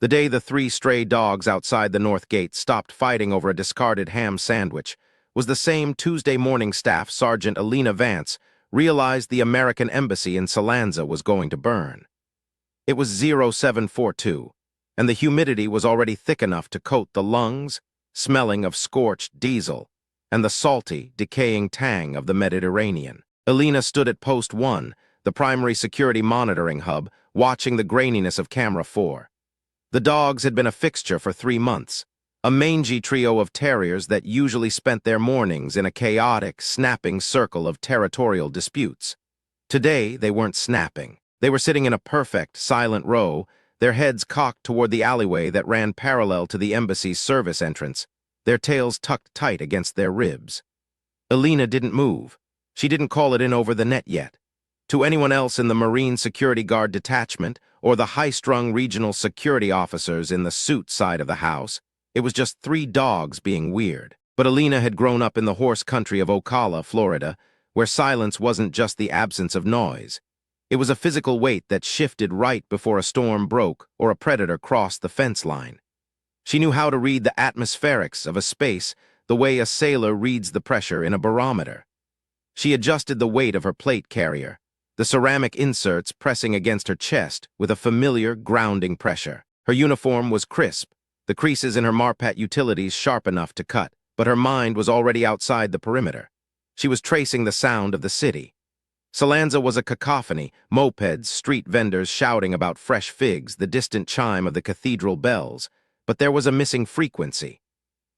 The day the three stray dogs outside the north gate stopped fighting over a discarded ham sandwich was the same Tuesday morning staff Sergeant Elena Vance realized the American embassy in Salanza was going to burn. It was 0742, and the humidity was already thick enough to coat the lungs, smelling of scorched diesel, and the salty, decaying tang of the Mediterranean. Elena stood at Post 1, the primary security monitoring hub, watching the graininess of Camera 4. The dogs had been a fixture for 3 months, a mangy trio of terriers that usually spent their mornings in a chaotic, snapping circle of territorial disputes. Today, they weren't snapping. They were sitting in a perfect, silent row, their heads cocked toward the alleyway that ran parallel to the embassy's service entrance, their tails tucked tight against their ribs. Elena didn't move. She didn't call it in over the net yet. To anyone else in the Marine Security Guard detachment or the high-strung regional security officers in the suit side of the house, it was just 3 dogs being weird. But Elena had grown up in the horse country of Ocala, Florida, where silence wasn't just the absence of noise. It was a physical weight that shifted right before a storm broke or a predator crossed the fence line. She knew how to read the atmospherics of a space the way a sailor reads the pressure in a barometer. She adjusted the weight of her plate carrier, the ceramic inserts pressing against her chest with a familiar, grounding pressure. Her uniform was crisp, the creases in her Marpat utilities sharp enough to cut, but her mind was already outside the perimeter. She was tracing the sound of the city. Salanza was a cacophony, mopeds, street vendors shouting about fresh figs, the distant chime of the cathedral bells, but there was a missing frequency.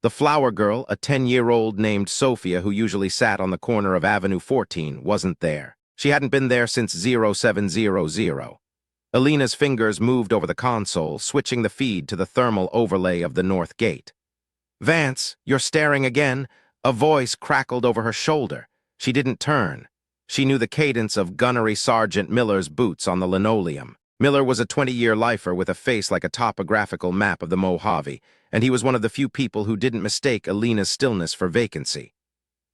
The flower girl, a 10-year-old named Sophia who usually sat on the corner of Avenue 14, wasn't there. She hadn't been there since 0700. Elena's fingers moved over the console, switching the feed to the thermal overlay of the north gate. "Vance, you're staring again." A voice crackled over her shoulder. She didn't turn. She knew the cadence of gunnery Sergeant Miller's boots on the linoleum. Miller was a 20-year lifer with a face like a topographical map of the Mojave, and he was one of the few people who didn't mistake Elena's stillness for vacancy.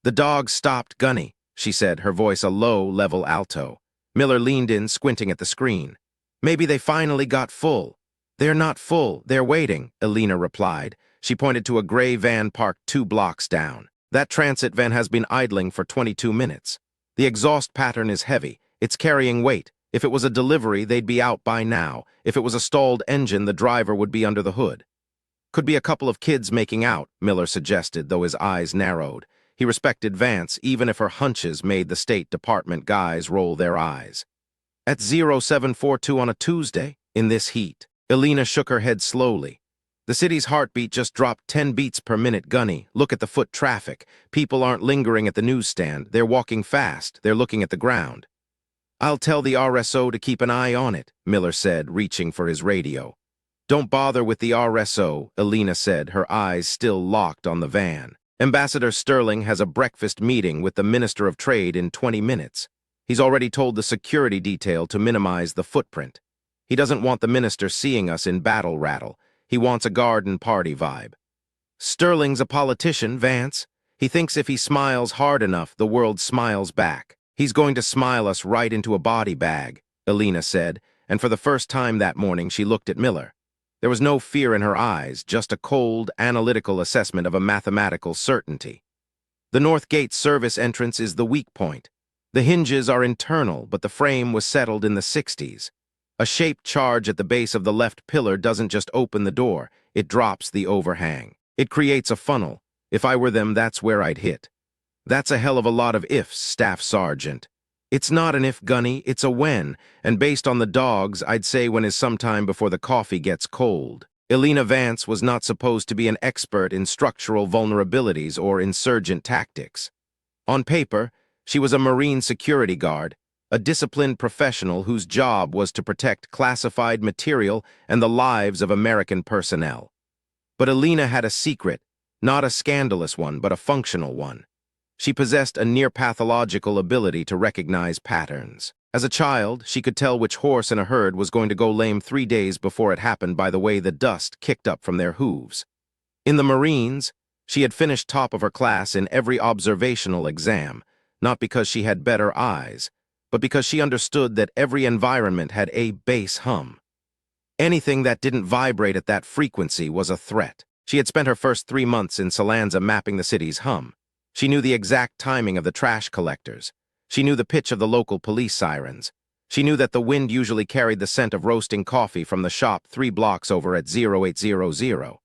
"The dog stopped, Gunny," she said, her voice a low, level alto. Miller leaned in, squinting at the screen. "Maybe they finally got full." "They're not full, they're waiting," Elena replied. She pointed to a gray van parked 2 blocks down. "That transit van has been idling for 22 minutes. The exhaust pattern is heavy. It's carrying weight. If it was a delivery, they'd be out by now. If it was a stalled engine, the driver would be under the hood." "Could be a couple of kids making out," Miller suggested, though his eyes narrowed. He respected Vance, even if her hunches made the State Department guys roll their eyes. "At 0742 on a Tuesday, in this heat." Elena shook her head slowly. "The city's heartbeat just dropped 10 beats per minute, Gunny. Look at the foot traffic. People aren't lingering at the newsstand. They're walking fast. They're looking at the ground." "I'll tell the RSO to keep an eye on it," Miller said, reaching for his radio. "Don't bother with the RSO," Elena said, her eyes still locked on the van. "Ambassador Sterling has a breakfast meeting with the Minister of Trade in 20 minutes. He's already told the security detail to minimize the footprint. He doesn't want the minister seeing us in battle rattle. He wants a garden party vibe." "Sterling's a politician, Vance. He thinks if he smiles hard enough, the world smiles back. He's going to smile us right into a body bag," Elena said, and for the first time that morning she looked at Miller. There was no fear in her eyes, just a cold, analytical assessment of a mathematical certainty. "The North Gate service entrance is the weak point. The hinges are internal, but the frame was settled in the 60s. A shaped charge at the base of the left pillar doesn't just open the door, it drops the overhang. It creates a funnel. If I were them, that's where I'd hit." "That's a hell of a lot of ifs, Staff Sergeant." "It's not an if, Gunny, it's a when, and based on the dogs, I'd say when is sometime before the coffee gets cold." Elena Vance was not supposed to be an expert in structural vulnerabilities or insurgent tactics. On paper, she was a Marine security guard, a disciplined professional whose job was to protect classified material and the lives of American personnel. But Elena had a secret, not a scandalous one, but a functional one. She possessed a near-pathological ability to recognize patterns. As a child, she could tell which horse in a herd was going to go lame 3 days before it happened by the way the dust kicked up from their hooves. In the Marines, she had finished top of her class in every observational exam, not because she had better eyes, but because she understood that every environment had a base hum. Anything that didn't vibrate at that frequency was a threat. She had spent her first 3 months in Salanza mapping the city's hum. She knew the exact timing of the trash collectors. She knew the pitch of the local police sirens. She knew that the wind usually carried the scent of roasting coffee from the shop 3 blocks over at 0800.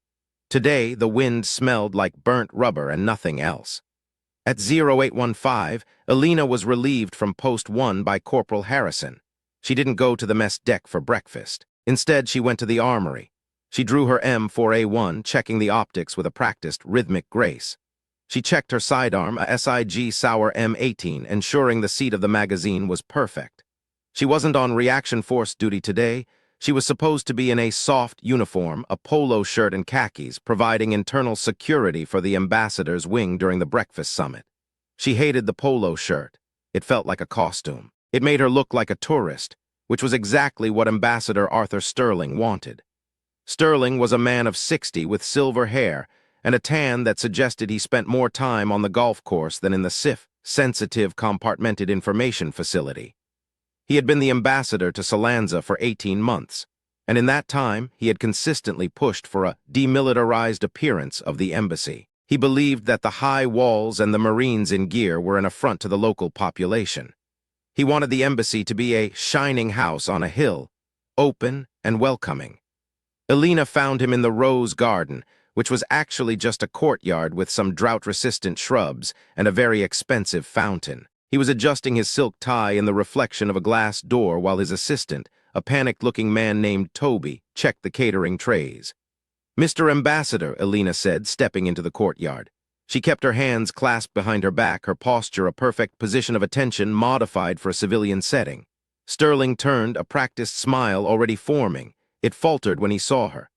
Today, the wind smelled like burnt rubber and nothing else. At 0815, Elena was relieved from Post 1 by Corporal Harrison. She didn't go to the mess deck for breakfast. Instead, she went to the armory. She drew her M4A1, checking the optics with a practiced, rhythmic grace. She checked her sidearm, a SIG Sauer M18, ensuring the seat of the magazine was perfect. She wasn't on reaction force duty today. She was supposed to be in a soft uniform, a polo shirt and khakis, providing internal security for the ambassador's wing during the breakfast summit. She hated the polo shirt. It felt like a costume. It made her look like a tourist, which was exactly what Ambassador Arthur Sterling wanted. Sterling was a man of 60 with silver hair and a tan that suggested he spent more time on the golf course than in the SIF, Sensitive Compartmented Information Facility. He had been the ambassador to Salanza for 18 months, and in that time he had consistently pushed for a demilitarized appearance of the embassy. He believed that the high walls and the Marines in gear were an affront to the local population. He wanted the embassy to be a shining house on a hill, open and welcoming. Elena found him in the Rose Garden, which was actually just a courtyard with some drought-resistant shrubs and a very expensive fountain. He was adjusting his silk tie in the reflection of a glass door while his assistant, a panicked-looking man named Toby, checked the catering trays. "Mr. Ambassador," Elena said, stepping into the courtyard. She kept her hands clasped behind her back, her posture a perfect position of attention modified for a civilian setting. Sterling turned, a practiced smile already forming. It faltered when he saw her.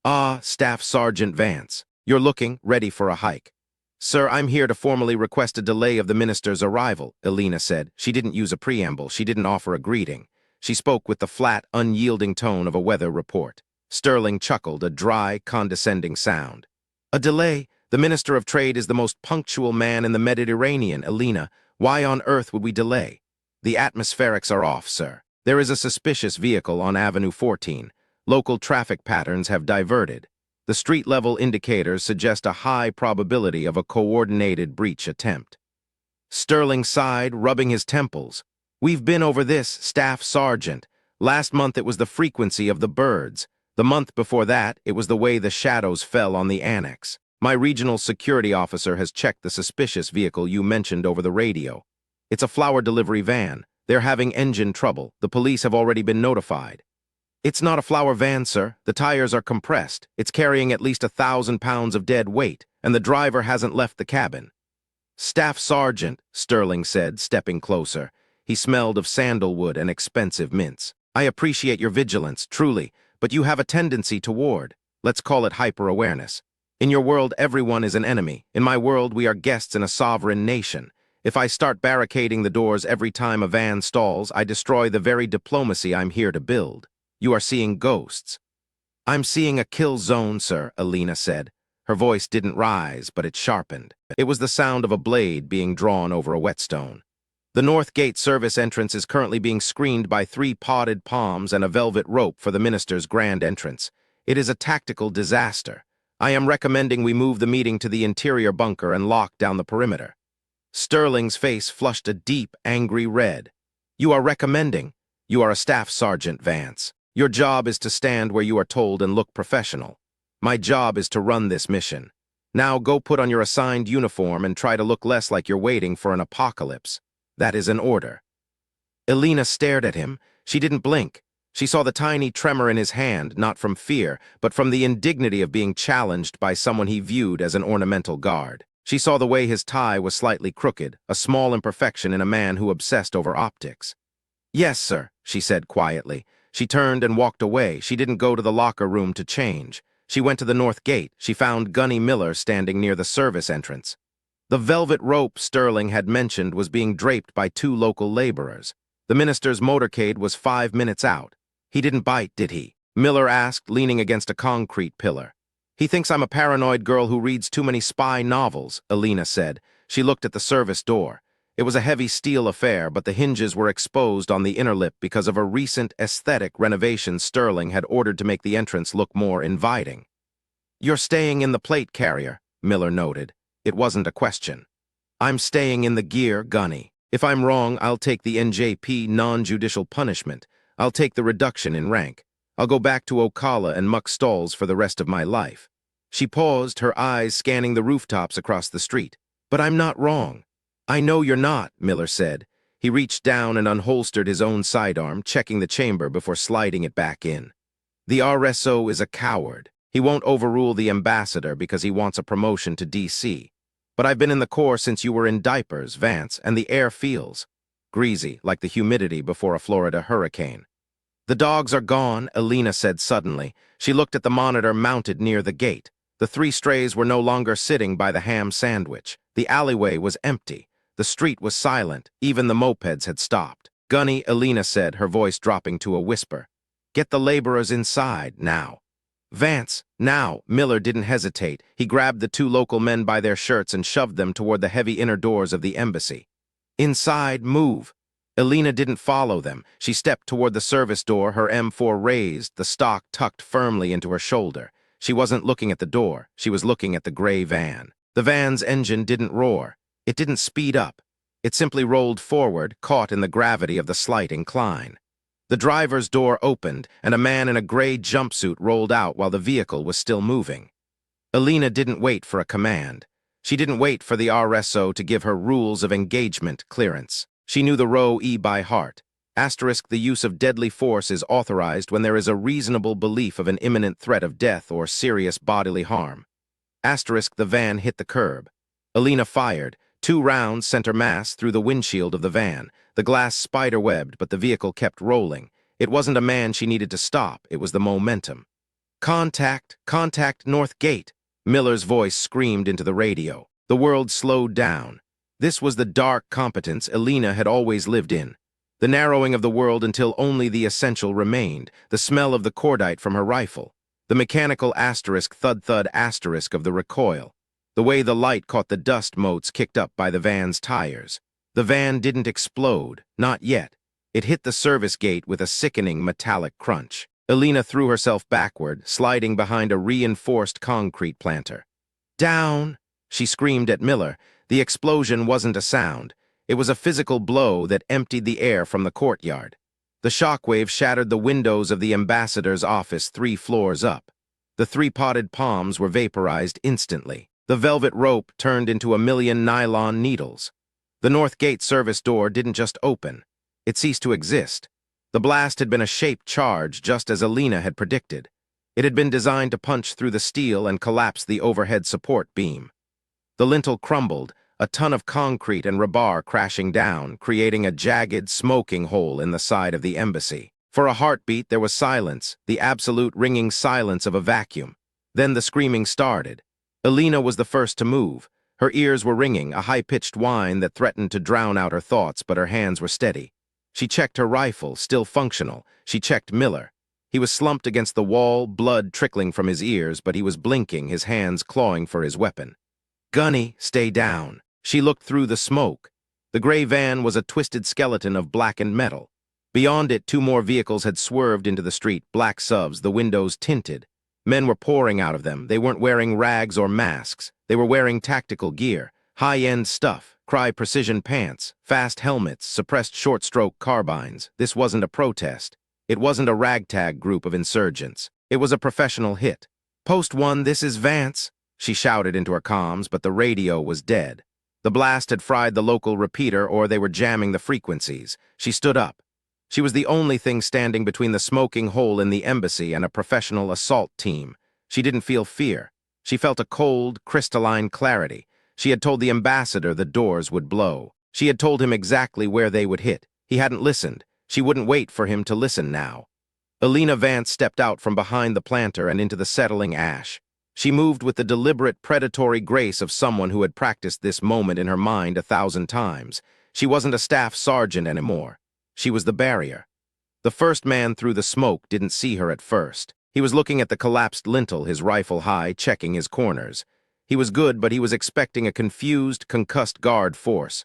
"Ah, Staff Sergeant Vance. You're looking ready for a hike." "Sir, I'm here to formally request a delay of the minister's arrival," Elena said. She didn't use a preamble. She didn't offer a greeting. She spoke with the flat, unyielding tone of a weather report. Sterling chuckled, a dry, condescending sound. "A delay? The Minister of Trade is the most punctual man in the Mediterranean, Elena. Why on earth would we delay?" "The atmospherics are off, sir. There is a suspicious vehicle on Avenue 14. Local traffic patterns have diverted. The street-level indicators suggest a high probability of a coordinated breach attempt." Sterling sighed, rubbing his temples. "We've been over this, Staff Sergeant. Last month it was the frequency of the birds. The month before that, it was the way the shadows fell on the annex. My regional security officer has checked the suspicious vehicle you mentioned over the radio. It's a flower delivery van. They're having engine trouble. The police have already been notified." "It's not a flower van, sir. The tires are compressed. It's carrying at least 1,000 pounds of dead weight, and the driver hasn't left the cabin." "Staff Sergeant," Sterling said, stepping closer. He smelled of sandalwood and expensive mints. "I appreciate your vigilance, truly, but you have a tendency toward, let's call it hyper-awareness. In your world, everyone is an enemy. In my world, we are guests in a sovereign nation. If I start barricading the doors every time a van stalls, I destroy the very diplomacy I'm here to build. You are seeing ghosts." "I'm seeing a kill zone, sir," Elena said. Her voice didn't rise, but it sharpened. It was the sound of a blade being drawn over a whetstone. "The North Gate service entrance is currently being screened by 3 potted palms and a velvet rope for the minister's grand entrance. It is a tactical disaster. I am recommending we move the meeting to the interior bunker and lock down the perimeter." Sterling's face flushed a deep, angry red. "You are recommending? You are a Staff Sergeant, Vance. Your job is to stand where you are told and look professional. My job is to run this mission. Now go put on your assigned uniform and try to look less like you're waiting for an apocalypse. That is an order." Elena stared at him. She didn't blink. She saw the tiny tremor in his hand, not from fear, but from the indignity of being challenged by someone he viewed as an ornamental guard. She saw the way his tie was slightly crooked, a small imperfection in a man who obsessed over optics. "Yes, sir," she said quietly. She turned and walked away. She didn't go to the locker room to change. She went to the North Gate. She found Gunny Miller standing near the service entrance. The velvet rope Sterling had mentioned was being draped by 2 local laborers. The minister's motorcade was 5 minutes out. "He didn't bite, did he?" Miller asked, leaning against a concrete pillar. "He thinks I'm a paranoid girl who reads too many spy novels," Elena said. She looked at the service door. It was a heavy steel affair, but the hinges were exposed on the inner lip because of a recent aesthetic renovation Sterling had ordered to make the entrance look more inviting. "You're staying in the plate carrier," Miller noted. It wasn't a question. "I'm staying in the gear, Gunny. If I'm wrong, I'll take the NJP non-judicial punishment. I'll take the reduction in rank. I'll go back to Ocala and muck stalls for the rest of my life." She paused, her eyes scanning the rooftops across the street. "But I'm not wrong." "I know you're not," Miller said. He reached down and unholstered his own sidearm, checking the chamber before sliding it back in. "The RSO is a coward. He won't overrule the ambassador because he wants a promotion to DC. But I've been in the Corps since you were in diapers, Vance, and the air feels greasy, like the humidity before a Florida hurricane." "The dogs are gone," Elena said suddenly. She looked at the monitor mounted near the gate. The 3 strays were no longer sitting by the ham sandwich. The alleyway was empty. The street was silent. Even the mopeds had stopped. "Gunny," Elena said, her voice dropping to a whisper. "Get the laborers inside, now." "Vance, now." Miller didn't hesitate. He grabbed the 2 local men by their shirts and shoved them toward the heavy inner doors of the embassy. "Inside, move." Elena didn't follow them. She stepped toward the service door, her M4 raised, the stock tucked firmly into her shoulder. She wasn't looking at the door. She was looking at the gray van. The van's engine didn't roar. It didn't speed up. It simply rolled forward, caught in the gravity of the slight incline. The driver's door opened, and a man in a gray jumpsuit rolled out while the vehicle was still moving. Elena didn't wait for a command. She didn't wait for the RSO to give her rules of engagement clearance. She knew the Row E by heart. Asterisk, the use of deadly force is authorized when there is a reasonable belief of an imminent threat of death or serious bodily harm. Asterisk, the van hit the curb. Elena fired. 2 rounds sent her mass through the windshield of the van. The glass spider-webbed, but the vehicle kept rolling. It wasn't a man she needed to stop. It was the momentum. "Contact! Contact North Gate!" Miller's voice screamed into the radio. The world slowed down. This was the dark competence Elena had always lived in. The narrowing of the world until only the essential remained, the smell of the cordite from her rifle, the mechanical asterisk thud-thud asterisk of the recoil, the way the light caught the dust motes kicked up by the van's tires. The van didn't explode, not yet. It hit the service gate with a sickening metallic crunch. Elena threw herself backward, sliding behind a reinforced concrete planter. "Down!" She screamed at Miller. The explosion wasn't a sound. It was a physical blow that emptied the air from the courtyard. The shockwave shattered the windows of the ambassador's office 3 floors up. The 3 potted palms were vaporized instantly. The velvet rope turned into a million nylon needles. The North Gate service door didn't just open. It ceased to exist. The blast had been a shaped charge, just as Elena had predicted. It had been designed to punch through the steel and collapse the overhead support beam. The lintel crumbled, a ton of concrete and rebar crashing down, creating a jagged, smoking hole in the side of the embassy. For a heartbeat, there was silence, the absolute ringing silence of a vacuum. Then the screaming started. Elena was the first to move. Her ears were ringing, a high-pitched whine that threatened to drown out her thoughts, but her hands were steady. She checked her rifle, still functional. She checked Miller. He was slumped against the wall, blood trickling from his ears, but he was blinking, his hands clawing for his weapon. "Gunny, stay down." She looked through the smoke. The gray van was a twisted skeleton of blackened metal. Beyond it, 2 more vehicles had swerved into the street, black subs, the windows tinted. Men were pouring out of them. They weren't wearing rags or masks. They were wearing tactical gear, high-end stuff, Cry precision pants, fast helmets, suppressed short-stroke carbines. This wasn't a protest. It wasn't a ragtag group of insurgents. It was a professional hit. "Post 1, this is Vance," she shouted into her comms, but the radio was dead. The blast had fried the local repeater, or they were jamming the frequencies. She stood up. She was the only thing standing between the smoking hole in the embassy and a professional assault team. She didn't feel fear. She felt a cold, crystalline clarity. She had told the ambassador the doors would blow. She had told him exactly where they would hit. He hadn't listened. She wouldn't wait for him to listen now. Elena Vance stepped out from behind the planter and into the settling ash. She moved with the deliberate, predatory grace of someone who had practiced this moment in her mind 1,000 times. She wasn't a staff sergeant anymore. She was the barrier. The first man through the smoke didn't see her at first. He was looking at the collapsed lintel, his rifle high, checking his corners. He was good, but he was expecting a confused, concussed guard force.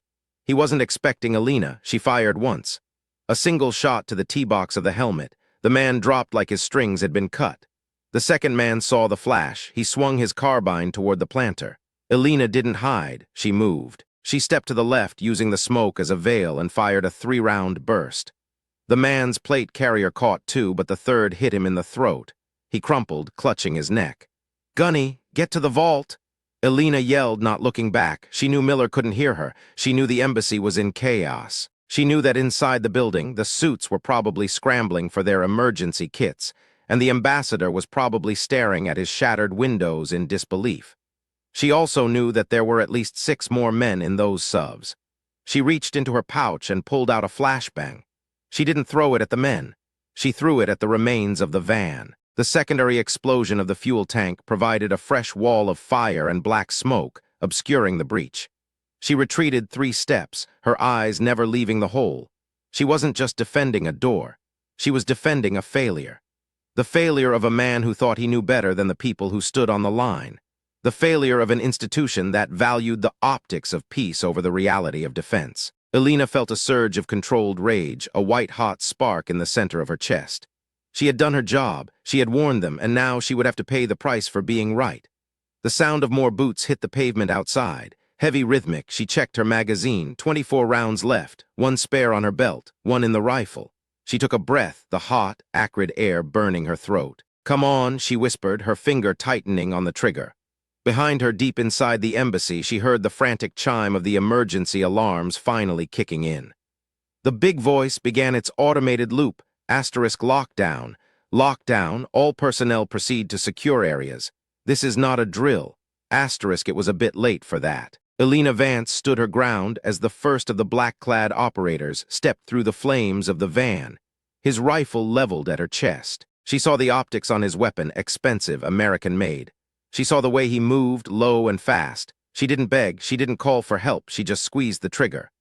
He wasn't expecting Elena. She fired once. A single shot to the T-box of the helmet. The man dropped like his strings had been cut. The second man saw the flash. He swung his carbine toward the planter. Elena didn't hide. She moved. She stepped to the left, using the smoke as a veil, and fired a 3-round burst. The man's plate carrier caught too, but the third hit him in the throat. He crumpled, clutching his neck. "Gunny, get to the vault!" Elena yelled, not looking back. She knew Miller couldn't hear her. She knew the embassy was in chaos. She knew that inside the building, the suits were probably scrambling for their emergency kits, and the ambassador was probably staring at his shattered windows in disbelief. She also knew that there were at least 6 more men in those subs. She reached into her pouch and pulled out a flashbang. She didn't throw it at the men. She threw it at the remains of the van. The secondary explosion of the fuel tank provided a fresh wall of fire and black smoke, obscuring the breach. She retreated 3 steps, her eyes never leaving the hole. She wasn't just defending a door. She was defending a failure. The failure of a man who thought he knew better than the people who stood on the line. The failure of an institution that valued the optics of peace over the reality of defense. Elena felt a surge of controlled rage, a white-hot spark in the center of her chest. She had done her job, she had warned them, and now she would have to pay the price for being right. The sound of more boots hit the pavement outside. Heavy rhythmic, she checked her magazine, 24 rounds left, 1 spare on her belt, 1 in the rifle. She took a breath, the hot, acrid air burning her throat. "Come on," she whispered, her finger tightening on the trigger. Behind her, deep inside the embassy, she heard the frantic chime of the emergency alarms finally kicking in. The big voice began its automated loop, *lockdown. Lockdown, all personnel proceed to secure areas. This is not a drill. It was a bit late for that. Elena Vance stood her ground as the first of the black-clad operators stepped through the flames of the van, his rifle leveled at her chest. She saw the optics on his weapon, expensive, American-made. She saw the way he moved, low and fast. She didn't beg, she didn't call for help, she just squeezed the trigger.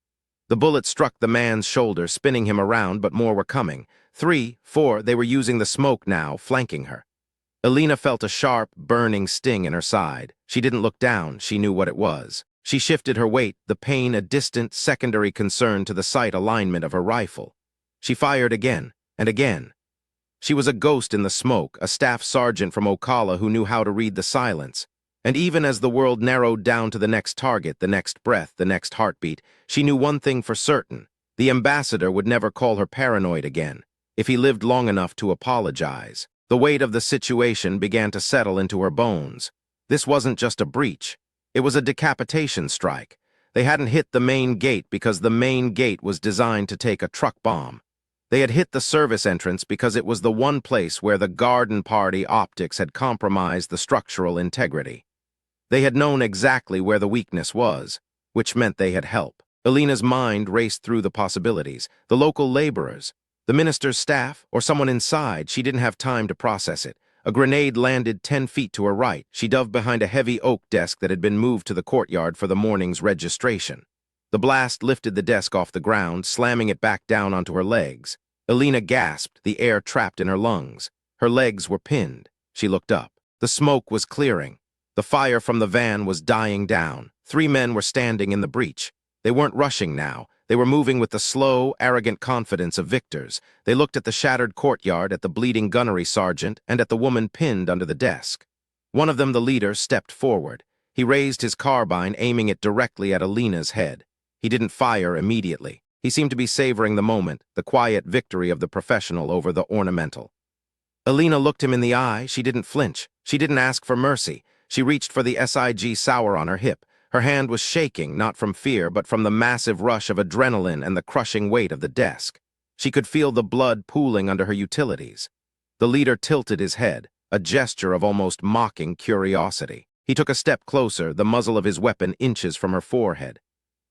The bullet struck the man's shoulder, spinning him around, but more were coming. 3, 4, they were using the smoke now, flanking her. Elena felt a sharp, burning sting in her side. She didn't look down, she knew what it was. She shifted her weight, the pain a distant, secondary concern to the sight alignment of her rifle. She fired again, and again. She was a ghost in the smoke, a staff sergeant from Ocala who knew how to read the silence. And even as the world narrowed down to the next target, the next breath, the next heartbeat, she knew one thing for certain. The ambassador would never call her paranoid again, if he lived long enough to apologize. The weight of the situation began to settle into her bones. This wasn't just a breach. It was a decapitation strike. They hadn't hit the main gate because the main gate was designed to take a truck bomb. They had hit the service entrance because it was the one place where the garden party optics had compromised the structural integrity. They had known exactly where the weakness was, which meant they had help. Elena's mind raced through the possibilities. The local laborers, the minister's staff, or someone inside. She didn't have time to process it. A grenade landed 10 feet to her right. She dove behind a heavy oak desk that had been moved to the courtyard for the morning's registration. The blast lifted the desk off the ground, slamming it back down onto her legs. Elena gasped, the air trapped in her lungs. Her legs were pinned. She looked up. The smoke was clearing. The fire from the van was dying down. 3 men were standing in the breach. They weren't rushing now. They were moving with the slow, arrogant confidence of victors. They looked at the shattered courtyard, at the bleeding gunnery sergeant, and at the woman pinned under the desk. One of them, the leader, stepped forward. He raised his carbine, aiming it directly at Elena's head. He didn't fire immediately. He seemed to be savoring the moment, the quiet victory of the professional over the ornamental. Elena looked him in the eye. She didn't flinch. She didn't ask for mercy. She reached for the SIG sour on her hip. Her hand was shaking, not from fear, but from the massive rush of adrenaline and the crushing weight of the desk. She could feel the blood pooling under her utilities. The leader tilted his head, a gesture of almost mocking curiosity. He took a step closer, the muzzle of his weapon inches from her forehead.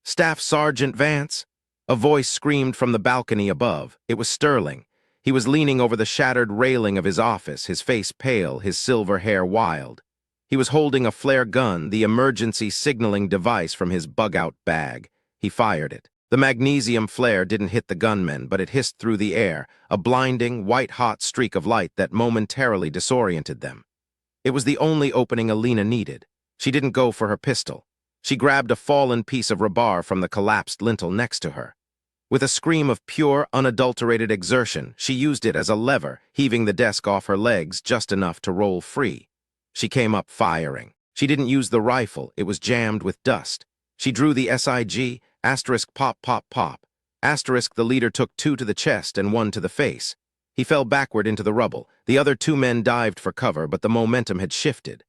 "Staff Sergeant Vance?" A voice screamed from the balcony above. It was Sterling. He was leaning over the shattered railing of his office, his face pale, his silver hair wild. He was holding a flare gun, the emergency signaling device from his bug-out bag. He fired it. The magnesium flare didn't hit the gunmen, but it hissed through the air, a blinding, white-hot streak of light that momentarily disoriented them. It was the only opening Elena needed. She didn't go for her pistol. She grabbed a fallen piece of rebar from the collapsed lintel next to her. With a scream of pure, unadulterated exertion, she used it as a lever, heaving the desk off her legs just enough to roll free. She came up firing. She didn't use the rifle, it was jammed with dust. She drew the SIG, asterisk pop pop pop. Asterisk the leader took 2 to the chest and 1 to the face. He fell backward into the rubble. The other 2 men dived for cover, but the momentum had shifted.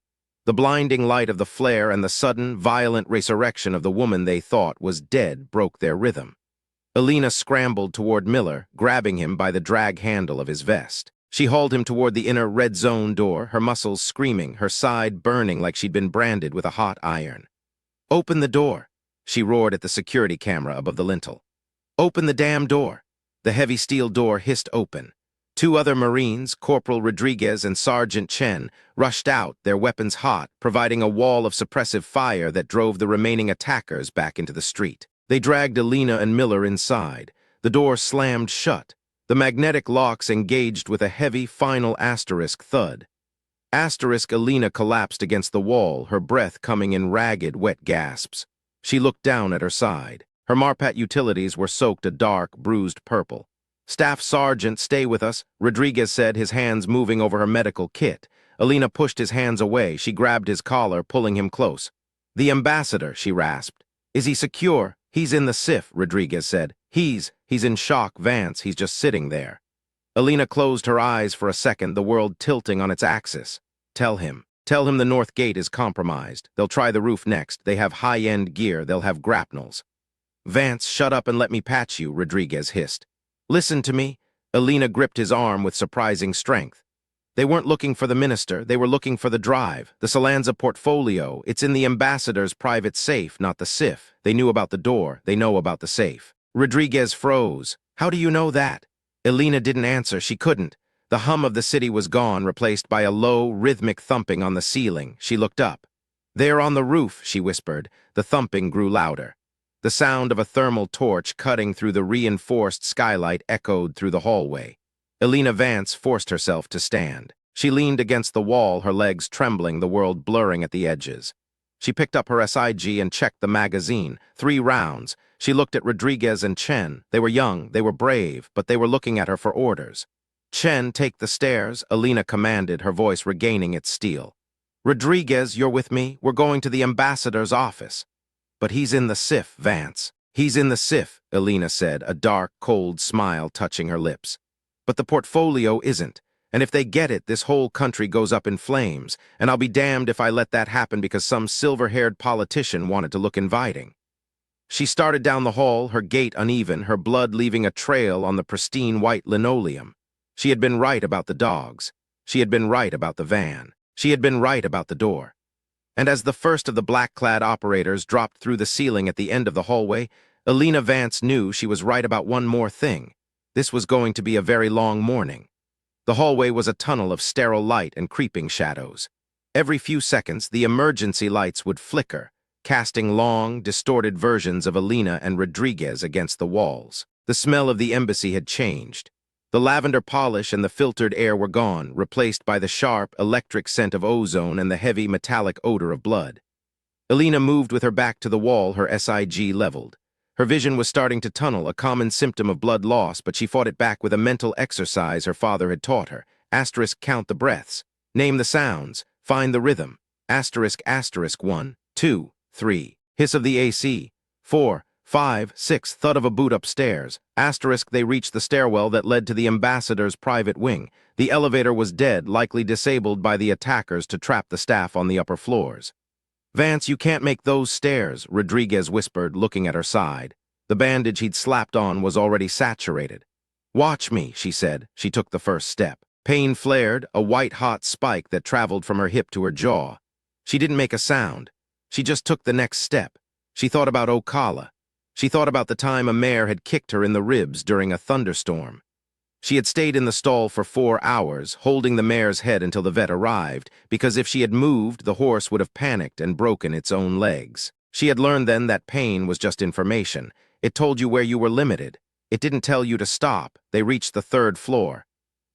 The blinding light of the flare and the sudden, violent resurrection of the woman they thought was dead broke their rhythm. Elena scrambled toward Miller, grabbing him by the drag handle of his vest. She hauled him toward the inner red zone door, her muscles screaming, her side burning like she'd been branded with a hot iron. "Open the door," she roared at the security camera above the lintel. "Open the damn door." The heavy steel door hissed open. 2 other Marines, Corporal Rodriguez and Sergeant Chen, rushed out, their weapons hot, providing a wall of suppressive fire that drove the remaining attackers back into the street. They dragged Elena and Miller inside. The door slammed shut. The magnetic locks engaged with a heavy, final asterisk thud. Asterisk Elena collapsed against the wall, her breath coming in ragged, wet gasps. She looked down at her side. Her Marpat utilities were soaked a dark, bruised purple. "Staff Sergeant, stay with us," Rodriguez said, his hands moving over her medical kit. Elena pushed his hands away. She grabbed his collar, pulling him close. "The ambassador," she rasped. "Is he secure?" "He's in the SIF," Rodriguez said. He's in shock, Vance. He's just sitting there." Elena closed her eyes for a second, the world tilting on its axis. Tell him the north gate is compromised. They'll try the roof next. They have high-end gear. They'll have grapnels." "Vance, shut up and let me patch you," Rodriguez hissed. "Listen to me." Elena gripped his arm with surprising strength. "They weren't looking for the minister. They were looking for the drive, the Salanza portfolio. It's in the ambassador's private safe, not the SIF. They knew about the door. They know about the safe." Rodriguez froze. "How do you know that?" Elena didn't answer. She couldn't. The hum of the city was gone, replaced by a low, rhythmic thumping on the ceiling. She looked up. "They're on the roof," she whispered. The thumping grew louder. The sound of a thermal torch cutting through the reinforced skylight echoed through the hallway. Elena Vance forced herself to stand. She leaned against the wall, her legs trembling, the world blurring at the edges. She picked up her SIG and checked the magazine. 3 rounds. She looked at Rodriguez and Chen. They were young, they were brave, but they were looking at her for orders. "Chen, take the stairs," Elena commanded, her voice regaining its steel. "Rodriguez, you're with me. We're going to the ambassador's office." "But he's in the SIF, Vance." "He's in the SIF," Elena said, a dark, cold smile touching her lips. "But the portfolio isn't. And if they get it, this whole country goes up in flames, and I'll be damned if I let that happen because some silver-haired politician wanted to look inviting." She started down the hall, her gait uneven, her blood leaving a trail on the pristine white linoleum. She had been right about the dogs. She had been right about the van. She had been right about the door. And as the first of the black-clad operators dropped through the ceiling at the end of the hallway, Elena Vance knew she was right about one more thing. This was going to be a very long morning. The hallway was a tunnel of sterile light and creeping shadows. Every few seconds, the emergency lights would flicker, casting long, distorted versions of Elena and Rodriguez against the walls. The smell of the embassy had changed. The lavender polish and the filtered air were gone, replaced by the sharp, electric scent of ozone and the heavy, metallic odor of blood. Elena moved with her back to the wall, her SIG leveled. Her vision was starting to tunnel, a common symptom of blood loss, but she fought it back with a mental exercise her father had taught her. Asterisk count the breaths. Name the sounds. Find the rhythm. Asterisk asterisk 1, 2, 3. Hiss of the AC. 4, 5, 6. Thud of a boot upstairs. Asterisk they reached the stairwell that led to the ambassador's private wing. The elevator was dead, likely disabled by the attackers to trap the staff on the upper floors. "Vance, you can't make those stairs," Rodriguez whispered, looking at her side. The bandage he'd slapped on was already saturated. "Watch me," she said. She took the first step. Pain flared, a white-hot spike that traveled from her hip to her jaw. She didn't make a sound. She just took the next step. She thought about Ocala. She thought about the time a mare had kicked her in the ribs during a thunderstorm. She had stayed in the stall for 4 hours, holding the mare's head until the vet arrived, because if she had moved, the horse would have panicked and broken its own legs. She had learned then that pain was just information. It told you where you were limited. It didn't tell you to stop. They reached the 3rd floor.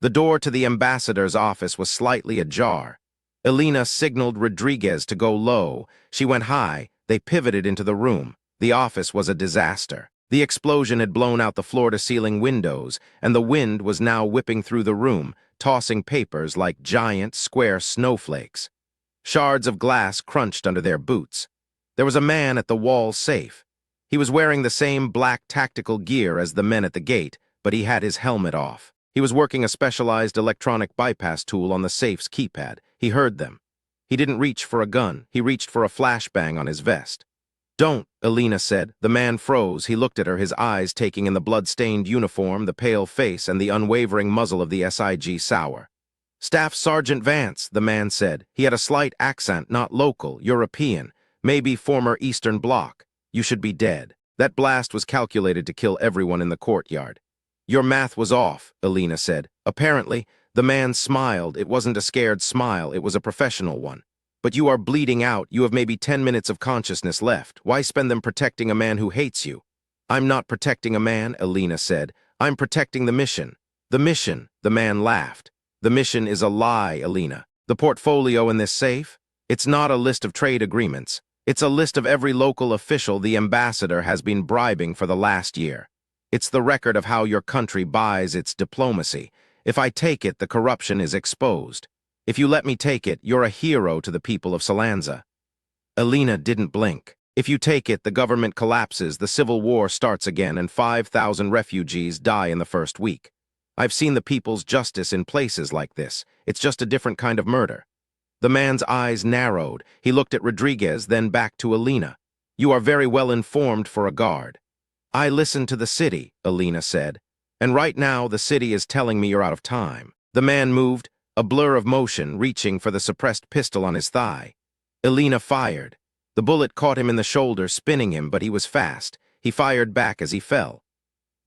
The door to the ambassador's office was slightly ajar. Elena signaled Rodriguez to go low. She went high, They pivoted into the room. The office was a disaster. The explosion had blown out the floor-to-ceiling windows, and the wind was now whipping through the room, tossing papers like giant, square snowflakes. Shards of glass crunched under their boots. There was a man at the wall safe. He was wearing the same black tactical gear as the men at the gate, but he had his helmet off. He was working a specialized electronic bypass tool on the safe's keypad. He heard them. He didn't reach for a gun. He reached for a flashbang on his vest. "Don't," Elena said. The man froze. He looked at her, his eyes taking in the blood-stained uniform, the pale face, and the unwavering muzzle of the SIG Sauer. "Staff Sergeant Vance," the man said. He had a slight accent, not local, European, maybe former Eastern Bloc. "You should be dead." That blast was calculated to kill everyone in the courtyard. "Your math was off," Elena said. Apparently, the man smiled. It wasn't a scared smile, it was a professional one. "But you are bleeding out. You have maybe 10 minutes of consciousness left. Why spend them protecting a man who hates you?" "I'm not protecting a man," Elena said. "I'm protecting the mission." "The mission," the man laughed. "The mission is a lie, Elena. The portfolio in this safe? It's not a list of trade agreements. It's a list of every local official the ambassador has been bribing for the last year. It's the record of how your country buys its diplomacy. If I take it, the corruption is exposed. If you let me take it, you're a hero to the people of Salanza." Elena didn't blink. "If you take it, the government collapses, the civil war starts again, and 5,000 refugees die in the first week. I've seen the people's justice in places like this. It's just a different kind of murder." The man's eyes narrowed. He looked at Rodriguez, then back to Elena. "You are very well informed for a guard." "I listen to the city," Elena said. "And right now the city is telling me you're out of time." The man moved, a blur of motion, reaching for the suppressed pistol on his thigh. Elena fired. The bullet caught him in the shoulder, spinning him, but he was fast. He fired back as he fell.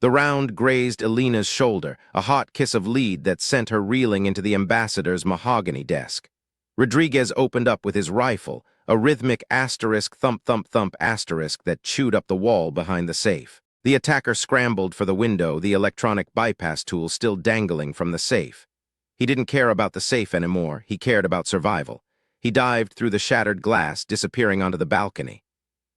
The round grazed Elena's shoulder, a hot kiss of lead that sent her reeling into the ambassador's mahogany desk. Rodriguez opened up with his rifle, a rhythmic asterisk thump-thump-thump asterisk that chewed up the wall behind the safe. The attacker scrambled for the window, the electronic bypass tool still dangling from the safe. He didn't care about the safe anymore. He cared about survival. He dived through the shattered glass, disappearing onto the balcony.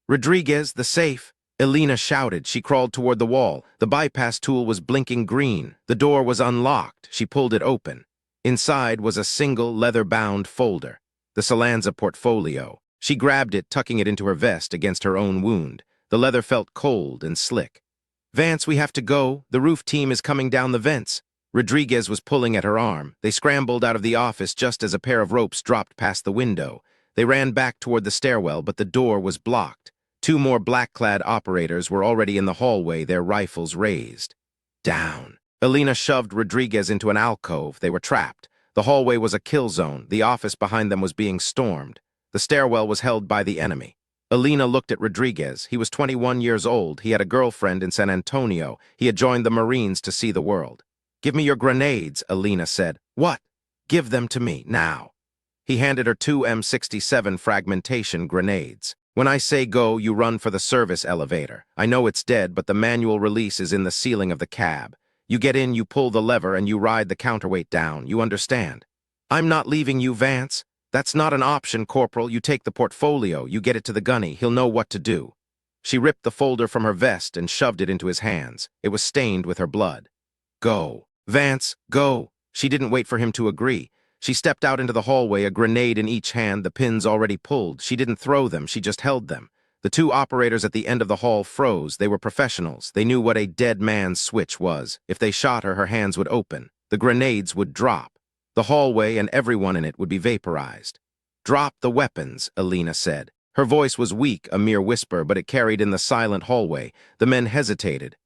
"Rodriguez, the safe!" Elena shouted. She crawled toward the wall. The bypass tool was blinking green. The door was unlocked. She pulled it open. Inside was a single leather-bound folder, the Salanza portfolio. She grabbed it, tucking it into her vest against her own wound. The leather felt cold and slick. "Vance, we have to go. The roof team is coming down the vents." Rodriguez was pulling at her arm. They scrambled out of the office just as a pair of ropes dropped past the window. They ran back toward the stairwell, but the door was blocked. 2 more black-clad operators were already in the hallway, their rifles raised. "Down." Elena shoved Rodriguez into an alcove. They were trapped. The hallway was a kill zone. The office behind them was being stormed. The stairwell was held by the enemy. Elena looked at Rodriguez. He was 21 years old. He had a girlfriend in San Antonio. He had joined the Marines to see the world. "Give me your grenades," Elena said. "What?" "Give them to me, now." He handed her 2 M67 fragmentation grenades. "When I say go, you run for the service elevator. I know it's dead, but the manual release is in the ceiling of the cab. You get in, you pull the lever, and you ride the counterweight down. You understand?" "I'm not leaving you, Vance." "That's not an option, Corporal. You take the portfolio. You get it to the gunny. He'll know what to do." She ripped the folder from her vest and shoved it into his hands. It was stained with her blood. "Go. Vance, go." She didn't wait for him to agree. She stepped out into the hallway, a grenade in each hand, the pins already pulled. She didn't throw them, she just held them. The 2 operators at the end of the hall froze. They were professionals. They knew what a dead man's switch was. If they shot her, her hands would open. The grenades would drop. The hallway and everyone in it would be vaporized. "Drop the weapons," Elena said. Her voice was weak, a mere whisper, but it carried in the silent hallway. The men hesitated.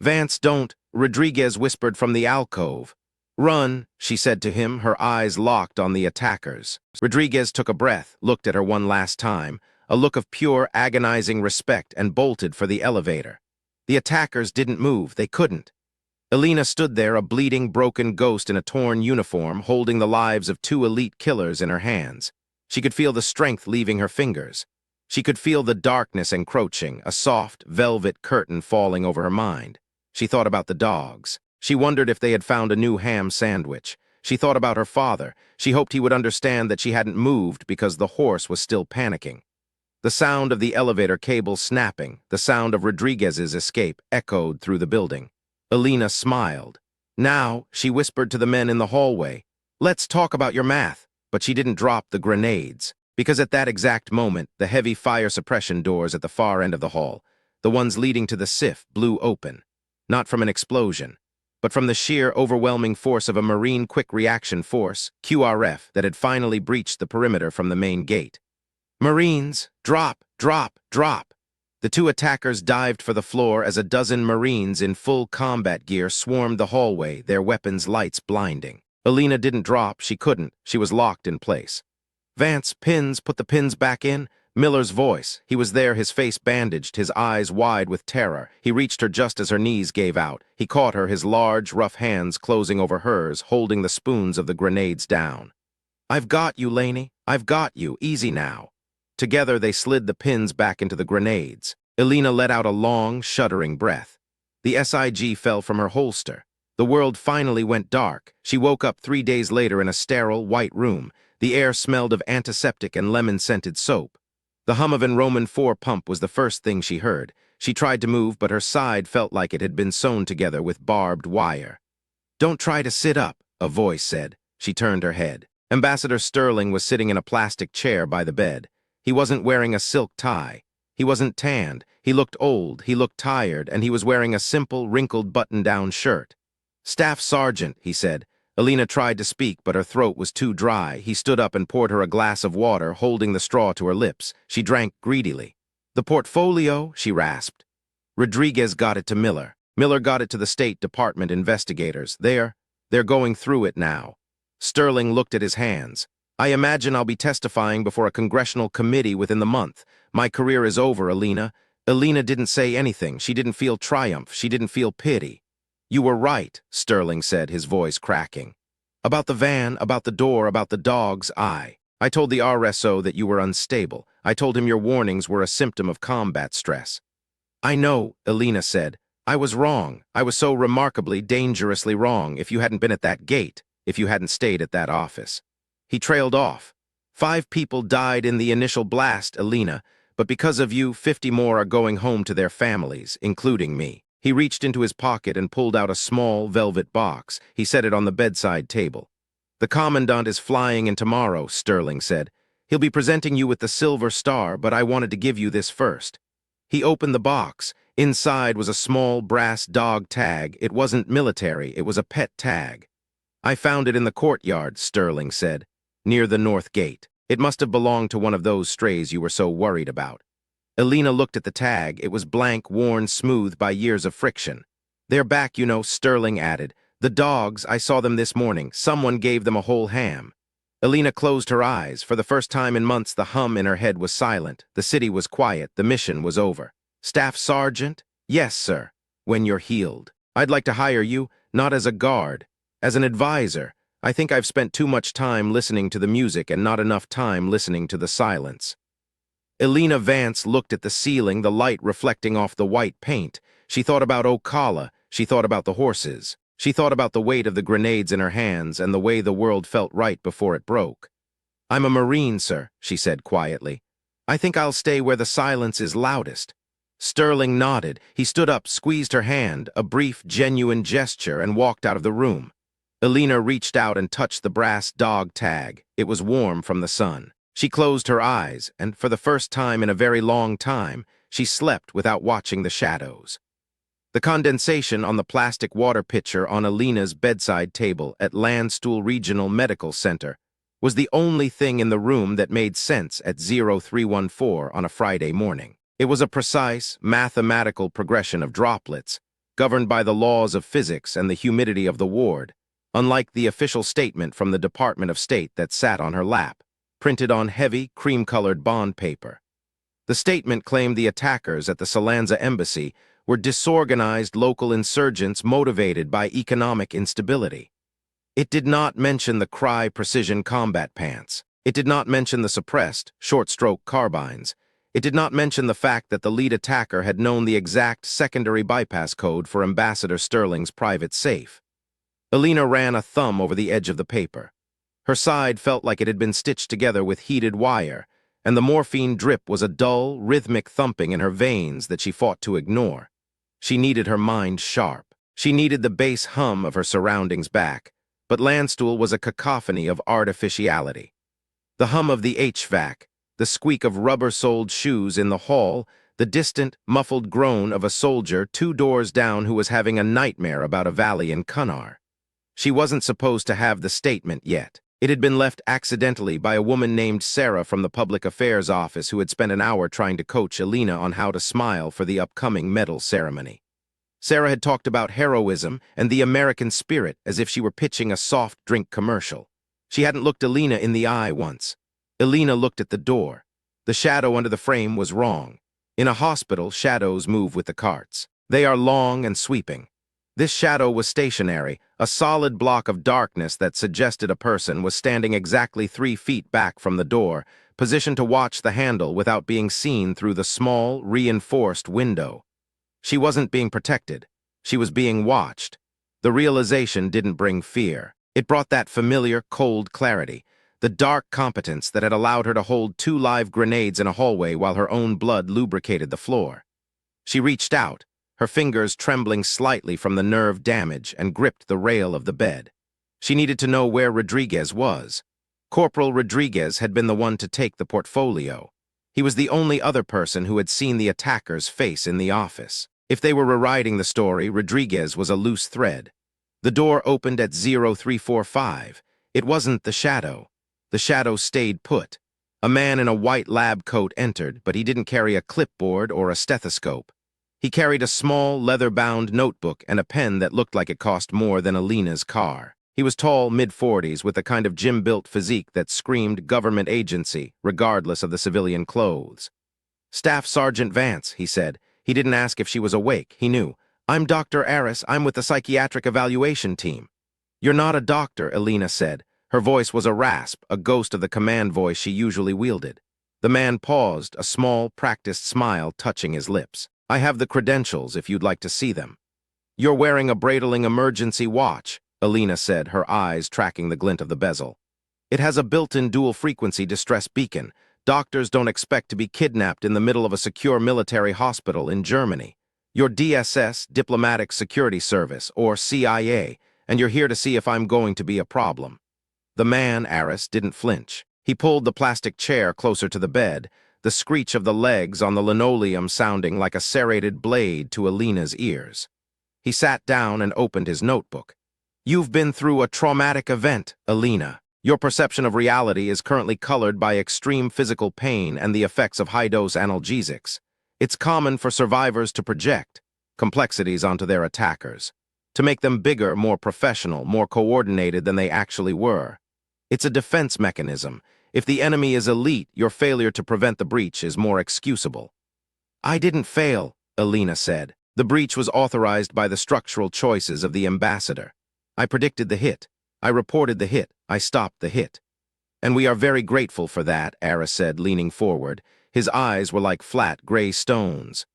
"Vance, don't," Rodriguez whispered from the alcove. "Run," she said to him, her eyes locked on the attackers. Rodriguez took a breath, looked at her one last time, a look of pure, agonizing respect, and bolted for the elevator. The attackers didn't move. They couldn't. Elena stood there, a bleeding, broken ghost in a torn uniform, holding the lives of 2 elite killers in her hands. She could feel the strength leaving her fingers. She could feel the darkness encroaching, a soft, velvet curtain falling over her mind. She thought about the dogs. She wondered if they had found a new ham sandwich. She thought about her father. She hoped he would understand that she hadn't moved because the horse was still panicking. The sound of the elevator cable snapping, the sound of Rodriguez's escape echoed through the building. Elena smiled. Now, she whispered to the men in the hallway, "Let's talk about your math." But she didn't drop the grenades, because at that exact moment, the heavy fire suppression doors at the far end of the hall, the ones leading to the SIF, blew open. Not from an explosion, but from the sheer overwhelming force of a Marine Quick Reaction Force, QRF, that had finally breached the perimeter from the main gate. "Marines, drop, drop, drop!" The two attackers dived for the floor as a dozen Marines in full combat gear swarmed the hallway, their weapons' lights blinding. Elena didn't drop, she couldn't, she was locked in place. "Vance, pins, put the pins back in." Miller's voice. He was there, his face bandaged, his eyes wide with terror. He reached her just as her knees gave out. He caught her, his large, rough hands closing over hers, holding the spoons of the grenades down. "I've got you, Laney. I've got you. Easy now." Together, they slid the pins back into the grenades. Elena let out a long, shuddering breath. The SIG fell from her holster. The world finally went dark. She woke up 3 days later in a sterile, white room. The air smelled of antiseptic and lemon-scented soap. The hum of an Roman 4 pump was the first thing she heard. She tried to move, but her side felt like it had been sewn together with barbed wire. "Don't try to sit up," a voice said. She turned her head. Ambassador Sterling was sitting in a plastic chair by the bed. He wasn't wearing a silk tie. He wasn't tanned. He looked old, he looked tired, and he was wearing a simple, wrinkled button-down shirt. "Staff Sergeant," he said. Elena tried to speak, but her throat was too dry. He stood up and poured her a glass of water, holding the straw to her lips. She drank greedily. "The portfolio," she rasped. "Rodriguez got it to Miller. Miller got it to the State Department investigators. They're going through it now." Sterling looked at his hands. "I imagine I'll be testifying before a congressional committee within the month. My career is over, Elena." Elena didn't say anything. She didn't feel triumph. She didn't feel pity. "You were right," Sterling said, his voice cracking. "About the van, about the door, about the dogs, I told the RSO that you were unstable. I told him your warnings were a symptom of combat stress." "I know," Elena said. "I was wrong. I was so remarkably, dangerously wrong. If you hadn't been at that gate, if you hadn't stayed at that office." He trailed off. "5 people died in the initial blast, Elena, but because of you, 50 more are going home to their families, including me." He reached into his pocket and pulled out a small velvet box. He set it on the bedside table. "The Commandant is flying in tomorrow," Sterling said. "He'll be presenting you with the Silver Star, but I wanted to give you this first." He opened the box. Inside was a small brass dog tag. It wasn't military, it was a pet tag. "I found it in the courtyard," Sterling said, "near the north gate. It must have belonged to one of those strays you were so worried about." Elena looked at the tag. It was blank, worn smooth by years of friction. "They're back, you know," Sterling added. "The dogs, I saw them this morning. Someone gave them a whole ham." Elena closed her eyes. For the first time in months, the hum in her head was silent. The city was quiet. The mission was over. "Staff Sergeant?" "Yes, sir." "When you're healed. I'd like to hire you, not as a guard, as an advisor. I think I've spent too much time listening to the music and not enough time listening to the silence." Elena Vance looked at the ceiling, the light reflecting off the white paint. She thought about Ocala. She thought about the horses. She thought about the weight of the grenades in her hands and the way the world felt right before it broke. "I'm a Marine, sir," she said quietly. "I think I'll stay where the silence is loudest." Sterling nodded. He stood up, squeezed her hand, a brief, genuine gesture, and walked out of the room. Elena reached out and touched the brass dog tag. It was warm from the sun. She closed her eyes, and for the first time in a very long time, she slept without watching the shadows. The condensation on the plastic water pitcher on Elena's bedside table at Landstuhl Regional Medical Center was the only thing in the room that made sense at 0314 on a Friday morning. It was a precise, mathematical progression of droplets, governed by the laws of physics and the humidity of the ward, unlike the official statement from the Department of State that sat on her lap, printed on heavy, cream-colored bond paper. The statement claimed the attackers at the Salanza embassy were disorganized local insurgents motivated by economic instability. It did not mention the Cry precision combat pants. It did not mention the suppressed, short-stroke carbines. It did not mention the fact that the lead attacker had known the exact secondary bypass code for Ambassador Sterling's private safe. Elena ran a thumb over the edge of the paper. Her side felt like it had been stitched together with heated wire, and the morphine drip was a dull, rhythmic thumping in her veins that she fought to ignore. She needed her mind sharp. She needed the bass hum of her surroundings back, but Landstuhl was a cacophony of artificiality. The hum of the HVAC, the squeak of rubber-soled shoes in the hall, the distant, muffled groan of a soldier 2 doors down who was having a nightmare about a valley in Cunnar. She wasn't supposed to have the statement yet. It had been left accidentally by a woman named Sarah from the Public Affairs Office who had spent an hour trying to coach Elena on how to smile for the upcoming medal ceremony. Sarah had talked about heroism and the American spirit as if she were pitching a soft drink commercial. She hadn't looked Elena in the eye once. Elena looked at the door. The shadow under the frame was wrong. In a hospital, shadows move with the carts. They are long and sweeping. This shadow was stationary, a solid block of darkness that suggested a person was standing exactly 3 feet back from the door, positioned to watch the handle without being seen through the small, reinforced window. She wasn't being protected. She was being watched. The realization didn't bring fear. It brought that familiar, cold clarity, the dark competence that had allowed her to hold 2 live grenades in a hallway while her own blood lubricated the floor. She reached out, her fingers trembling slightly from the nerve damage, and gripped the rail of the bed. She needed to know where Rodriguez was. Corporal Rodriguez had been the one to take the portfolio. He was the only other person who had seen the attacker's face in the office. If they were rewriting the story, Rodriguez was a loose thread. The door opened at 0345. It wasn't the shadow. The shadow stayed put. A man in a white lab coat entered, but he didn't carry a clipboard or a stethoscope. He carried a small, leather-bound notebook and a pen that looked like it cost more than Elena's car. He was tall, mid-40s, with a kind of gym-built physique that screamed government agency, regardless of the civilian clothes. "Staff Sergeant Vance," he said. He didn't ask if she was awake. He knew. "I'm Dr. Aris. I'm with the psychiatric evaluation team." "You're not a doctor," Elena said. Her voice was a rasp, a ghost of the command voice she usually wielded. The man paused, a small, practiced smile touching his lips. "I have the credentials if you'd like to see them." "You're wearing a Breitling emergency watch," Elena said, her eyes tracking the glint of the bezel. "It has a built-in dual-frequency distress beacon. Doctors don't expect to be kidnapped in the middle of a secure military hospital in Germany. You're DSS, Diplomatic Security Service, or CIA, and you're here to see if I'm going to be a problem." The man, Aris, didn't flinch. He pulled the plastic chair closer to the bed, the screech of the legs on the linoleum sounding like a serrated blade to Elena's ears. He sat down and opened his notebook. "You've been through a traumatic event, Elena. Your perception of reality is currently colored by extreme physical pain and the effects of high-dose analgesics. It's common for survivors to project complexities onto their attackers, to make them bigger, more professional, more coordinated than they actually were. It's a defense mechanism. If the enemy is elite, your failure to prevent the breach is more excusable." "I didn't fail," Elena said. "The breach was authorized by the structural choices of the ambassador. I predicted the hit. I reported the hit. I stopped the hit." "And we are very grateful for that," Aris said, leaning forward. His eyes were like flat, gray stones.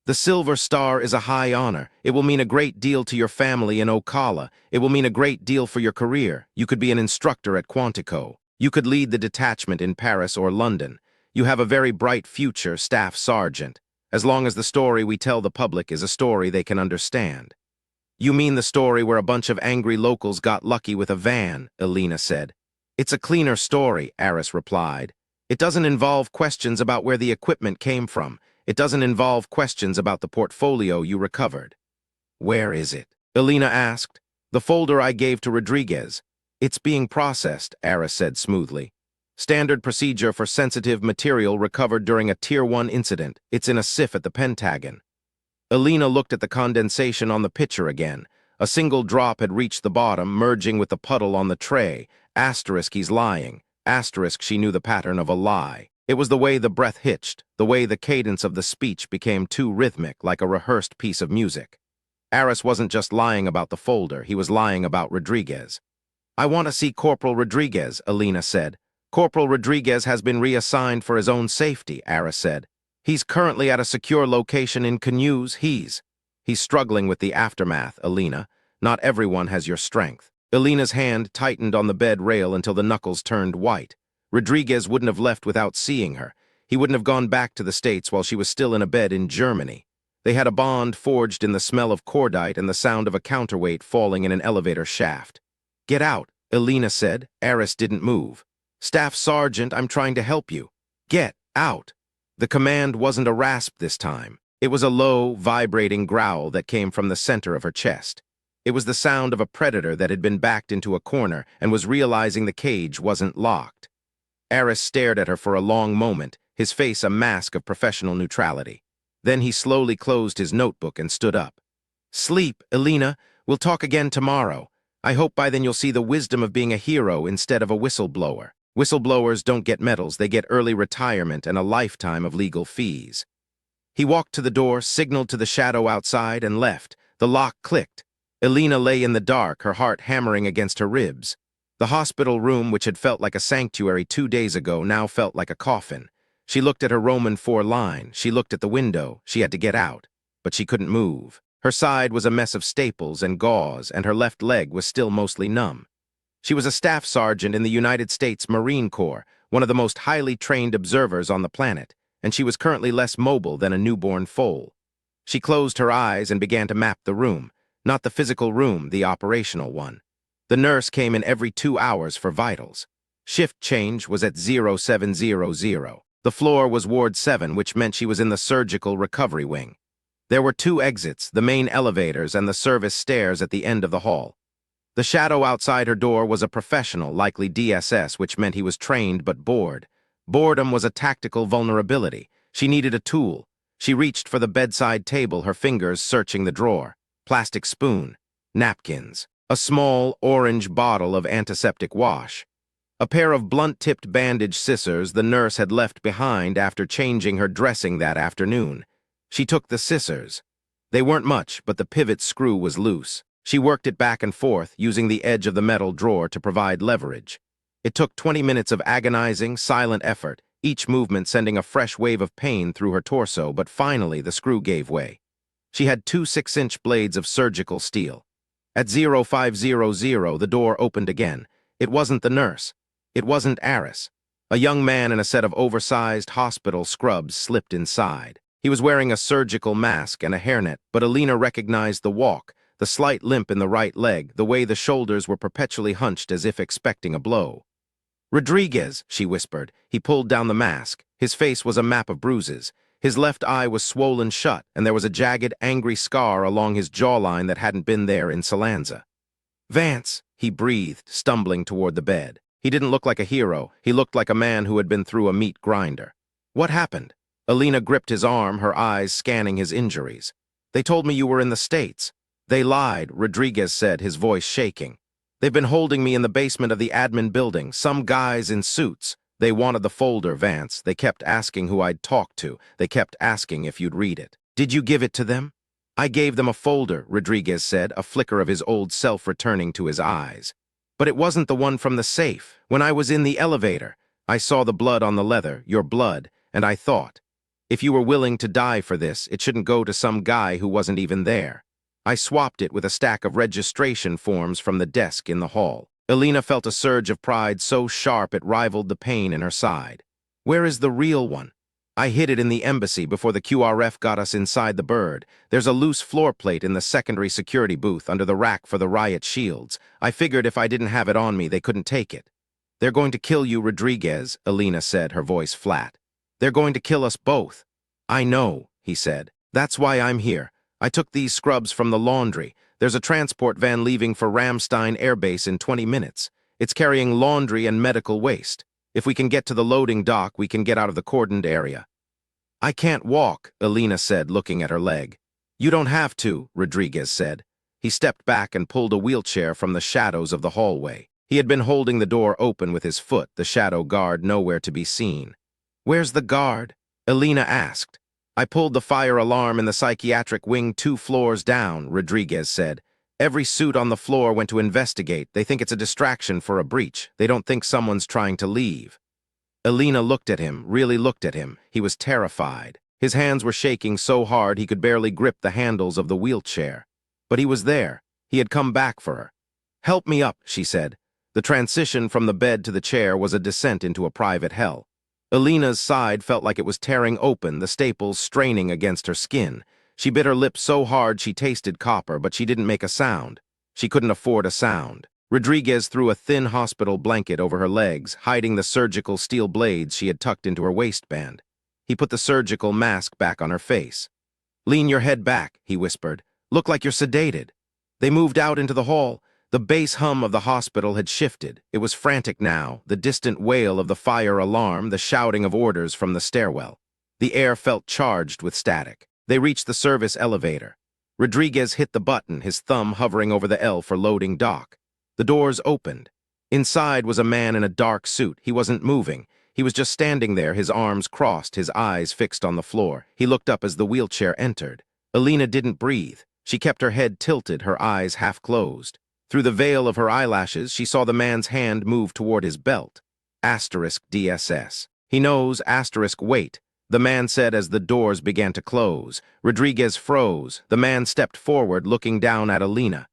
"The Silver Star is a high honor. It will mean a great deal to your family in Ocala. It will mean a great deal for your career. You could be an instructor at Quantico. You could lead the detachment in Paris or London. You have a very bright future, Staff Sergeant, as long as the story we tell the public is a story they can understand." "You mean the story where a bunch of angry locals got lucky with a van," Elena said. "It's a cleaner story," Aris replied. "It doesn't involve questions about where the equipment came from. It doesn't involve questions about the portfolio you recovered." "Where is it?" Elena asked. "The folder I gave to Rodriguez." "It's being processed," Aris said smoothly. "Standard procedure for sensitive material recovered during a Tier 1 incident. It's in a SIF at the Pentagon." Elena looked at the condensation on the pitcher again. A single drop had reached the bottom, merging with the puddle on the tray. Asterisk, he's lying. Asterisk, she knew the pattern of a lie. It was the way the breath hitched, the way the cadence of the speech became too rhythmic, like a rehearsed piece of music. Aris wasn't just lying about the folder, he was lying about Rodriguez. "I want to see Corporal Rodriguez," Elena said. "Corporal Rodriguez has been reassigned for his own safety," Aris said. "He's currently at a secure location in Canyons. He's struggling with the aftermath, Elena. Not everyone has your strength." Elena's hand tightened on the bed rail until the knuckles turned white. Rodriguez wouldn't have left without seeing her. He wouldn't have gone back to the States while she was still in a bed in Germany. They had a bond forged in the smell of cordite and the sound of a counterweight falling in an elevator shaft. "Get out," Elena said. Aris didn't move. "Staff Sergeant, I'm trying to help you. Get out." The command wasn't a rasp this time. It was a low, vibrating growl that came from the center of her chest. It was the sound of a predator that had been backed into a corner and was realizing the cage wasn't locked. Aris stared at her for a long moment, his face a mask of professional neutrality. Then he slowly closed his notebook and stood up. "Sleep, Elena. We'll talk again tomorrow. I hope by then you'll see the wisdom of being a hero instead of a whistleblower. Whistleblowers don't get medals, they get early retirement and a lifetime of legal fees." He walked to the door, signaled to the shadow outside, and left. The lock clicked. Elena lay in the dark, her heart hammering against her ribs. The hospital room, which had felt like a sanctuary 2 days ago, now felt like a coffin. She looked at her Roman 4 line. She looked at the window. She had to get out. But she couldn't move. Her side was a mess of staples and gauze, and her left leg was still mostly numb. She was a staff sergeant in the United States Marine Corps, one of the most highly trained observers on the planet, and she was currently less mobile than a newborn foal. She closed her eyes and began to map the room. Not the physical room, the operational one. The nurse came in every 2 hours for vitals. Shift change was at 0700. The floor was Ward 7, which meant she was in the surgical recovery wing. There were 2 exits, the main elevators and the service stairs at the end of the hall. The shadow outside her door was a professional, likely DSS, which meant he was trained but bored. Boredom was a tactical vulnerability. She needed a tool. She reached for the bedside table, her fingers searching the drawer. Plastic spoon, napkins, a small orange bottle of antiseptic wash. A pair of blunt-tipped bandage scissors the nurse had left behind after changing her dressing that afternoon. She took the scissors. They weren't much, but the pivot screw was loose. She worked it back and forth, using the edge of the metal drawer to provide leverage. It took 20 minutes of agonizing, silent effort, each movement sending a fresh wave of pain through her torso, but finally the screw gave way. She had 2 6-inch blades of surgical steel. At 0500, the door opened again. It wasn't the nurse. It wasn't Aris. A young man in a set of oversized hospital scrubs slipped inside. He was wearing a surgical mask and a hairnet, but Elena recognized the walk, the slight limp in the right leg, the way the shoulders were perpetually hunched as if expecting a blow. "Rodriguez," she whispered. He pulled down the mask. His face was a map of bruises. His left eye was swollen shut, and there was a jagged, angry scar along his jawline that hadn't been there in Salanza. "Vance," he breathed, stumbling toward the bed. He didn't look like a hero. He looked like a man who had been through a meat grinder. "What happened?" Elena gripped his arm, her eyes scanning his injuries. "They told me you were in the States." "They lied," Rodriguez said, his voice shaking. "They've been holding me in the basement of the admin building, some guys in suits. They wanted the folder, Vance. They kept asking who I'd talk to. They kept asking if you'd read it." "Did you give it to them?" "I gave them a folder," Rodriguez said, a flicker of his old self returning to his eyes. "But it wasn't the one from the safe. When I was in the elevator, I saw the blood on the leather, your blood, and I thought, if you were willing to die for this, it shouldn't go to some guy who wasn't even there. I swapped it with a stack of registration forms from the desk in the hall." Elena felt a surge of pride so sharp it rivaled the pain in her side. "Where is the real one?" "I hid it in the embassy before the QRF got us inside the bird. There's a loose floor plate in the secondary security booth under the rack for the riot shields. I figured if I didn't have it on me, they couldn't take it." "They're going to kill you, Rodriguez," Elena said, her voice flat. "They're going to kill us both." "I know," he said. "That's why I'm here. I took these scrubs from the laundry. There's a transport van leaving for Ramstein Air Base in 20 minutes. It's carrying laundry and medical waste. If we can get to the loading dock, we can get out of the cordoned area." "I can't walk," Elena said, looking at her leg. "You don't have to," Rodriguez said. He stepped back and pulled a wheelchair from the shadows of the hallway. He had been holding the door open with his foot, the shadow guard nowhere to be seen. "Where's the guard?" Elena asked. "I pulled the fire alarm in the psychiatric wing 2 floors down," Rodriguez said. "Every suit on the floor went to investigate. They think it's a distraction for a breach. They don't think someone's trying to leave." Elena looked at him, really looked at him. He was terrified. His hands were shaking so hard he could barely grip the handles of the wheelchair. But he was there. He had come back for her. "Help me up," she said. The transition from the bed to the chair was a descent into a private hell. Elena's side felt like it was tearing open, the staples straining against her skin. She bit her lip so hard she tasted copper, but she didn't make a sound. She couldn't afford a sound. Rodriguez threw a thin hospital blanket over her legs, hiding the surgical steel blades she had tucked into her waistband. He put the surgical mask back on her face. "Lean your head back," he whispered. "Look like you're sedated." They moved out into the hall. The bass hum of the hospital had shifted. It was frantic now, the distant wail of the fire alarm, the shouting of orders from the stairwell. The air felt charged with static. They reached the service elevator. Rodriguez hit the button, his thumb hovering over the L for loading dock. The doors opened. Inside was a man in a dark suit. He wasn't moving. He was just standing there, his arms crossed, his eyes fixed on the floor. He looked up as the wheelchair entered. Elena didn't breathe. She kept her head tilted, her eyes half closed. Through the veil of her eyelashes, she saw the man's hand move toward his belt. *DSS. "He knows, wait," the man said as the doors began to close. Rodriguez froze. The man stepped forward, looking down at Elena.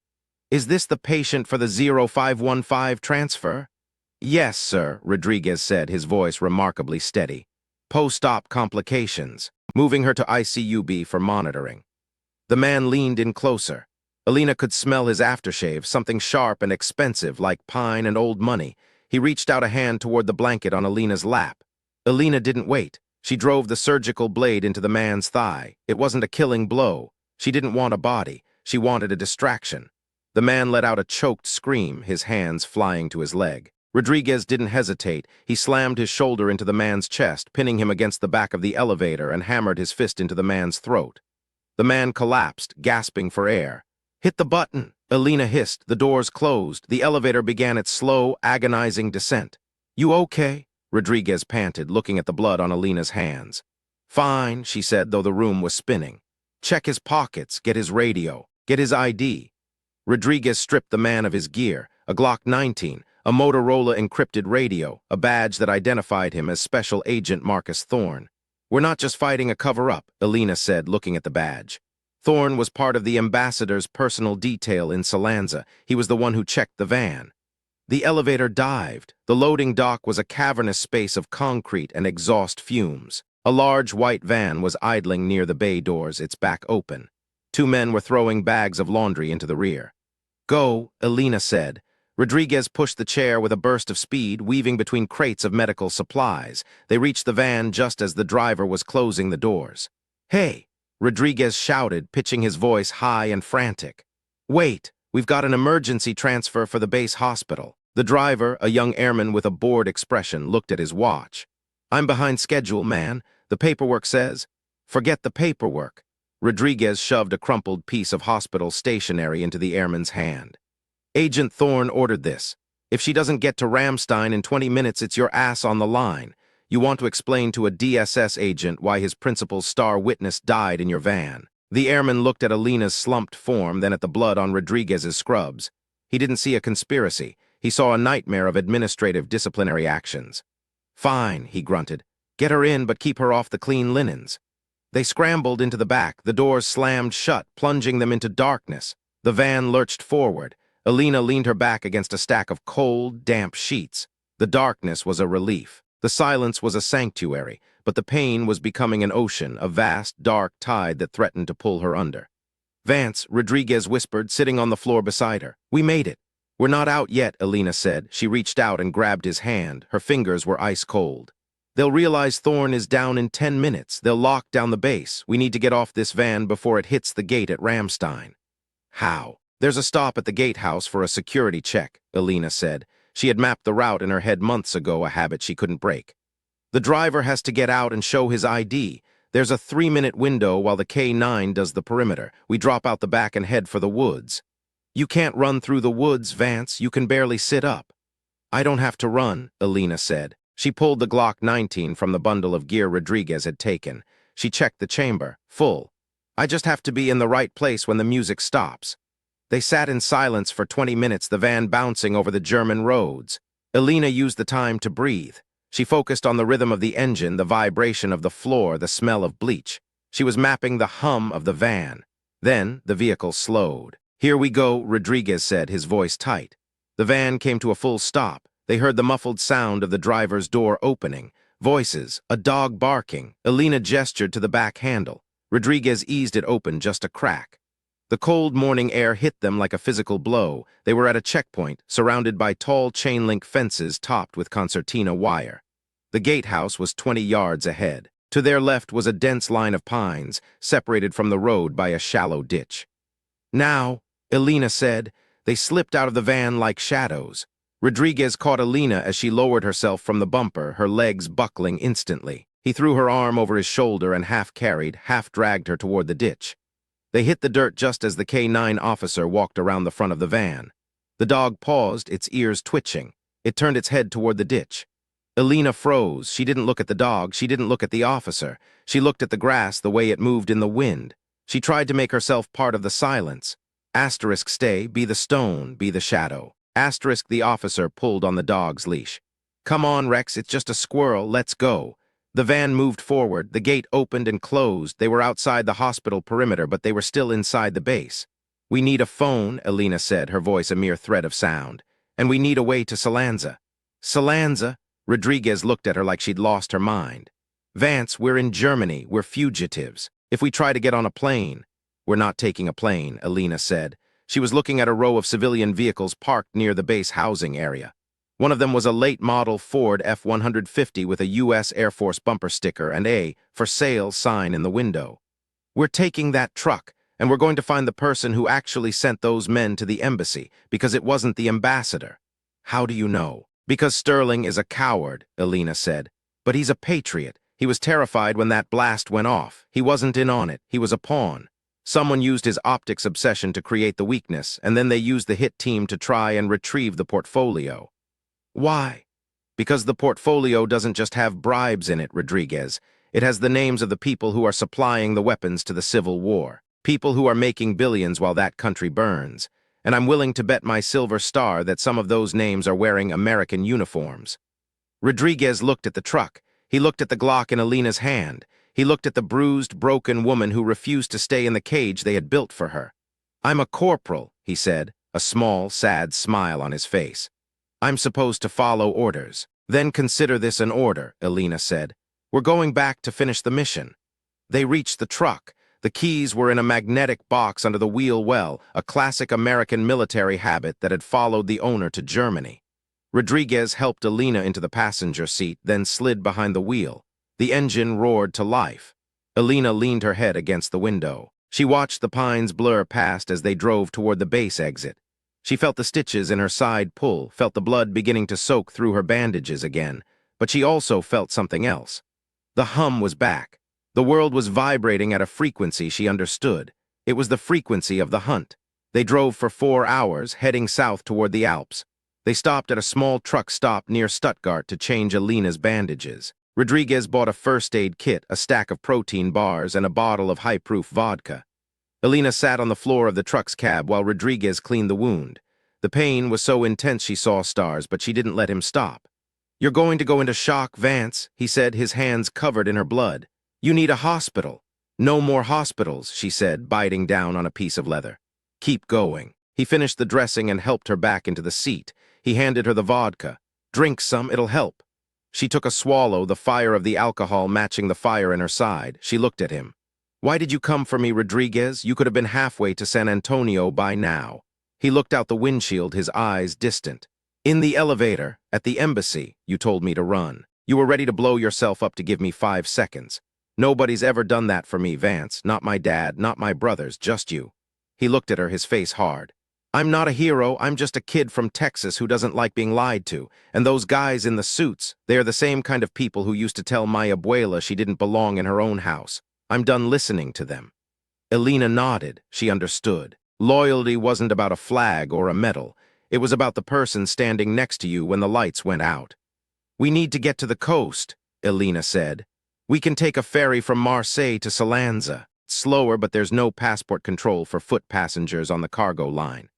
"Is this the patient for the 0515 transfer?" "Yes, sir," Rodriguez said, his voice remarkably steady. "Post-op complications. Moving her to ICU-B for monitoring." The man leaned in closer. Elena could smell his aftershave, something sharp and expensive like pine and old money. He reached out a hand toward the blanket on Elena's lap. Elena didn't wait. She drove the surgical blade into the man's thigh. It wasn't a killing blow. She didn't want a body. She wanted a distraction. The man let out a choked scream, his hands flying to his leg. Rodriguez didn't hesitate. He slammed his shoulder into the man's chest, pinning him against the back of the elevator, and hammered his fist into the man's throat. The man collapsed, gasping for air. "Hit the button," Elena hissed. The doors closed. The elevator began its slow, agonizing descent. "You okay?" Rodriguez panted, looking at the blood on Elena's hands. "Fine," she said, though the room was spinning. "Check his pockets, get his radio, get his ID." Rodriguez stripped the man of his gear, a Glock 19, a Motorola encrypted radio, a badge that identified him as Special Agent Marcus Thorne. "We're not just fighting a cover-up," Elena said, looking at the badge. Thorne was part of the ambassador's personal detail in Salanza. He was the one who checked the van. The elevator dived. The loading dock was a cavernous space of concrete and exhaust fumes. A large white van was idling near the bay doors, its back open. Two men were throwing bags of laundry into the rear. "Go," Elena said. Rodriguez pushed the chair with a burst of speed, weaving between crates of medical supplies. They reached the van just as the driver was closing the doors. "Hey!" Rodriguez shouted, pitching his voice high and frantic. "Wait, we've got an emergency transfer for the base hospital." The driver, a young airman with a bored expression, looked at his watch. "I'm behind schedule, man. The paperwork says—" "Forget the paperwork." Rodriguez shoved a crumpled piece of hospital stationery into the airman's hand. "Agent Thorne ordered this. If she doesn't get to Ramstein in 20 minutes, it's your ass on the line. You want to explain to a DSS agent why his principal's star witness died in your van." The airman looked at Elena's slumped form, then at the blood on Rodriguez's scrubs. He didn't see a conspiracy. He saw a nightmare of administrative disciplinary actions. "Fine," he grunted. "Get her in, but keep her off the clean linens." They scrambled into the back. The doors slammed shut, plunging them into darkness. The van lurched forward. Elena leaned her back against a stack of cold, damp sheets. The darkness was a relief. The silence was a sanctuary, but the pain was becoming an ocean, a vast, dark tide that threatened to pull her under. "Vance," Rodriguez whispered, sitting on the floor beside her. "We made it." "We're not out yet," Elena said. She reached out and grabbed his hand. Her fingers were ice cold. "They'll realize Thorne is down in 10 minutes. They'll lock down the base. We need to get off this van before it hits the gate at Ramstein." "How?" "There's a stop at the gatehouse for a security check," Elena said. She had mapped the route in her head months ago, a habit she couldn't break. "The driver has to get out and show his ID. There's a 3-minute window while the K9 does the perimeter. We drop out the back and head for the woods." "You can't run through the woods, Vance. You can barely sit up." "I don't have to run," Elena said. She pulled the Glock 19 from the bundle of gear Rodriguez had taken. She checked the chamber. Full. "I just have to be in the right place when the music stops." They sat in silence for 20 minutes, the van bouncing over the German roads. Elena used the time to breathe. She focused on the rhythm of the engine, the vibration of the floor, the smell of bleach. She was mapping the hum of the van. Then the vehicle slowed. "Here we go," Rodriguez said, his voice tight. The van came to a full stop. They heard the muffled sound of the driver's door opening. Voices, a dog barking. Elena gestured to the back handle. Rodriguez eased it open just a crack. The cold morning air hit them like a physical blow. They were at a checkpoint, surrounded by tall chain-link fences topped with concertina wire. The gatehouse was 20 yards ahead. To their left was a dense line of pines, separated from the road by a shallow ditch. "Now," Elena said. They slipped out of the van like shadows. Rodriguez caught Elena as she lowered herself from the bumper, her legs buckling instantly. He threw her arm over his shoulder and half-carried, half-dragged her toward the ditch. They hit the dirt just as the K9 officer walked around the front of the van. The dog paused, its ears twitching. It turned its head toward the ditch. Elena froze. She didn't look at the dog. She didn't look at the officer. She looked at the grass the way it moved in the wind. She tried to make herself part of the silence. Asterisk stay, be the stone, be the shadow. Asterisk the officer pulled on the dog's leash. "Come on, Rex, it's just a squirrel, let's go." The van moved forward, the gate opened and closed. They were outside the hospital perimeter, but they were still inside the base. "We need a phone," Elena said, her voice a mere thread of sound. "And we need a way to Salanza." "Salanza?" Rodriguez looked at her like she'd lost her mind. "Vance, we're in Germany, we're fugitives. If we try to get on a plane—" "We're not taking a plane," Elena said. She was looking at a row of civilian vehicles parked near the base housing area. One of them was a late-model Ford F-150 with a U.S. Air Force bumper sticker and a "For Sale" sign in the window. "We're taking that truck, and we're going to find the person who actually sent those men to the embassy, because it wasn't the ambassador." "How do you know?" "Because Sterling is a coward," Elena said. "But he's a patriot. He was terrified when that blast went off. He wasn't in on it. He was a pawn. Someone used his optics obsession to create the weakness, and then they used the hit team to try and retrieve the portfolio." "Why?" "Because the portfolio doesn't just have bribes in it, Rodriguez. It has the names of the people who are supplying the weapons to the Civil War. People who are making billions while that country burns. And I'm willing to bet my silver star that some of those names are wearing American uniforms." Rodriguez looked at the truck. He looked at the Glock in Elena's hand. He looked at the bruised, broken woman who refused to stay in the cage they had built for her. "I'm a corporal," he said, a small, sad smile on his face. "I'm supposed to follow orders." "Then consider this an order," Elena said. "We're going back to finish the mission." They reached the truck. The keys were in a magnetic box under the wheel well, a classic American military habit that had followed the owner to Germany. Rodriguez helped Elena into the passenger seat, then slid behind the wheel. The engine roared to life. Elena leaned her head against the window. She watched the pines blur past as they drove toward the base exit. She felt the stitches in her side pull, felt the blood beginning to soak through her bandages again, but she also felt something else. The hum was back. The world was vibrating at a frequency she understood. It was the frequency of the hunt. They drove for 4 hours, heading south toward the Alps. They stopped at a small truck stop near Stuttgart to change Elena's bandages. Rodriguez bought a first aid kit, a stack of protein bars, and a bottle of high-proof vodka. Elena sat on the floor of the truck's cab while Rodriguez cleaned the wound. The pain was so intense she saw stars, but she didn't let him stop. "You're going to go into shock, Vance," he said, his hands covered in her blood. "You need a hospital." "No more hospitals," she said, biting down on a piece of leather. "Keep going." He finished the dressing and helped her back into the seat. He handed her the vodka. "Drink some, it'll help." She took a swallow, the fire of the alcohol matching the fire in her side. She looked at him. "Why did you come for me, Rodriguez? You could have been halfway to San Antonio by now." He looked out the windshield, his eyes distant. "In the elevator, at the embassy, you told me to run. You were ready to blow yourself up to give me 5 seconds. Nobody's ever done that for me, Vance. Not my dad, not my brothers, just you." He looked at her, his face hard. "I'm not a hero, I'm just a kid from Texas who doesn't like being lied to. And those guys in the suits, they are the same kind of people who used to tell my abuela she didn't belong in her own house. I'm done listening to them." Elena nodded. She understood. Loyalty wasn't about a flag or a medal. It was about the person standing next to you when the lights went out. "We need to get to the coast," Elena said. "We can take a ferry from Marseille to Salanza. It's slower, but there's no passport control for foot passengers on the cargo line."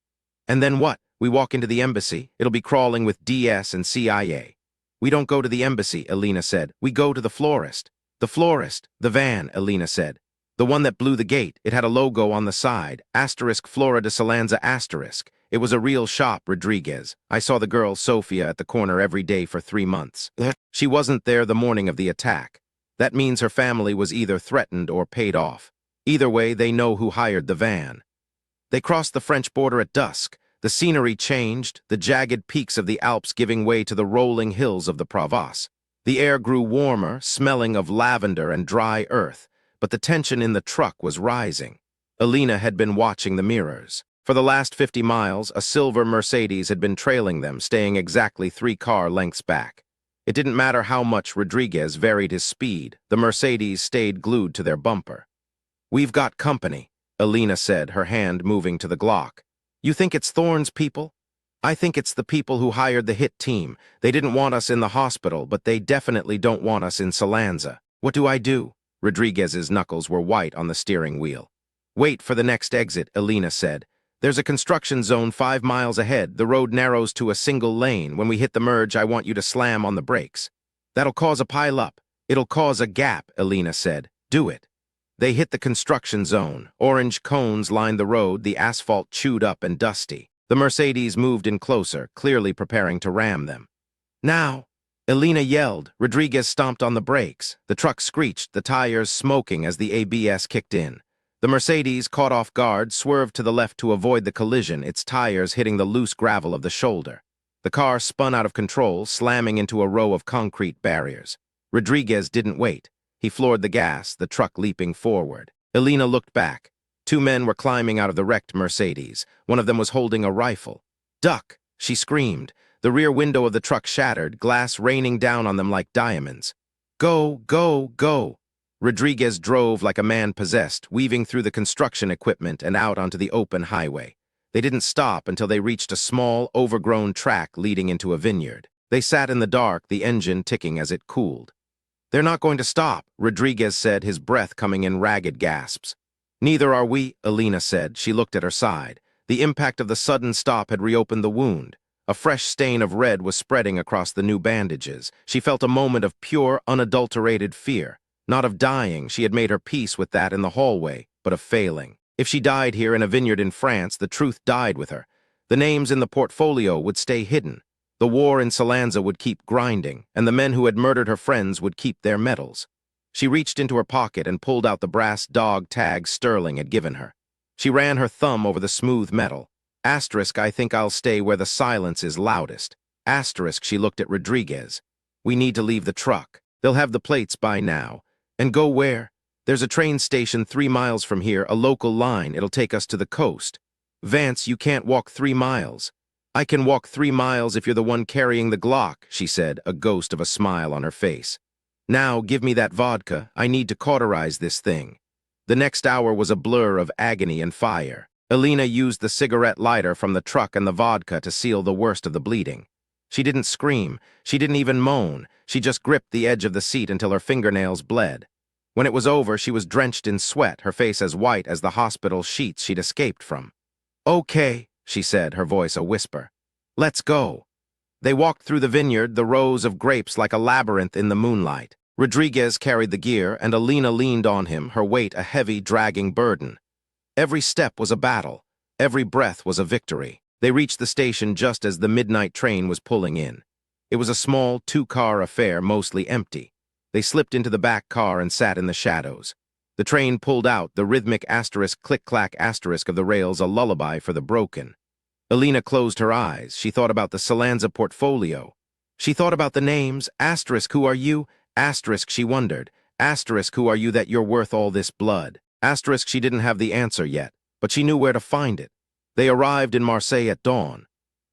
"And then what? We walk into the embassy. It'll be crawling with DS and CIA." "We don't go to the embassy," Elena said. "We go to the florist." "The florist, the van," Elena said. The one that blew the gate. It had a logo on the side, asterisk Flora de Salanza asterisk. It was a real shop, Rodriguez. I saw the girl, Sophia, at the corner every day for 3 months. She wasn't there the morning of the attack. That means her family was either threatened or paid off. Either way, they know who hired the van. They crossed the French border at dusk. The scenery changed, the jagged peaks of the Alps giving way to the rolling hills of the Provence. The air grew warmer, smelling of lavender and dry earth, but the tension in the truck was rising. Elena had been watching the mirrors. For the last 50 miles, a silver Mercedes had been trailing them, staying exactly 3 car lengths back. It didn't matter how much Rodriguez varied his speed, the Mercedes stayed glued to their bumper. "We've got company," Elena said, her hand moving to the Glock. "You think it's Thorne's people?" "I think it's the people who hired the hit team. They didn't want us in the hospital, but they definitely don't want us in Salanza. What do I do?" Rodriguez's knuckles were white on the steering wheel. "Wait for the next exit," Elena said. "There's a construction zone 5 miles ahead. The road narrows to a single lane. When we hit the merge, I want you to slam on the brakes." "That'll cause a pile-up. It'll cause a gap," Elena said. "Do it." They hit the construction zone. Orange cones lined the road, the asphalt chewed up and dusty. The Mercedes moved in closer, clearly preparing to ram them. "Now!" Elena yelled. Rodriguez stomped on the brakes. The truck screeched, the tires smoking as the ABS kicked in. The Mercedes, caught off guard, swerved to the left to avoid the collision, its tires hitting the loose gravel of the shoulder. The car spun out of control, slamming into a row of concrete barriers. Rodriguez didn't wait. He floored the gas, the truck leaping forward. Elena looked back. 2 men were climbing out of the wrecked Mercedes. One of them was holding a rifle. "Duck!" she screamed. The rear window of the truck shattered, glass raining down on them like diamonds. "Go, go, go!" Rodriguez drove like a man possessed, weaving through the construction equipment and out onto the open highway. They didn't stop until they reached a small, overgrown track leading into a vineyard. They sat in the dark, the engine ticking as it cooled. "They're not going to stop," Rodriguez said, his breath coming in ragged gasps. "Neither are we," Elena said. She looked at her side. The impact of the sudden stop had reopened the wound. A fresh stain of red was spreading across the new bandages. She felt a moment of pure, unadulterated fear. Not of dying, she had made her peace with that in the hallway, but of failing. If she died here in a vineyard in France, the truth died with her. The names in the portfolio would stay hidden. The war in Salanza would keep grinding, and the men who had murdered her friends would keep their medals. She reached into her pocket and pulled out the brass dog tag Sterling had given her. She ran her thumb over the smooth metal. Asterisk, "I think I'll stay where the silence is loudest." Asterisk, she looked at Rodriguez. "We need to leave the truck. They'll have the plates by now. And go where? There's a train station 3 miles from here, a local line. It'll take us to the coast." "Vance, you can't walk 3 miles. "I can walk 3 miles if you're the one carrying the Glock," she said, a ghost of a smile on her face. "Now, give me that vodka. I need to cauterize this thing." The next hour was a blur of agony and fire. Elena used the cigarette lighter from the truck and the vodka to seal the worst of the bleeding. She didn't scream. She didn't even moan. She just gripped the edge of the seat until her fingernails bled. When it was over, she was drenched in sweat, her face as white as the hospital sheets she'd escaped from. "Okay," she said, her voice a whisper. "Let's go." They walked through the vineyard, the rows of grapes like a labyrinth in the moonlight. Rodriguez carried the gear, and Elena leaned on him, her weight a heavy, dragging burden. Every step was a battle. Every breath was a victory. They reached the station just as the midnight train was pulling in. It was a small, 2-car affair, mostly empty. They slipped into the back car and sat in the shadows. The train pulled out, the rhythmic asterisk click-clack asterisk of the rails a lullaby for the broken. Elena closed her eyes. She thought about the Salanza portfolio. She thought about the names. Asterisk, who are you? Asterisk, she wondered. Asterisk, who are you that you're worth all this blood? Asterisk, she didn't have the answer yet, but she knew where to find it. They arrived in Marseille at dawn.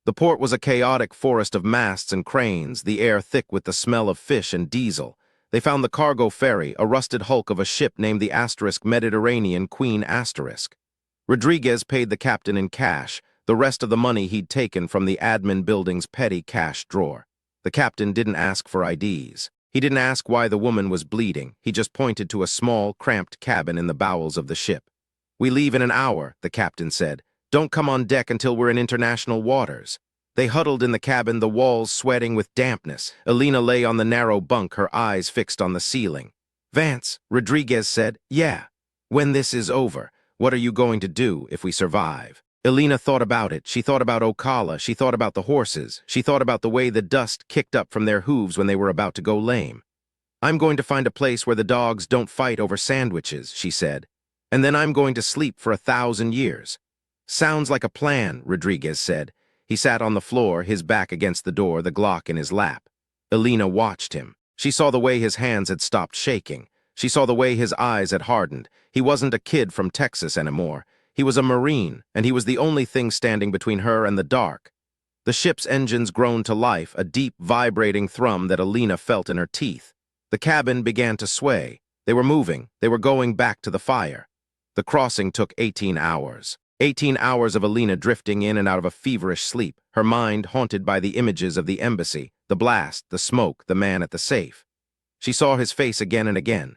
The port was a chaotic forest of masts and cranes, the air thick with the smell of fish and diesel. They found the cargo ferry, a rusted hulk of a ship named the Asterisk Mediterranean Queen Asterisk. Rodriguez paid the captain in cash, the rest of the money he'd taken from the admin building's petty cash drawer. The captain didn't ask for IDs. He didn't ask why the woman was bleeding. He just pointed to a small, cramped cabin in the bowels of the ship. "We leave in an hour," the captain said. "Don't come on deck until we're in international waters." They huddled in the cabin, the walls sweating with dampness. Elena lay on the narrow bunk, her eyes fixed on the ceiling. "Vance," Rodriguez said. "Yeah." When this is over, what are you going to do if we survive? Elena thought about it. She thought about Ocala. She thought about the horses. She thought about the way the dust kicked up from their hooves when they were about to go lame. I'm going to find a place where the dogs don't fight over sandwiches, she said. And then I'm going to sleep for 1,000 years. Sounds like a plan, Rodriguez said. He sat on the floor, his back against the door, the Glock in his lap. Elena watched him. She saw the way his hands had stopped shaking. She saw the way his eyes had hardened. He wasn't a kid from Texas anymore. He was a Marine, and he was the only thing standing between her and the dark. The ship's engines groaned to life, a deep, vibrating thrum that Elena felt in her teeth. The cabin began to sway. They were moving. They were going back to the fire. The crossing took 18 hours. 18 hours of Elena drifting in and out of a feverish sleep, her mind haunted by the images of the embassy, the blast, the smoke, the man at the safe. She saw his face again and again.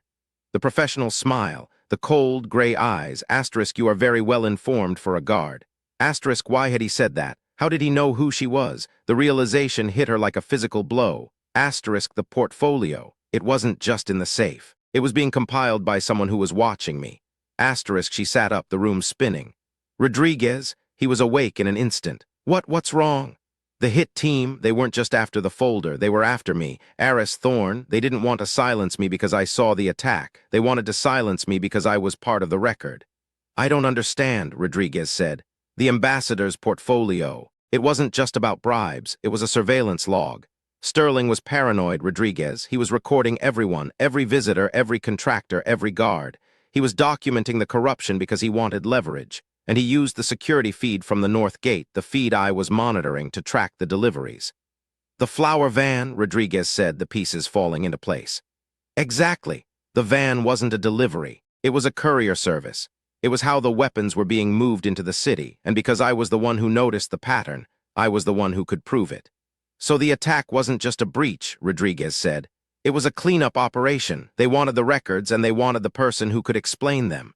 The professional smile, the cold, gray eyes, asterisk, you are very well informed for a guard. Asterisk, why had he said that? How did he know who she was? The realization hit her like a physical blow. Asterisk, the portfolio. It wasn't just in the safe. It was being compiled by someone who was watching me. Asterisk, she sat up, the room spinning. Rodriguez, he was awake in an instant. What's wrong? The hit team, they weren't just after the folder, they were after me. Aris Thorne, they didn't want to silence me because I saw the attack. They wanted to silence me because I was part of the record. I don't understand, Rodriguez said. The ambassador's portfolio. It wasn't just about bribes, it was a surveillance log. Sterling was paranoid, Rodriguez. He was recording everyone, every visitor, every contractor, every guard. He was documenting the corruption because he wanted leverage. And he used the security feed from the North Gate, the feed I was monitoring, to track the deliveries. The flower van, Rodriguez said, the pieces falling into place. Exactly. The van wasn't a delivery. It was a courier service. It was how the weapons were being moved into the city, and because I was the one who noticed the pattern, I was the one who could prove it. So the attack wasn't just a breach, Rodriguez said. It was a cleanup operation. They wanted the records, and they wanted the person who could explain them.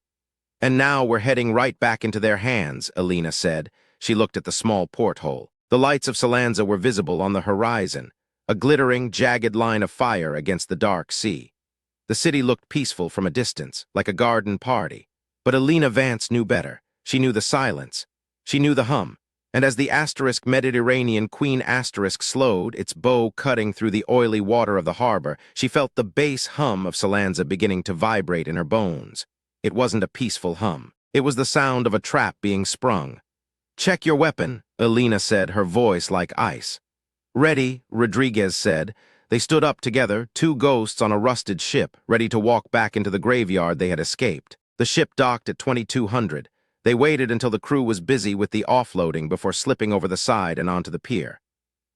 And now we're heading right back into their hands, Elena said. She looked at the small porthole. The lights of Salanza were visible on the horizon, a glittering, jagged line of fire against the dark sea. The city looked peaceful from a distance, like a garden party. But Elena Vance knew better. She knew the silence. She knew the hum. And as the asterisk Mediterranean Queen asterisk slowed, its bow cutting through the oily water of the harbor, she felt the bass hum of Salanza beginning to vibrate in her bones. It wasn't a peaceful hum. It was the sound of a trap being sprung. Check your weapon, Elena said, her voice like ice. Ready, Rodriguez said. They stood up together, two ghosts on a rusted ship, ready to walk back into the graveyard they had escaped. The ship docked at 2200. They waited until the crew was busy with the offloading before slipping over the side and onto the pier.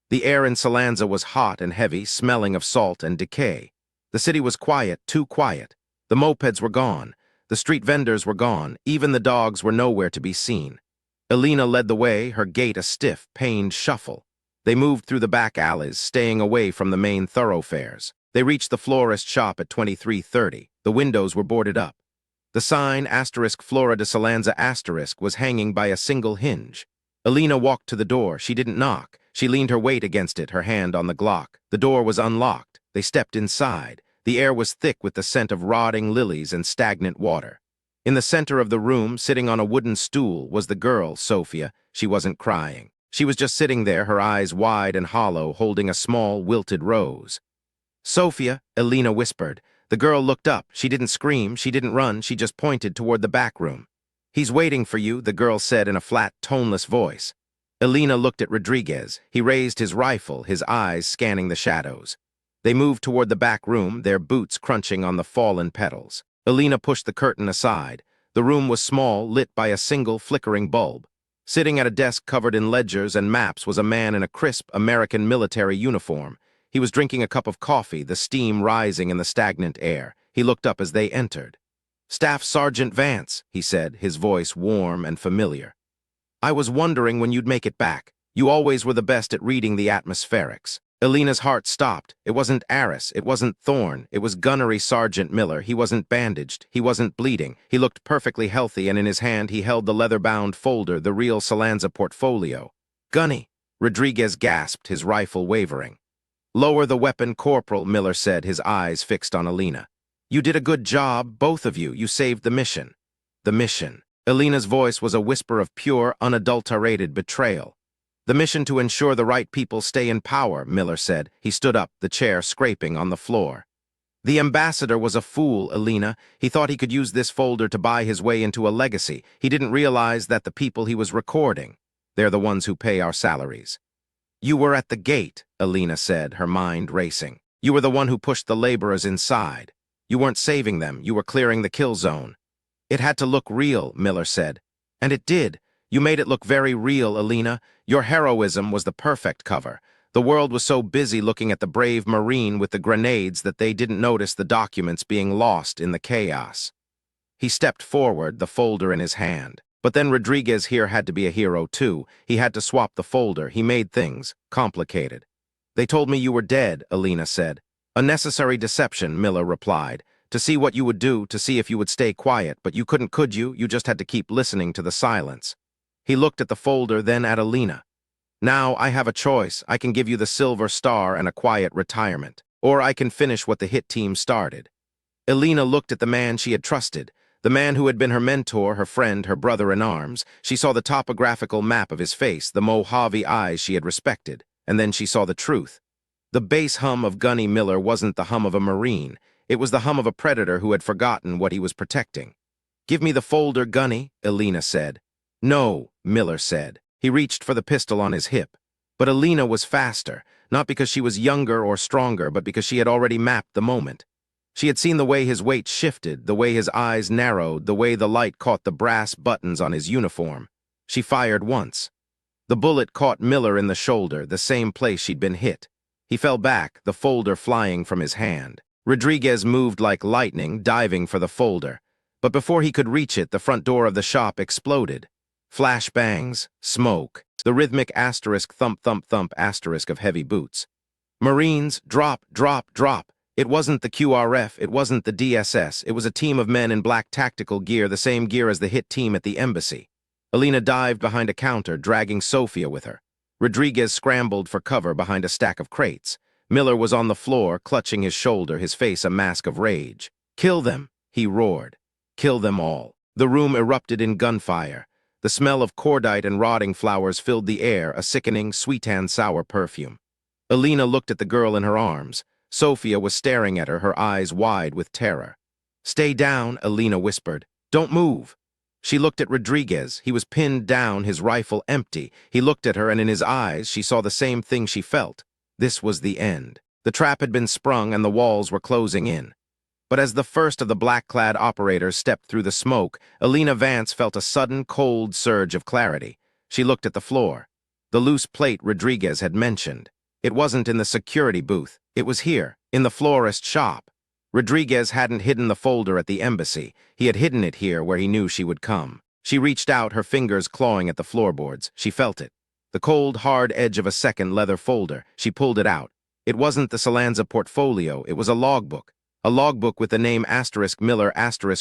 The air in Salanza was hot and heavy, smelling of salt and decay. The city was quiet, too quiet. The mopeds were gone. The street vendors were gone. Even the dogs were nowhere to be seen. Elena led the way, her gait a stiff, pained shuffle. They moved through the back alleys, staying away from the main thoroughfares. They reached the florist shop at 2330. The windows were boarded up. The sign, asterisk Flora de Salanza asterisk, was hanging by a single hinge. Elena walked to the door. She didn't knock. She leaned her weight against it, her hand on the Glock. The door was unlocked. They stepped inside. The air was thick with the scent of rotting lilies and stagnant water. In the center of the room, sitting on a wooden stool, was the girl, Sophia. She wasn't crying. She was just sitting there, her eyes wide and hollow, holding a small, wilted rose. Sophia, Elena whispered. The girl looked up. She didn't scream. She didn't run. She just pointed toward the back room. He's waiting for you, the girl said in a flat, toneless voice. Elena looked at Rodriguez. He raised his rifle, his eyes scanning the shadows. They moved toward the back room, their boots crunching on the fallen petals. Elena pushed the curtain aside. The room was small, lit by a single flickering bulb. Sitting at a desk covered in ledgers and maps was a man in a crisp American military uniform. He was drinking a cup of coffee, the steam rising in the stagnant air. He looked up as they entered. Staff Sergeant Vance, he said, his voice warm and familiar. I was wondering when you'd make it back. You always were the best at reading the atmospherics. Elena's heart stopped. It wasn't Aris, it wasn't Thorne, it was gunnery Sergeant Miller. He wasn't bandaged, he wasn't bleeding. He looked perfectly healthy, and in his hand he held the leather-bound folder, the real Salanza portfolio. Gunny, Rodriguez gasped, his rifle wavering. Lower the weapon, Corporal, Miller said, his eyes fixed on Elena. You did a good job, both of you. You saved the mission. The mission. Elena's voice was a whisper of pure, unadulterated betrayal. The mission to ensure the right people stay in power, Miller said. He stood up, the chair scraping on the floor. The ambassador was a fool, Elena. He thought he could use this folder to buy his way into a legacy. He didn't realize that the people he was recording, they're the ones who pay our salaries. You were at the gate, Elena said, her mind racing. You were the one who pushed the laborers inside. You weren't saving them, you were clearing the kill zone. It had to look real, Miller said. And it did. You made it look very real, Elena. Your heroism was the perfect cover. The world was so busy looking at the brave Marine with the grenades that they didn't notice the documents being lost in the chaos. He stepped forward, the folder in his hand. But then Rodriguez here had to be a hero too. He had to swap the folder. He made things complicated. They told me you were dead, Elena said. A necessary deception, Miller replied. To see what you would do, to see if you would stay quiet, but you couldn't, could you? You just had to keep listening to the silence. He looked at the folder, then at Elena. Now I have a choice. I can give you the Silver Star and a quiet retirement. Or I can finish what the hit team started. Elena looked at the man she had trusted, the man who had been her mentor, her friend, her brother-in-arms. She saw the topographical map of his face, the Mojave eyes she had respected, and then she saw the truth. The bass hum of Gunny Miller wasn't the hum of a Marine. It was the hum of a predator who had forgotten what he was protecting. Give me the folder, Gunny, Elena said. No, Miller said. He reached for the pistol on his hip. But Elena was faster, not because she was younger or stronger, but because she had already mapped the moment. She had seen the way his weight shifted, the way his eyes narrowed, the way the light caught the brass buttons on his uniform. She fired once. The bullet caught Miller in the shoulder, the same place she'd been hit. He fell back, the folder flying from his hand. Rodriguez moved like lightning, diving for the folder. But before he could reach it, the front door of the shop exploded. Flash bangs, smoke, the rhythmic asterisk thump asterisk of heavy boots. Marines, drop, drop, drop. It wasn't the QRF, it wasn't the DSS, it was a team of men in black tactical gear, the same gear as the hit team at the embassy. Elena dived behind a counter, dragging Sofia with her. Rodriguez scrambled for cover behind a stack of crates. Miller was on the floor, clutching his shoulder, his face a mask of rage. Kill them, he roared. Kill them all. The room erupted in gunfire. The smell of cordite and rotting flowers filled the air, a sickening, sweet and sour perfume. Elena looked at the girl in her arms. Sofia was staring at her, her eyes wide with terror. Stay down, Elena whispered. Don't move. She looked at Rodriguez. He was pinned down, his rifle empty. He looked at her, and in his eyes she saw the same thing she felt. This was the end. The trap had been sprung and the walls were closing in. But as the first of the black-clad operators stepped through the smoke, Elena Vance felt a sudden, cold surge of clarity. She looked at the floor. The loose plate Rodriguez had mentioned. It wasn't in the security booth. It was here, in the florist shop. Rodriguez hadn't hidden the folder at the embassy. He had hidden it here where he knew she would come. She reached out, her fingers clawing at the floorboards. She felt it. The cold, hard edge of a second leather folder. She pulled it out. It wasn't the Salanza portfolio. It was a logbook. A logbook with the name *Miller*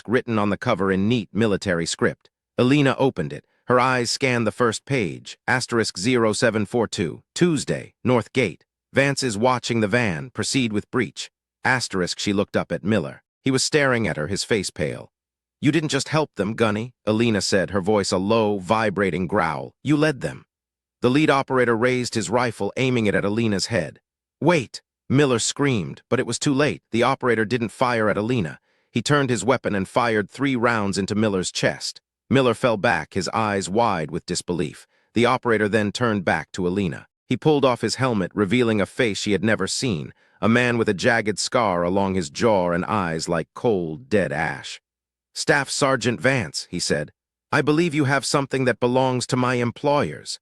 written on the cover in neat military script. Elena opened it. Her eyes scanned the first page. *0742, Tuesday, North Gate. Vance is watching the van. Proceed with breach. She looked up at Miller. He was staring at her, his face pale. You didn't just help them, Gunny, Elena said, her voice a low, vibrating growl. You led them. The lead operator raised his rifle, aiming it at Elena's head. Wait! Miller screamed, but it was too late. The operator didn't fire at Elena. He turned his weapon and fired 3 rounds into Miller's chest. Miller fell back, his eyes wide with disbelief. The operator then turned back to Elena. He pulled off his helmet, revealing a face she had never seen, a man with a jagged scar along his jaw and eyes like cold, dead ash. Staff Sergeant Vance, he said, I believe you have something that belongs to my employers.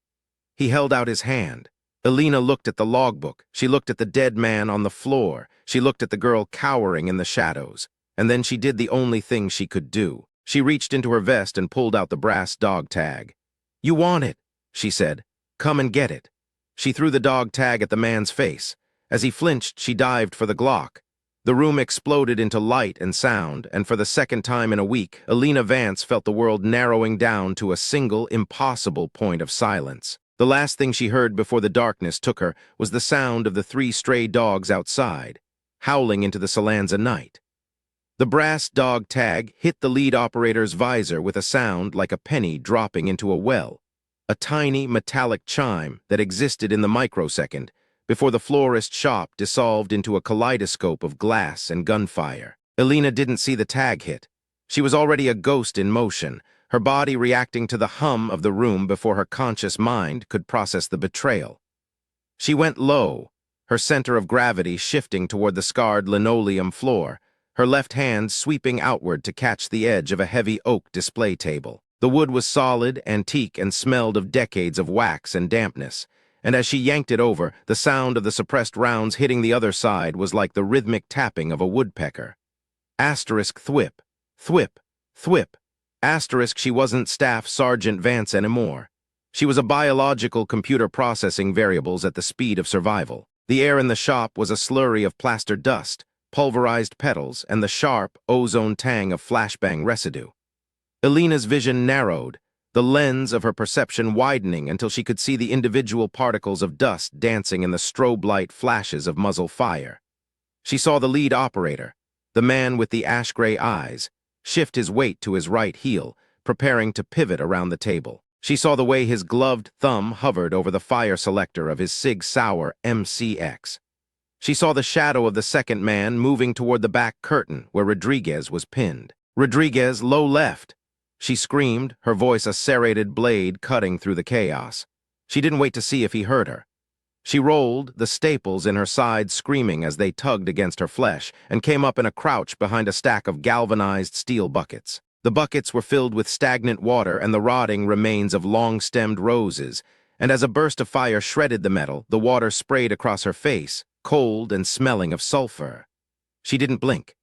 He held out his hand. Elena looked at the logbook. She looked at the dead man on the floor. She looked at the girl cowering in the shadows. And then she did the only thing she could do. She reached into her vest and pulled out the brass dog tag. You want it, she said. Come and get it. She threw the dog tag at the man's face. As he flinched, she dived for the Glock. The room exploded into light and sound, and for the second time in a week, Elena Vance felt the world narrowing down to a single, impossible point of silence. The last thing she heard before the darkness took her was the sound of the 3 stray dogs outside, howling into the Salanza night. The brass dog tag hit the lead operator's visor with a sound like a penny dropping into a well, a tiny metallic chime that existed in the microsecond before the florist's shop dissolved into a kaleidoscope of glass and gunfire. Elena didn't see the tag hit. She was already a ghost in motion, her body reacting to the hum of the room before her conscious mind could process the betrayal. She went low, her center of gravity shifting toward the scarred linoleum floor, her left hand sweeping outward to catch the edge of a heavy oak display table. The wood was solid, antique, and smelled of decades of wax and dampness, and as she yanked it over, the sound of the suppressed rounds hitting the other side was like the rhythmic tapping of a woodpecker. Asterisk thwip, thwip, thwip. Asterisk she wasn't Staff Sergeant Vance anymore. She was a biological computer processing variables at the speed of survival. The air in the shop was a slurry of plaster dust, pulverized petals, and the sharp, ozone tang of flashbang residue. Elena's vision narrowed, the lens of her perception widening until she could see the individual particles of dust dancing in the strobe light flashes of muzzle fire. She saw the lead operator, the man with the ash-gray eyes, shift his weight to his right heel, preparing to pivot around the table. She saw the way his gloved thumb hovered over the fire selector of his Sig Sauer MCX. She saw the shadow of the second man moving toward the back curtain where Rodriguez was pinned. Rodriguez, low left! She screamed, her voice a serrated blade cutting through the chaos. She didn't wait to see if he heard her. She rolled, the staples in her side screaming as they tugged against her flesh, and came up in a crouch behind a stack of galvanized steel buckets. The buckets were filled with stagnant water and the rotting remains of long-stemmed roses, and as a burst of fire shredded the metal, the water sprayed across her face, cold and smelling of sulfur. She didn't blink.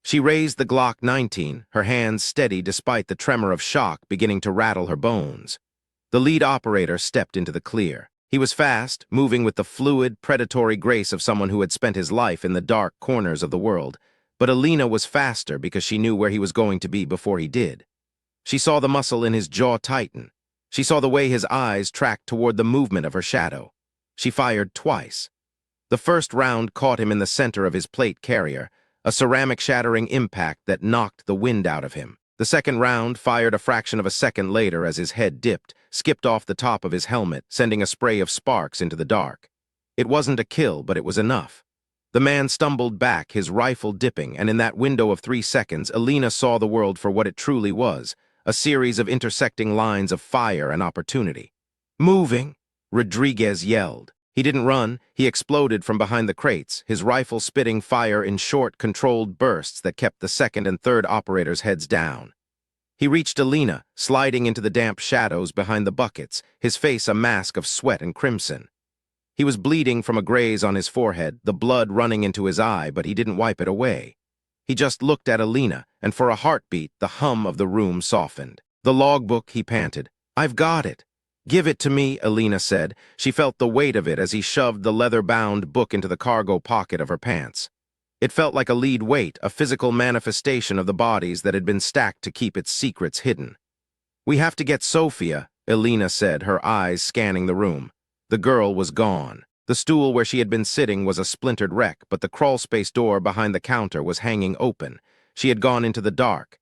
She raised the Glock 19, her hands steady despite the tremor of shock beginning to rattle her bones. The lead operator stepped into the clear. He was fast, moving with the fluid, predatory grace of someone who had spent his life in the dark corners of the world. But Elena was faster because she knew where he was going to be before he did. She saw the muscle in his jaw tighten. She saw the way his eyes tracked toward the movement of her shadow. She fired twice. The first round caught him in the center of his plate carrier, a ceramic-shattering impact that knocked the wind out of him. The second round, fired a fraction of a second later as his head dipped, skipped off the top of his helmet, sending a spray of sparks into the dark. It wasn't a kill, but it was enough. The man stumbled back, his rifle dipping, and in that window of 3 seconds, Elena saw the world for what it truly was, a series of intersecting lines of fire and opportunity. "Moving!" Rodriguez yelled. He didn't run, he exploded from behind the crates, his rifle spitting fire in short, controlled bursts that kept the second and third operators' heads down. He reached Elena, sliding into the damp shadows behind the buckets, his face a mask of sweat and crimson. He was bleeding from a graze on his forehead, the blood running into his eye, but he didn't wipe it away. He just looked at Elena, and for a heartbeat, the hum of the room softened. "The logbook," he panted. "I've got it." "Give it to me," Elena said. She felt the weight of it as he shoved the leather-bound book into the cargo pocket of her pants. It felt like a lead weight, a physical manifestation of the bodies that had been stacked to keep its secrets hidden. "We have to get Sophia," Elena said, her eyes scanning the room. The girl was gone. The stool where she had been sitting was a splintered wreck, but the crawlspace door behind the counter was hanging open. She had gone into the dark.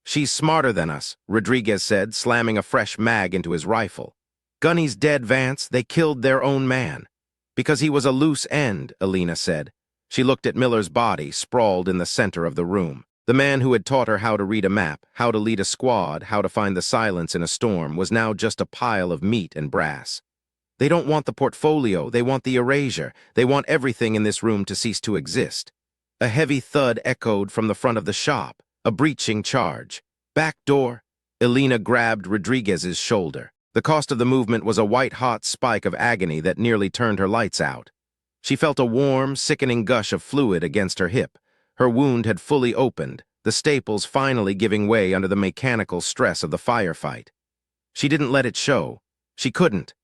"She's smarter than us," Rodriguez said, slamming a fresh mag into his rifle. "Gunny's dead, Vance. They killed their own man." "Because he was a loose end," Elena said. She looked at Miller's body, sprawled in the center of the room. The man who had taught her how to read a map, how to lead a squad, how to find the silence in a storm, was now just a pile of meat and brass. "They don't want the portfolio, they want the erasure. They want everything in this room to cease to exist." A heavy thud echoed from the front of the shop, a breaching charge. "Back door." Elena grabbed Rodriguez's shoulder. The cost of the movement was a white-hot spike of agony that nearly turned her lights out. She felt a warm, sickening gush of fluid against her hip. Her wound had fully opened, the staples finally giving way under the mechanical stress of the firefight. She didn't let it show. She couldn't.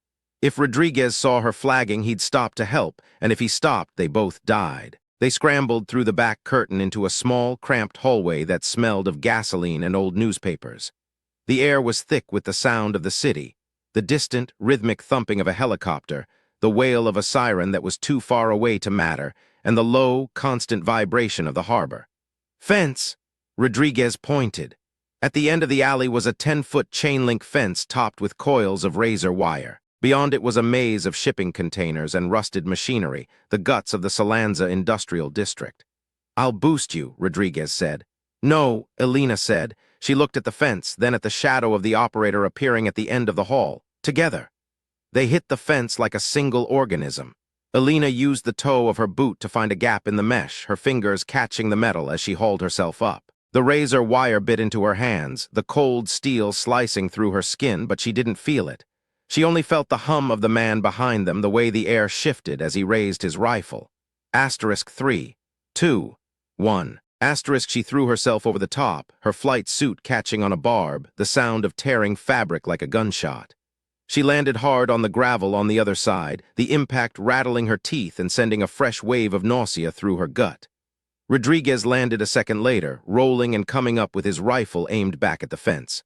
If Rodriguez saw her flagging, he'd stop to help, and if he stopped, they both died. They scrambled through the back curtain into a small, cramped hallway that smelled of gasoline and old newspapers. The air was thick with the sound of the city, the distant, rhythmic thumping of a helicopter, the wail of a siren that was too far away to matter, and the low, constant vibration of the harbor. "Fence!" Rodriguez pointed. At the end of the alley was a 10-foot chain-link fence topped with coils of razor wire. Beyond it was a maze of shipping containers and rusted machinery, the guts of the Salanza industrial district. "I'll boost you," Rodriguez said. "No," Elena said. She looked at the fence, then at the shadow of the operator appearing at the end of the hall. Together. They hit the fence like a single organism. Elena used the toe of her boot to find a gap in the mesh, her fingers catching the metal as she hauled herself up. The razor wire bit into her hands, the cold steel slicing through her skin, but she didn't feel it. She only felt the hum of the man behind them, the way the air shifted as he raised his rifle. Asterisk 3, 2, 1. Asterisk she threw herself over the top, her flight suit catching on a barb, the sound of tearing fabric like a gunshot. She landed hard on the gravel on the other side, the impact rattling her teeth and sending a fresh wave of nausea through her gut. Rodriguez landed a second later, rolling and coming up with his rifle aimed back at the fence.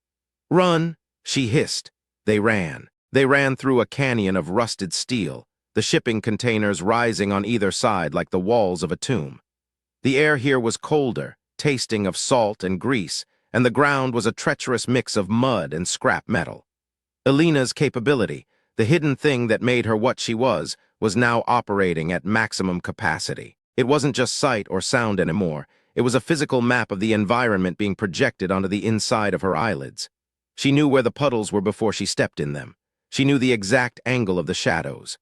"Run!" she hissed. They ran. They ran through a canyon of rusted steel, the shipping containers rising on either side like the walls of a tomb. The air here was colder, tasting of salt and grease, and the ground was a treacherous mix of mud and scrap metal. Elena's capability, the hidden thing that made her what she was now operating at maximum capacity. It wasn't just sight or sound anymore. It was a physical map of the environment being projected onto the inside of her eyelids. She knew where the puddles were before she stepped in them. She knew the exact angle of the shadows.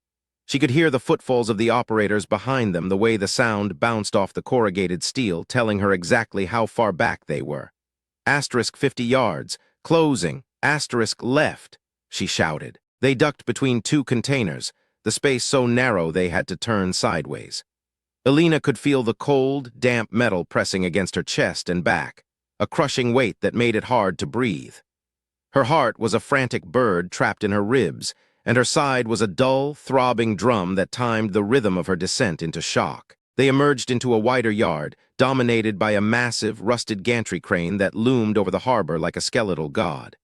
She could hear the footfalls of the operators behind them, the way the sound bounced off the corrugated steel, telling her exactly how far back they were. Asterisk 50 yards, closing, asterisk left, she shouted. They ducked between two containers, the space so narrow they had to turn sideways. Elena could feel the cold, damp metal pressing against her chest and back, a crushing weight that made it hard to breathe. Her heart was a frantic bird trapped in her ribs, and her side was a dull, throbbing drum that timed the rhythm of her descent into shock. They emerged into a wider yard, dominated by a massive, rusted gantry crane that loomed over the harbor like a skeletal god.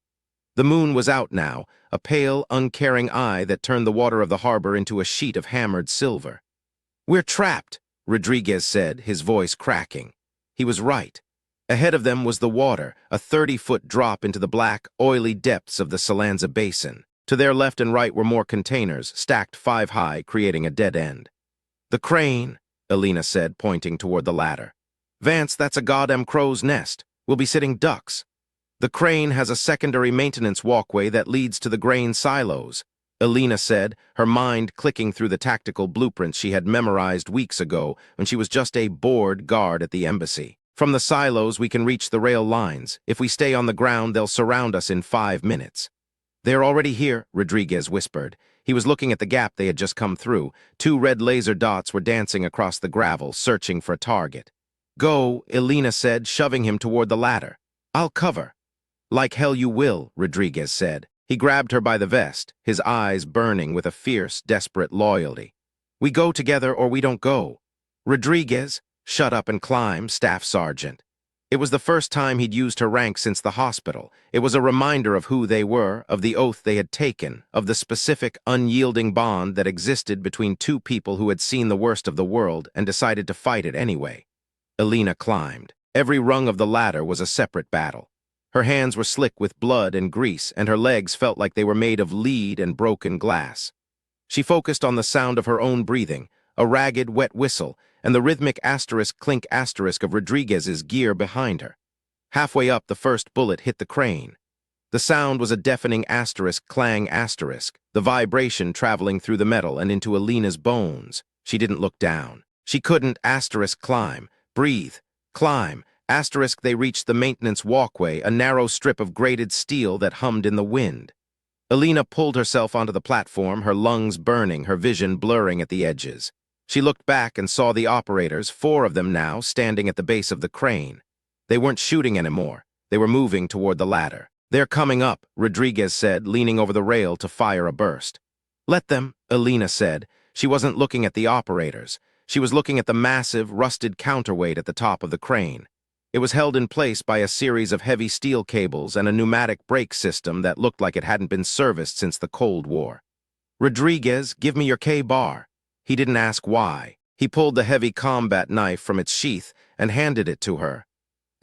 The moon was out now, a pale, uncaring eye that turned the water of the harbor into a sheet of hammered silver. "We're trapped," Rodriguez said, his voice cracking. He was right. Ahead of them was the water, a 30-foot drop into the black, oily depths of the Salanza Basin. To their left and right were more containers, stacked 5 high, creating a dead end. "The crane," Elena said, pointing toward the ladder. "Vance, that's a goddamn crow's nest. We'll be sitting ducks." "The crane has a secondary maintenance walkway that leads to the grain silos," Elena said, her mind clicking through the tactical blueprints she had memorized weeks ago when she was just a bored guard at the embassy. "From the silos, we can reach the rail lines. If we stay on the ground, they'll surround us in 5 minutes. "They're already here," Rodriguez whispered. He was looking at the gap they had just come through. 2 red laser dots were dancing across the gravel, searching for a target. "Go," Elena said, shoving him toward the ladder. "I'll cover." "Like hell you will," Rodriguez said. He grabbed her by the vest, his eyes burning with a fierce, desperate loyalty. "We go together or we don't go." "Rodriguez, shut up and climb, Staff Sergeant." It was the first time he'd used her rank since the hospital. It was a reminder of who they were, of the oath they had taken, of the specific, unyielding bond that existed between 2 people who had seen the worst of the world and decided to fight it anyway. Elena climbed. Every rung of the ladder was a separate battle. Her hands were slick with blood and grease, and her legs felt like they were made of lead and broken glass. She focused on the sound of her own breathing, a ragged, wet whistle, and the rhythmic asterisk clink asterisk of Rodriguez's gear behind her. Halfway up, the first bullet hit the crane. The sound was a deafening asterisk clang asterisk, the vibration traveling through the metal and into Elena's bones. She didn't look down. She couldn't asterisk climb, breathe, climb. Asterisk they reached the maintenance walkway, a narrow strip of grated steel that hummed in the wind. Elena pulled herself onto the platform, her lungs burning, her vision blurring at the edges. She looked back and saw the operators, 4 of them now, standing at the base of the crane. They weren't shooting anymore. They were moving toward the ladder. "They're coming up," Rodriguez said, leaning over the rail to fire a burst. "Let them," Elena said. She wasn't looking at the operators. She was looking at the massive, rusted counterweight at the top of the crane. It was held in place by a series of heavy steel cables and a pneumatic brake system that looked like it hadn't been serviced since the Cold War. "Rodriguez, give me your K-bar." He didn't ask why. He pulled the heavy combat knife from its sheath and handed it to her.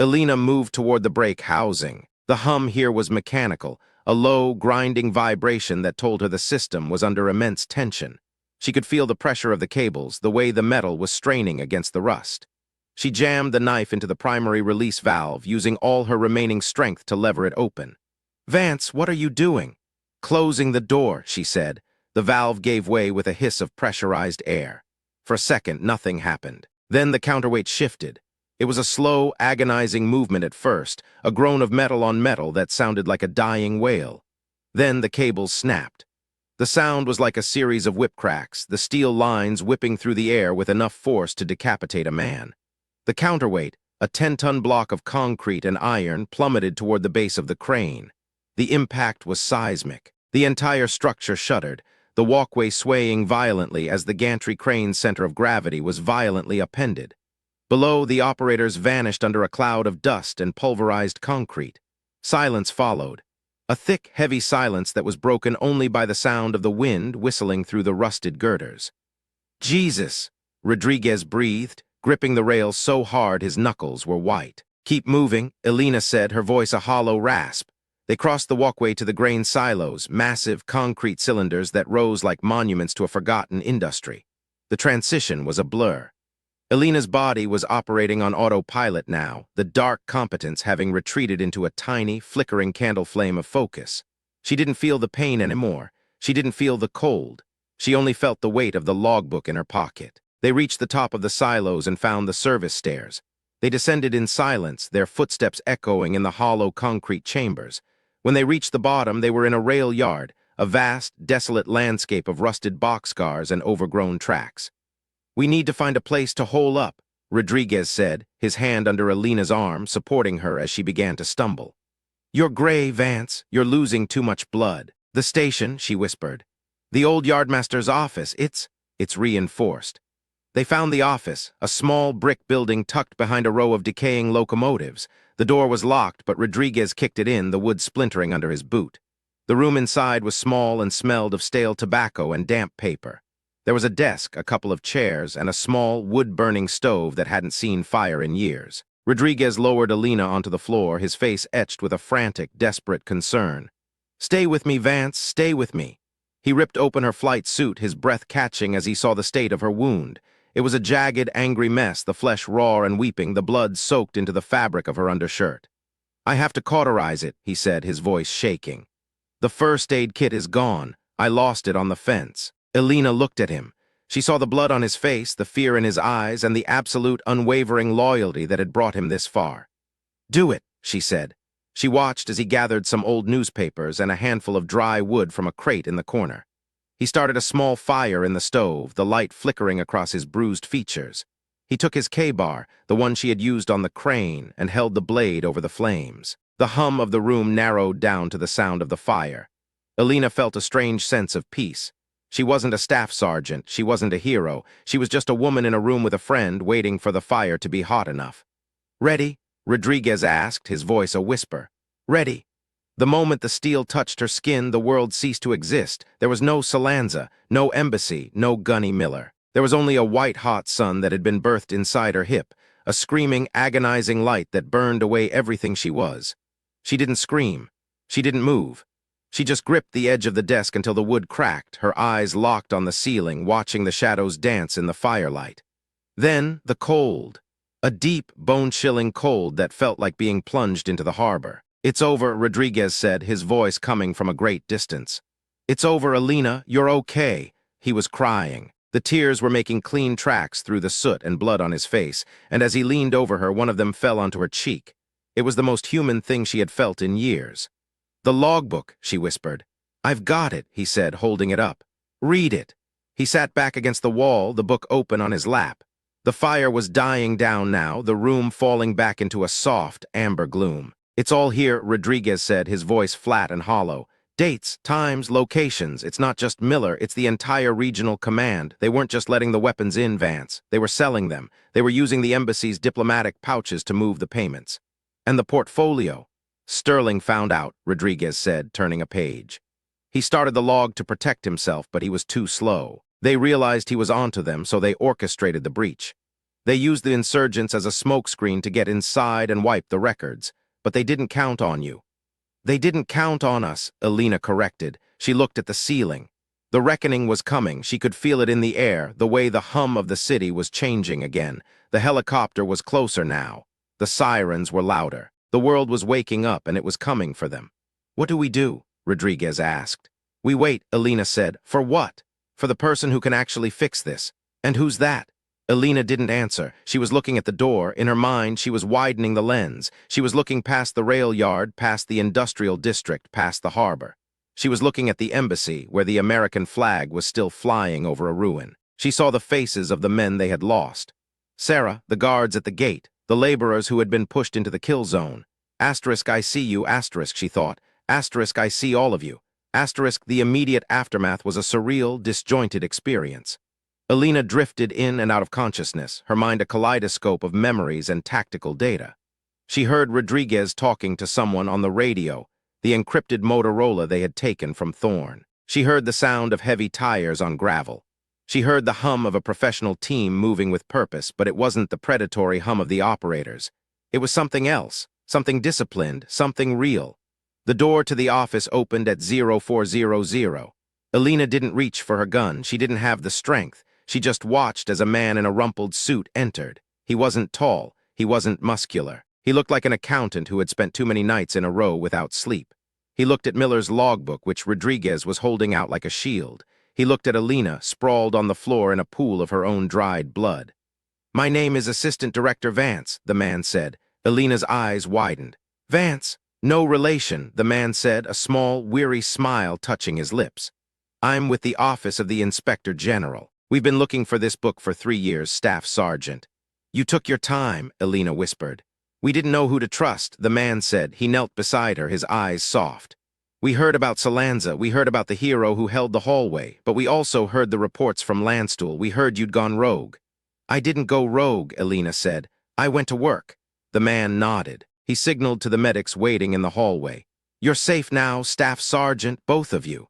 Elena moved toward the break housing. The hum here was mechanical, a low, grinding vibration that told her the system was under immense tension. She could feel the pressure of the cables, the way the metal was straining against the rust. She jammed the knife into the primary release valve, using all her remaining strength to lever it open. "Vance, what are you doing?" "Closing the door," she said. The valve gave way with a hiss of pressurized air. For a second, nothing happened. Then the counterweight shifted. It was a slow, agonizing movement at first, a groan of metal on metal that sounded like a dying wail. Then the cables snapped. The sound was like a series of whip cracks, the steel lines whipping through the air with enough force to decapitate a man. The counterweight, a 10-ton block of concrete and iron, plummeted toward the base of the crane. The impact was seismic. The entire structure shuddered, the walkway swaying violently as the gantry crane's center of gravity was violently upended. Below, the operators vanished under a cloud of dust and pulverized concrete. Silence followed. A thick, heavy silence that was broken only by the sound of the wind whistling through the rusted girders. "Jesus," Rodriguez breathed, gripping the rails so hard his knuckles were white. "Keep moving," Elena said, her voice a hollow rasp. They crossed the walkway to the grain silos, massive concrete cylinders that rose like monuments to a forgotten industry. The transition was a blur. Elena's body was operating on autopilot now, the dark competence having retreated into a tiny, flickering candle flame of focus. She didn't feel the pain anymore. She didn't feel the cold. She only felt the weight of the logbook in her pocket. They reached the top of the silos and found the service stairs. They descended in silence, their footsteps echoing in the hollow concrete chambers. When they reached the bottom, they were in a rail yard, a vast, desolate landscape of rusted boxcars and overgrown tracks. "We need to find a place to hole up," Rodriguez said, his hand under Elena's arm, supporting her as she began to stumble. "You're gray, Vance. You're losing too much blood." "The station," she whispered. "The old yardmaster's office. It's reinforced." They found the office, a small brick building tucked behind a row of decaying locomotives. The door was locked, but Rodriguez kicked it in, the wood splintering under his boot. The room inside was small and smelled of stale tobacco and damp paper. There was a desk, a couple of chairs, and a small, wood-burning stove that hadn't seen fire in years. Rodriguez lowered Elena onto the floor, his face etched with a frantic, desperate concern. "Stay with me, Vance, stay with me." He ripped open her flight suit, his breath catching as he saw the state of her wound. It was a jagged, angry mess, the flesh raw and weeping, the blood soaked into the fabric of her undershirt. "I have to cauterize it," he said, his voice shaking. "The first aid kit is gone. I lost it on the fence." Elena looked at him. She saw the blood on his face, the fear in his eyes, and the absolute, unwavering loyalty that had brought him this far. "Do it," she said. She watched as he gathered some old newspapers and a handful of dry wood from a crate in the corner. He started a small fire in the stove, the light flickering across his bruised features. He took his K-bar, the one she had used on the crane, and held the blade over the flames. The hum of the room narrowed down to the sound of the fire. Elena felt a strange sense of peace. She wasn't a staff sergeant, she wasn't a hero, she was just a woman in a room with a friend waiting for the fire to be hot enough. "Ready?" Rodriguez asked, his voice a whisper. "Ready." The moment the steel touched her skin, the world ceased to exist. There was no Salanza, no embassy, no Gunny Miller. There was only a white-hot sun that had been birthed inside her hip, a screaming, agonizing light that burned away everything she was. She didn't scream. She didn't move. She just gripped the edge of the desk until the wood cracked, her eyes locked on the ceiling, watching the shadows dance in the firelight. Then, the cold. A deep, bone-chilling cold that felt like being plunged into the harbor. "It's over," Rodriguez said, his voice coming from a great distance. "It's over, Elena. You're okay." He was crying. The tears were making clean tracks through the soot and blood on his face, and as he leaned over her, one of them fell onto her cheek. It was the most human thing she had felt in years. "The logbook," she whispered. "I've got it," he said, holding it up. "Read it." He sat back against the wall, the book open on his lap. The fire was dying down now, the room falling back into a soft, amber gloom. "It's all here," Rodriguez said, his voice flat and hollow. "Dates, times, locations. It's not just Miller, it's the entire regional command. They weren't just letting the weapons in, Vance. They were selling them. They were using the embassy's diplomatic pouches to move the payments. And the portfolio." "Sterling found out," Rodriguez said, turning a page. He started the log to protect himself, but he was too slow. They realized he was onto them, so they orchestrated the breach. They used the insurgents as a smokescreen to get inside and wipe the records, but they didn't count on you. They didn't count on us, Elena corrected. She looked at the ceiling. The reckoning was coming. She could feel it in the air, the way the hum of the city was changing again. The helicopter was closer now. The sirens were louder. The world was waking up, and it was coming for them. What do we do? Rodriguez asked. We wait, Elena said. For what? For the person who can actually fix this. And who's that? Elena didn't answer. She was looking at the door. In her mind, she was widening the lens. She was looking past the rail yard, past the industrial district, past the harbor. She was looking at the embassy, where the American flag was still flying over a ruin. She saw the faces of the men they had lost. Sarah, the guards at the gate, the laborers who had been pushed into the kill zone. Asterisk, I see you, asterisk, she thought. Asterisk, I see all of you. Asterisk, the immediate aftermath was a surreal, disjointed experience. Elena drifted in and out of consciousness, her mind a kaleidoscope of memories and tactical data. She heard Rodriguez talking to someone on the radio, the encrypted Motorola they had taken from Thorne. She heard the sound of heavy tires on gravel. She heard the hum of a professional team moving with purpose, but it wasn't the predatory hum of the operators. It was something else, something disciplined, something real. The door to the office opened at 0400. Elena didn't reach for her gun. She didn't have the strength. She just watched as a man in a rumpled suit entered. He wasn't tall. He wasn't muscular. He looked like an accountant who had spent too many nights in a row without sleep. He looked at Miller's logbook, which Rodriguez was holding out like a shield. He looked at Elena, sprawled on the floor in a pool of her own dried blood. My name is Assistant Director Vance, the man said. Elena's eyes widened. Vance? No relation, the man said, a small, weary smile touching his lips. I'm with the Office of the Inspector General. We've been looking for this book for 3 years, Staff Sergeant. You took your time, Elena whispered. We didn't know who to trust, the man said. He knelt beside her, his eyes soft. We heard about Salanza, we heard about the hero who held the hallway, but we also heard the reports from Landstuhl. We heard you'd gone rogue. I didn't go rogue, Elena said. I went to work. The man nodded. He signaled to the medics waiting in the hallway. You're safe now, Staff Sergeant, both of you.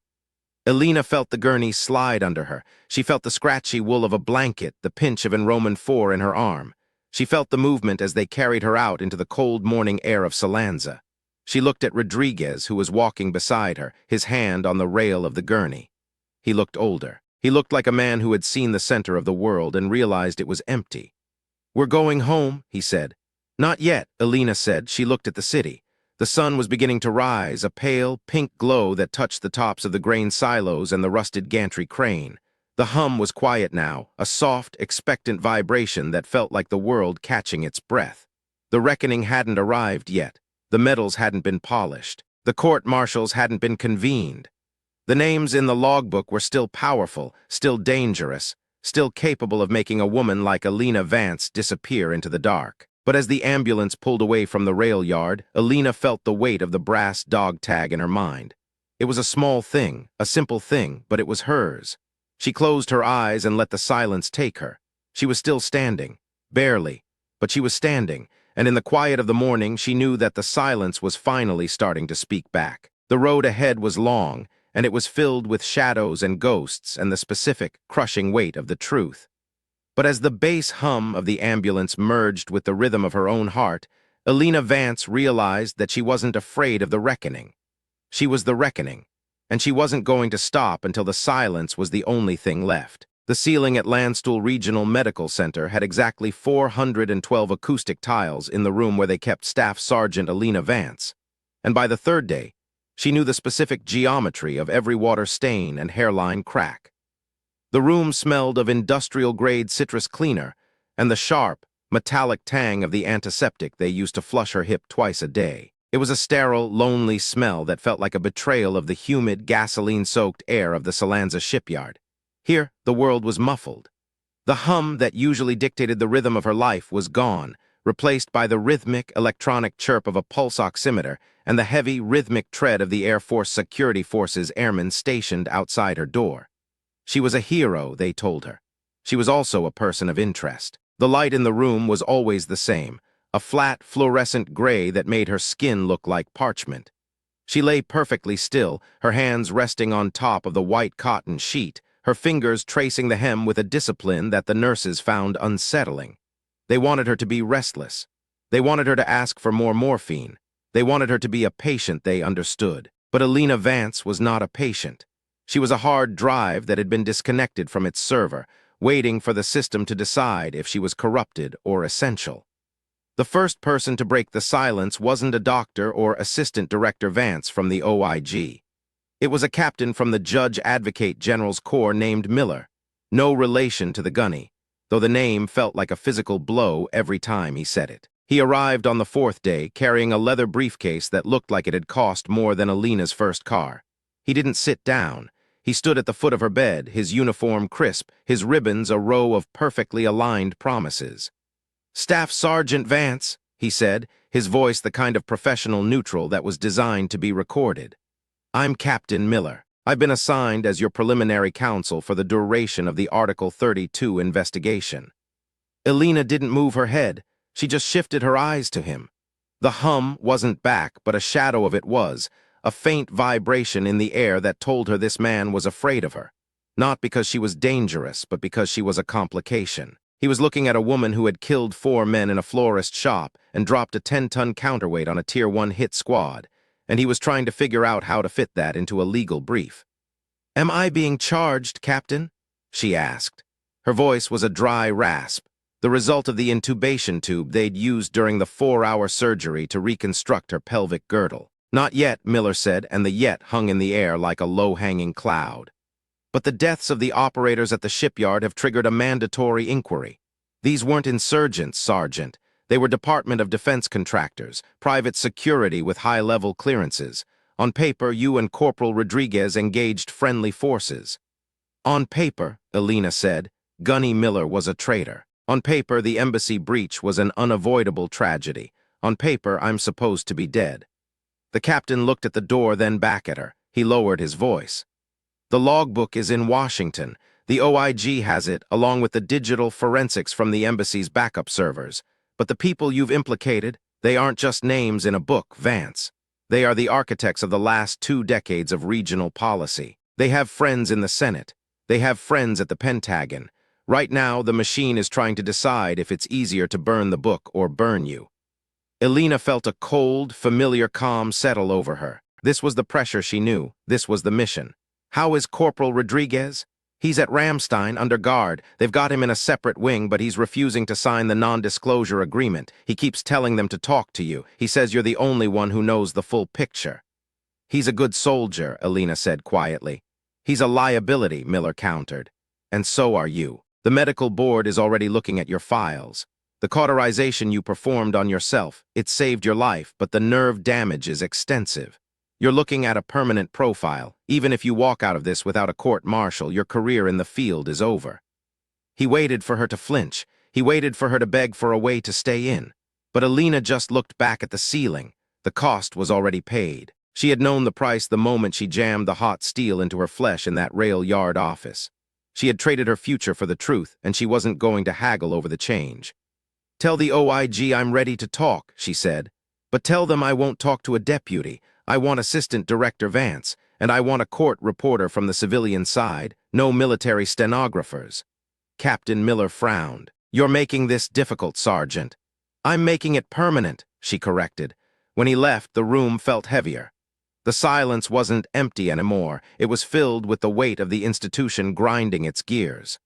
Elena felt the gurney slide under her. She felt the scratchy wool of a blanket, the pinch of an Roman 4 in her arm. She felt the movement as they carried her out into the cold morning air of Salanza. She looked at Rodriguez, who was walking beside her, his hand on the rail of the gurney. He looked older. He looked like a man who had seen the center of the world and realized it was empty. We're going home, he said. Not yet, Elena said. She looked at the city. The sun was beginning to rise, a pale, pink glow that touched the tops of the grain silos and the rusted gantry crane. The hum was quiet now, a soft, expectant vibration that felt like the world catching its breath. The reckoning hadn't arrived yet. The medals hadn't been polished. The court-martials hadn't been convened. The names in the logbook were still powerful, still dangerous, still capable of making a woman like Elena Vance disappear into the dark. But as the ambulance pulled away from the rail yard, Elena felt the weight of the brass dog tag in her mind. It was a small thing, a simple thing, but it was hers. She closed her eyes and let the silence take her. She was still standing, barely, but she was standing, and in the quiet of the morning she knew that the silence was finally starting to speak back. The road ahead was long, and it was filled with shadows and ghosts and the specific, crushing weight of the truth. But as the bass hum of the ambulance merged with the rhythm of her own heart, Elena Vance realized that she wasn't afraid of the reckoning. She was the reckoning, and she wasn't going to stop until the silence was the only thing left. The ceiling at Landstuhl Regional Medical Center had exactly 412 acoustic tiles in the room where they kept Staff Sergeant Elena Vance, and by the third day, she knew the specific geometry of every water stain and hairline crack. The room smelled of industrial-grade citrus cleaner and the sharp, metallic tang of the antiseptic they used to flush her hip twice a day. It was a sterile, lonely smell that felt like a betrayal of the humid, gasoline-soaked air of the Salanza shipyard. Here, the world was muffled. The hum that usually dictated the rhythm of her life was gone, replaced by the rhythmic, electronic chirp of a pulse oximeter and the heavy, rhythmic tread of the Air Force Security Force's airmen stationed outside her door. She was a hero, they told her. She was also a person of interest. The light in the room was always the same, a flat, fluorescent gray that made her skin look like parchment. She lay perfectly still, her hands resting on top of the white cotton sheet, her fingers tracing the hem with a discipline that the nurses found unsettling. They wanted her to be restless. They wanted her to ask for more morphine. They wanted her to be a patient they understood. But Elena Vance was not a patient. She was a hard drive that had been disconnected from its server, waiting for the system to decide if she was corrupted or essential. The first person to break the silence wasn't a doctor or Assistant Director Vance from the OIG. It was a captain from the Judge Advocate General's Corps named Miller, no relation to the gunny, though the name felt like a physical blow every time he said it. He arrived on the fourth day carrying a leather briefcase that looked like it had cost more than Elena's first car. He didn't sit down. He stood at the foot of her bed, his uniform crisp, his ribbons a row of perfectly aligned promises. "Staff Sergeant Vance," he said, his voice the kind of professional neutral that was designed to be recorded. "I'm Captain Miller. I've been assigned as your preliminary counsel for the duration of the Article 32 investigation." Elena didn't move her head. She just shifted her eyes to him. The hum wasn't back, but a shadow of it was, a faint vibration in the air that told her this man was afraid of her. Not because she was dangerous, but because she was a complication. He was looking at a woman who had killed 4 men in a florist shop and dropped a 10-ton counterweight on a Tier 1 hit squad, and he was trying to figure out how to fit that into a legal brief. "Am I being charged, Captain?" she asked. Her voice was a dry rasp, the result of the intubation tube they'd used during the 4-hour surgery to reconstruct her pelvic girdle. "Not yet," Miller said, and the yet hung in the air like a low-hanging cloud. "But the deaths of the operators at the shipyard have triggered a mandatory inquiry. These weren't insurgents, Sergeant. They were Department of Defense contractors, private security with high-level clearances. On paper, you and Corporal Rodriguez engaged friendly forces." "On paper," Elena said, Gunny Miller was a traitor. "On paper, the embassy breach was an unavoidable tragedy. On paper, I'm supposed to be dead." The captain looked at the door, then back at her. He lowered his voice. "The logbook is in Washington. The OIG has it, along with the digital forensics from the embassy's backup servers. But the people you've implicated, they aren't just names in a book, Vance. They are the architects of the last 2 decades of regional policy. They have friends in the Senate. They have friends at the Pentagon. Right now, the machine is trying to decide if it's easier to burn the book or burn you." Elena felt a cold, familiar calm settle over her. This was the pressure she knew. This was the mission. "How is Corporal Rodriguez?" "He's at Ramstein, under guard. They've got him in a separate wing, but he's refusing to sign the non-disclosure agreement. He keeps telling them to talk to you. He says you're the only one who knows the full picture." "He's a good soldier," Elena said quietly. "He's a liability," Miller countered. "And so are you. The medical board is already looking at your files. The cauterization you performed on yourself, it saved your life, but the nerve damage is extensive. You're looking at a permanent profile. Even if you walk out of this without a court-martial, your career in the field is over." He waited for her to flinch. He waited for her to beg for a way to stay in. But Elena just looked back at the ceiling. The cost was already paid. She had known the price the moment she jammed the hot steel into her flesh in that rail yard office. She had traded her future for the truth, and she wasn't going to haggle over the change. "Tell the OIG I'm ready to talk," she said. "But tell them I won't talk to a deputy. I want Assistant Director Vance, and I want a court reporter from the civilian side, no military stenographers." Captain Miller frowned. "You're making this difficult, Sergeant." "I'm making it permanent," she corrected. When he left, the room felt heavier. The silence wasn't empty anymore. It was filled with the weight of the institution grinding its gears.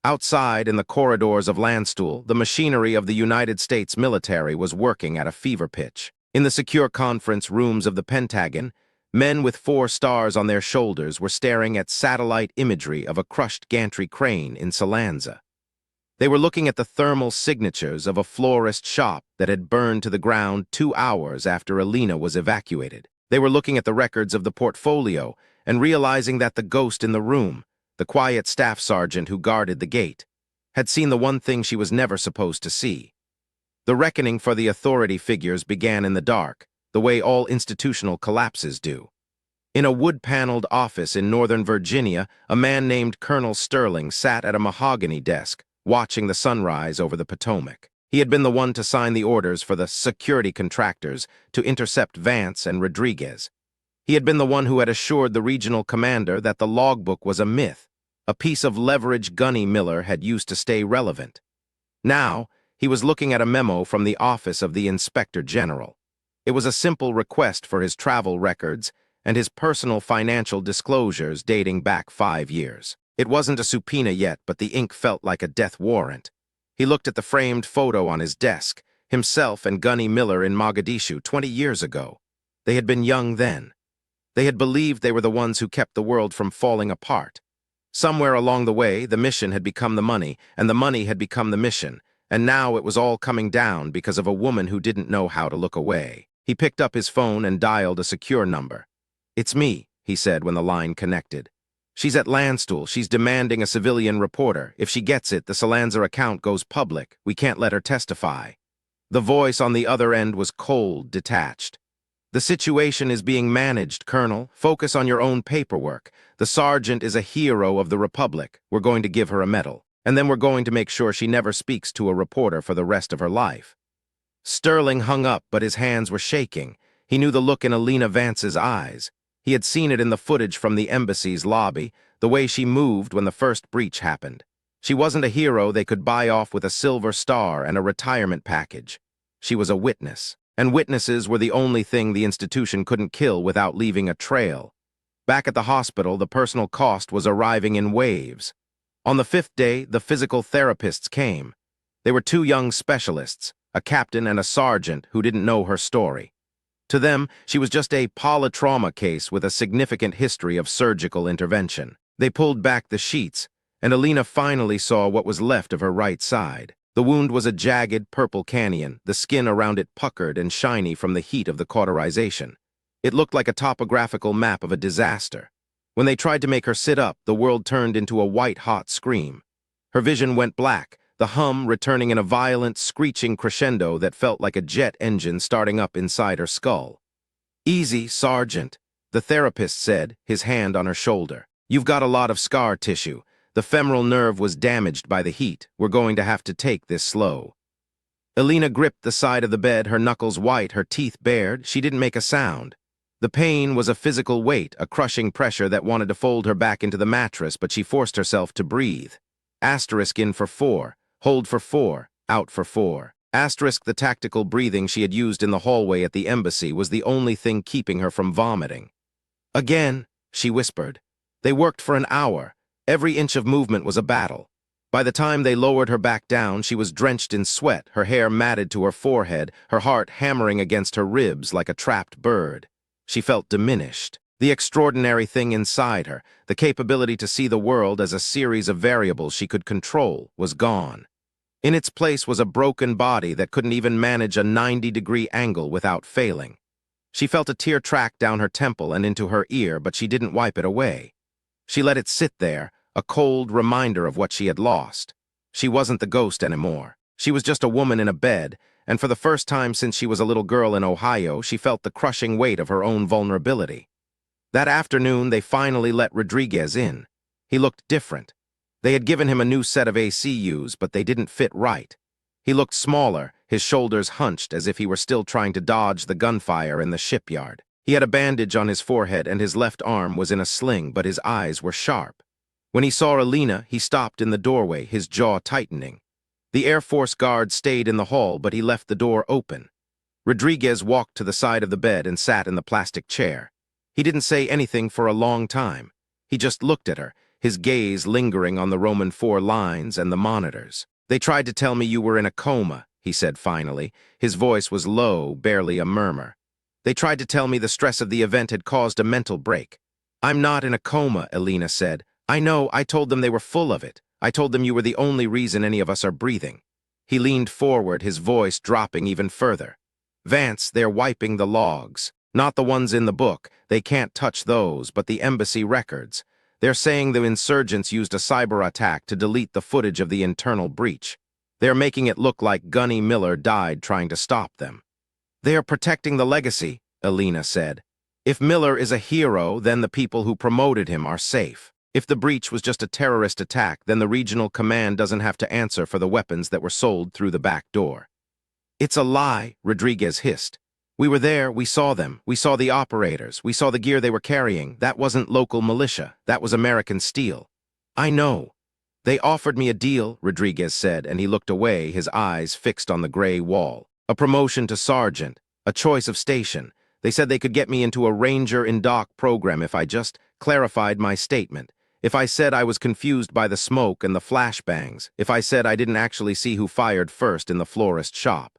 Outside, in the corridors of Landstuhl, the machinery of the United States military was working at a fever pitch. In the secure conference rooms of the Pentagon, men with 4 stars on their shoulders were staring at satellite imagery of a crushed gantry crane in Salanza. They were looking at the thermal signatures of a florist shop that had burned to the ground 2 hours after Elena was evacuated. They were looking at the records of the portfolio and realizing that the ghost in the room, the quiet staff sergeant who guarded the gate, had seen the one thing she was never supposed to see. The reckoning for the authority figures began in the dark, the way all institutional collapses do. In a wood-paneled office in Northern Virginia, a man named Colonel Sterling sat at a mahogany desk, watching the sunrise over the Potomac. He had been the one to sign the orders for the security contractors to intercept Vance and Rodriguez. He had been the one who had assured the regional commander that the logbook was a myth, a piece of leverage Gunny Miller had used to stay relevant. Now, He was looking at a memo from the office of the Inspector General. It was a simple request for his travel records and his personal financial disclosures dating back 5 years. It wasn't a subpoena yet, but the ink felt like a death warrant. He looked at the framed photo on his desk, himself and Gunny Miller in Mogadishu 20 years ago. They had been young then. They had believed they were the ones who kept the world from falling apart. Somewhere along the way, the mission had become the money, and the money had become the mission, and now it was all coming down because of a woman who didn't know how to look away. He picked up his phone and dialed a secure number. "It's me," he said when the line connected. "She's at Landstuhl. She's demanding a civilian reporter. If she gets it, the Salanzer account goes public. We can't let her testify." The voice on the other end was cold, detached. "The situation is being managed, Colonel. Focus on your own paperwork. The sergeant is a hero of the Republic. We're going to give her a medal. And then we're going to make sure she never speaks to a reporter for the rest of her life." Sterling hung up, but his hands were shaking. He knew the look in Elena Vance's eyes. He had seen it in the footage from the embassy's lobby, the way she moved when the first breach happened. She wasn't a hero they could buy off with a silver star and a retirement package. She was a witness, and witnesses were the only thing the institution couldn't kill without leaving a trail. Back at the hospital, the personal cost was arriving in waves. On the 5th day, the physical therapists came. They were 2 young specialists, a captain and a sergeant who didn't know her story. To them, she was just a polytrauma case with a significant history of surgical intervention. They pulled back the sheets, and Elena finally saw what was left of her right side. The wound was a jagged purple canyon, the skin around it puckered and shiny from the heat of the cauterization. It looked like a topographical map of a disaster. When they tried to make her sit up, the world turned into a white-hot scream. Her vision went black, the hum returning in a violent, screeching crescendo that felt like a jet engine starting up inside her skull. "Easy, Sergeant," the therapist said, his hand on her shoulder. "You've got a lot of scar tissue. The femoral nerve was damaged by the heat. We're going to have to take this slow." Elena gripped the side of the bed, her knuckles white, her teeth bared. She didn't make a sound. The pain was a physical weight, a crushing pressure that wanted to fold her back into the mattress, but she forced herself to breathe. Asterisk in for 4. Hold for 4, out for 4. Asterisk the tactical breathing she had used in the hallway at the embassy was the only thing keeping her from vomiting. "Again," she whispered. They worked for an hour. Every inch of movement was a battle. By the time they lowered her back down, she was drenched in sweat, her hair matted to her forehead, her heart hammering against her ribs like a trapped bird. She felt diminished. The extraordinary thing inside her, the capability to see the world as a series of variables she could control, was gone. In its place was a broken body that couldn't even manage a 90-degree angle without failing. She felt a tear track down her temple and into her ear, but she didn't wipe it away. She let it sit there, a cold reminder of what she had lost. She wasn't the ghost anymore. She was just a woman in a bed, and for the first time since she was a little girl in Ohio, she felt the crushing weight of her own vulnerability. That afternoon, they finally let Rodriguez in. He looked different. They had given him a new set of ACUs, but they didn't fit right. He looked smaller, his shoulders hunched as if he were still trying to dodge the gunfire in the shipyard. He had a bandage on his forehead and his left arm was in a sling, but his eyes were sharp. When he saw Elena, he stopped in the doorway, his jaw tightening. The Air Force guard stayed in the hall, but he left the door open. Rodriguez walked to the side of the bed and sat in the plastic chair. He didn't say anything for a long time. He just looked at her, his gaze lingering on the Roman 4 lines and the monitors. "They tried to tell me you were in a coma," he said finally. His voice was low, barely a murmur. "They tried to tell me the stress of the event had caused a mental break." "I'm not in a coma," Elena said. "I know, I told them they were full of it. I told them you were the only reason any of us are breathing." He leaned forward, his voice dropping even further. "Vance, they're wiping the logs. Not the ones in the book. They can't touch those, but the embassy records. They're saying the insurgents used a cyber attack to delete the footage of the internal breach. They're making it look like Gunny Miller died trying to stop them." "They are protecting the legacy," Elena said. "If Miller is a hero, then the people who promoted him are safe. If the breach was just a terrorist attack, then the regional command doesn't have to answer for the weapons that were sold through the back door." "It's a lie," Rodriguez hissed. "We were there, we saw them, we saw the operators, we saw the gear they were carrying. That wasn't local militia, that was American steel." "I know." They offered me a deal, Rodriguez said, and he looked away, his eyes fixed on the gray wall. A promotion to sergeant, a choice of station. They said they could get me into a Ranger in Dock program if I just clarified my statement. If I said I was confused by the smoke and the flashbangs. If I said I didn't actually see who fired first in the florist shop.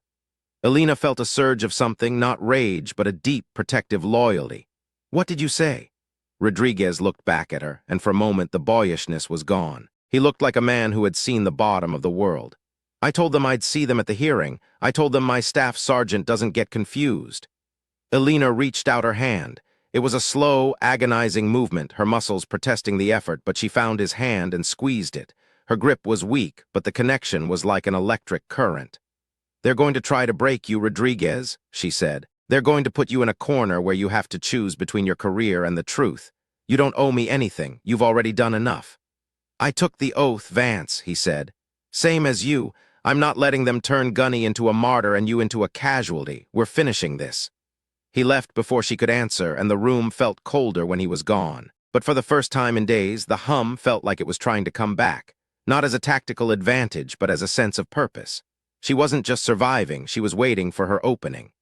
Elena felt a surge of something, not rage, but a deep, protective loyalty. What did you say? Rodriguez looked back at her, and for a moment the boyishness was gone. He looked like a man who had seen the bottom of the world. I told them I'd see them at the hearing. I told them my staff sergeant doesn't get confused. Elena reached out her hand. It was a slow, agonizing movement, her muscles protesting the effort, but she found his hand and squeezed it. Her grip was weak, but the connection was like an electric current. They're going to try to break you, Rodriguez, she said. They're going to put you in a corner where you have to choose between your career and the truth. You don't owe me anything. You've already done enough. I took the oath, Vance, he said. Same as you. I'm not letting them turn Gunny into a martyr and you into a casualty. We're finishing this. He left before she could answer, and the room felt colder when he was gone. But for the first time in days, the hum felt like it was trying to come back. Not as a tactical advantage, but as a sense of purpose. She wasn't just surviving, she was waiting for her opening.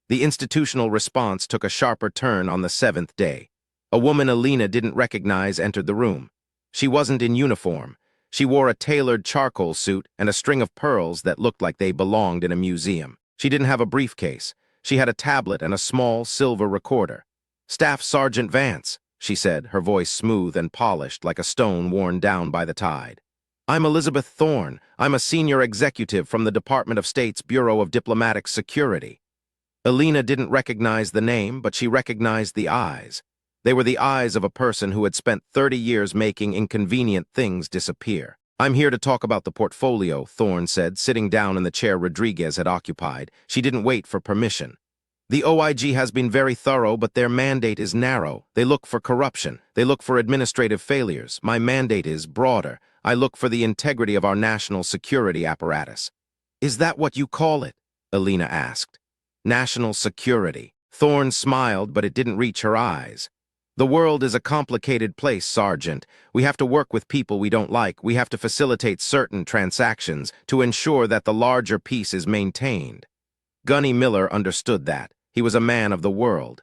The institutional response took a sharper turn on the 7th day. A woman Elena didn't recognize entered the room. She wasn't in uniform. She wore a tailored charcoal suit and a string of pearls that looked like they belonged in a museum. She didn't have a briefcase. She had a tablet and a small silver recorder. Staff Sergeant Vance, she said, her voice smooth and polished like a stone worn down by the tide. I'm Elizabeth Thorne. I'm a senior executive from the Department of State's Bureau of Diplomatic Security. Elena didn't recognize the name, but she recognized the eyes. They were the eyes of a person who had spent 30 years making inconvenient things disappear. I'm here to talk about the portfolio, Thorne said, sitting down in the chair Rodriguez had occupied. She didn't wait for permission. The OIG has been very thorough, but their mandate is narrow. They look for corruption. They look for administrative failures. My mandate is broader. I look for the integrity of our national security apparatus. Is that what you call it? Elena asked. National security. Thorne smiled, but it didn't reach her eyes. The world is a complicated place, Sergeant. We have to work with people we don't like. We have to facilitate certain transactions to ensure that the larger peace is maintained. Gunny Miller understood that. He was a man of the world.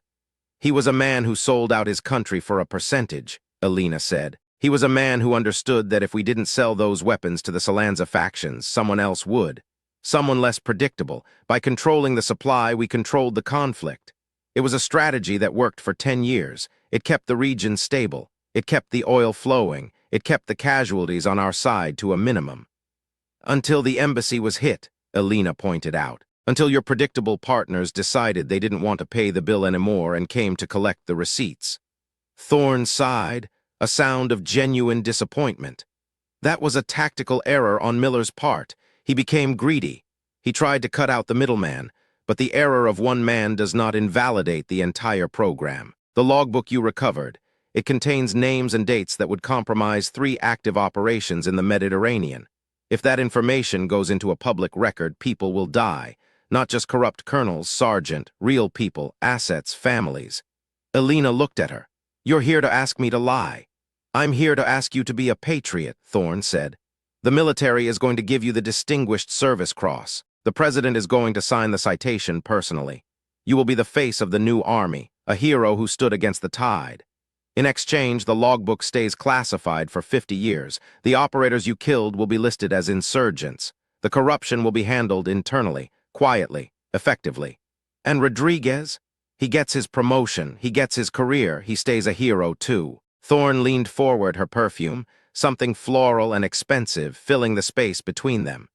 He was a man who sold out his country for a percentage, Elena said. He was a man who understood that if we didn't sell those weapons to the Salanza factions, someone else would. Someone less predictable. By controlling the supply, we controlled the conflict. It was a strategy that worked for 10 years. It kept the region stable. It kept the oil flowing. It kept the casualties on our side to a minimum. Until the embassy was hit, Elena pointed out. Until your predictable partners decided they didn't want to pay the bill anymore and came to collect the receipts. Thorne sighed, a sound of genuine disappointment. That was a tactical error on Miller's part. He became greedy. He tried to cut out the middleman, but the error of one man does not invalidate the entire program. The logbook you recovered, it contains names and dates that would compromise 3 active operations in the Mediterranean. If that information goes into a public record, people will die. Not just corrupt colonels, sergeant, real people, assets, families. Elena looked at her. You're here to ask me to lie. I'm here to ask you to be a patriot, Thorne said. The military is going to give you the Distinguished Service Cross. The president is going to sign the citation personally. You will be the face of the new army, a hero who stood against the tide. In exchange, the logbook stays classified for 50 years. The operators you killed will be listed as insurgents. The corruption will be handled internally, quietly, effectively. And Rodriguez? He gets his promotion, he gets his career, he stays a hero too. Thorne leaned forward, her perfume, something floral and expensive, filling the space between them.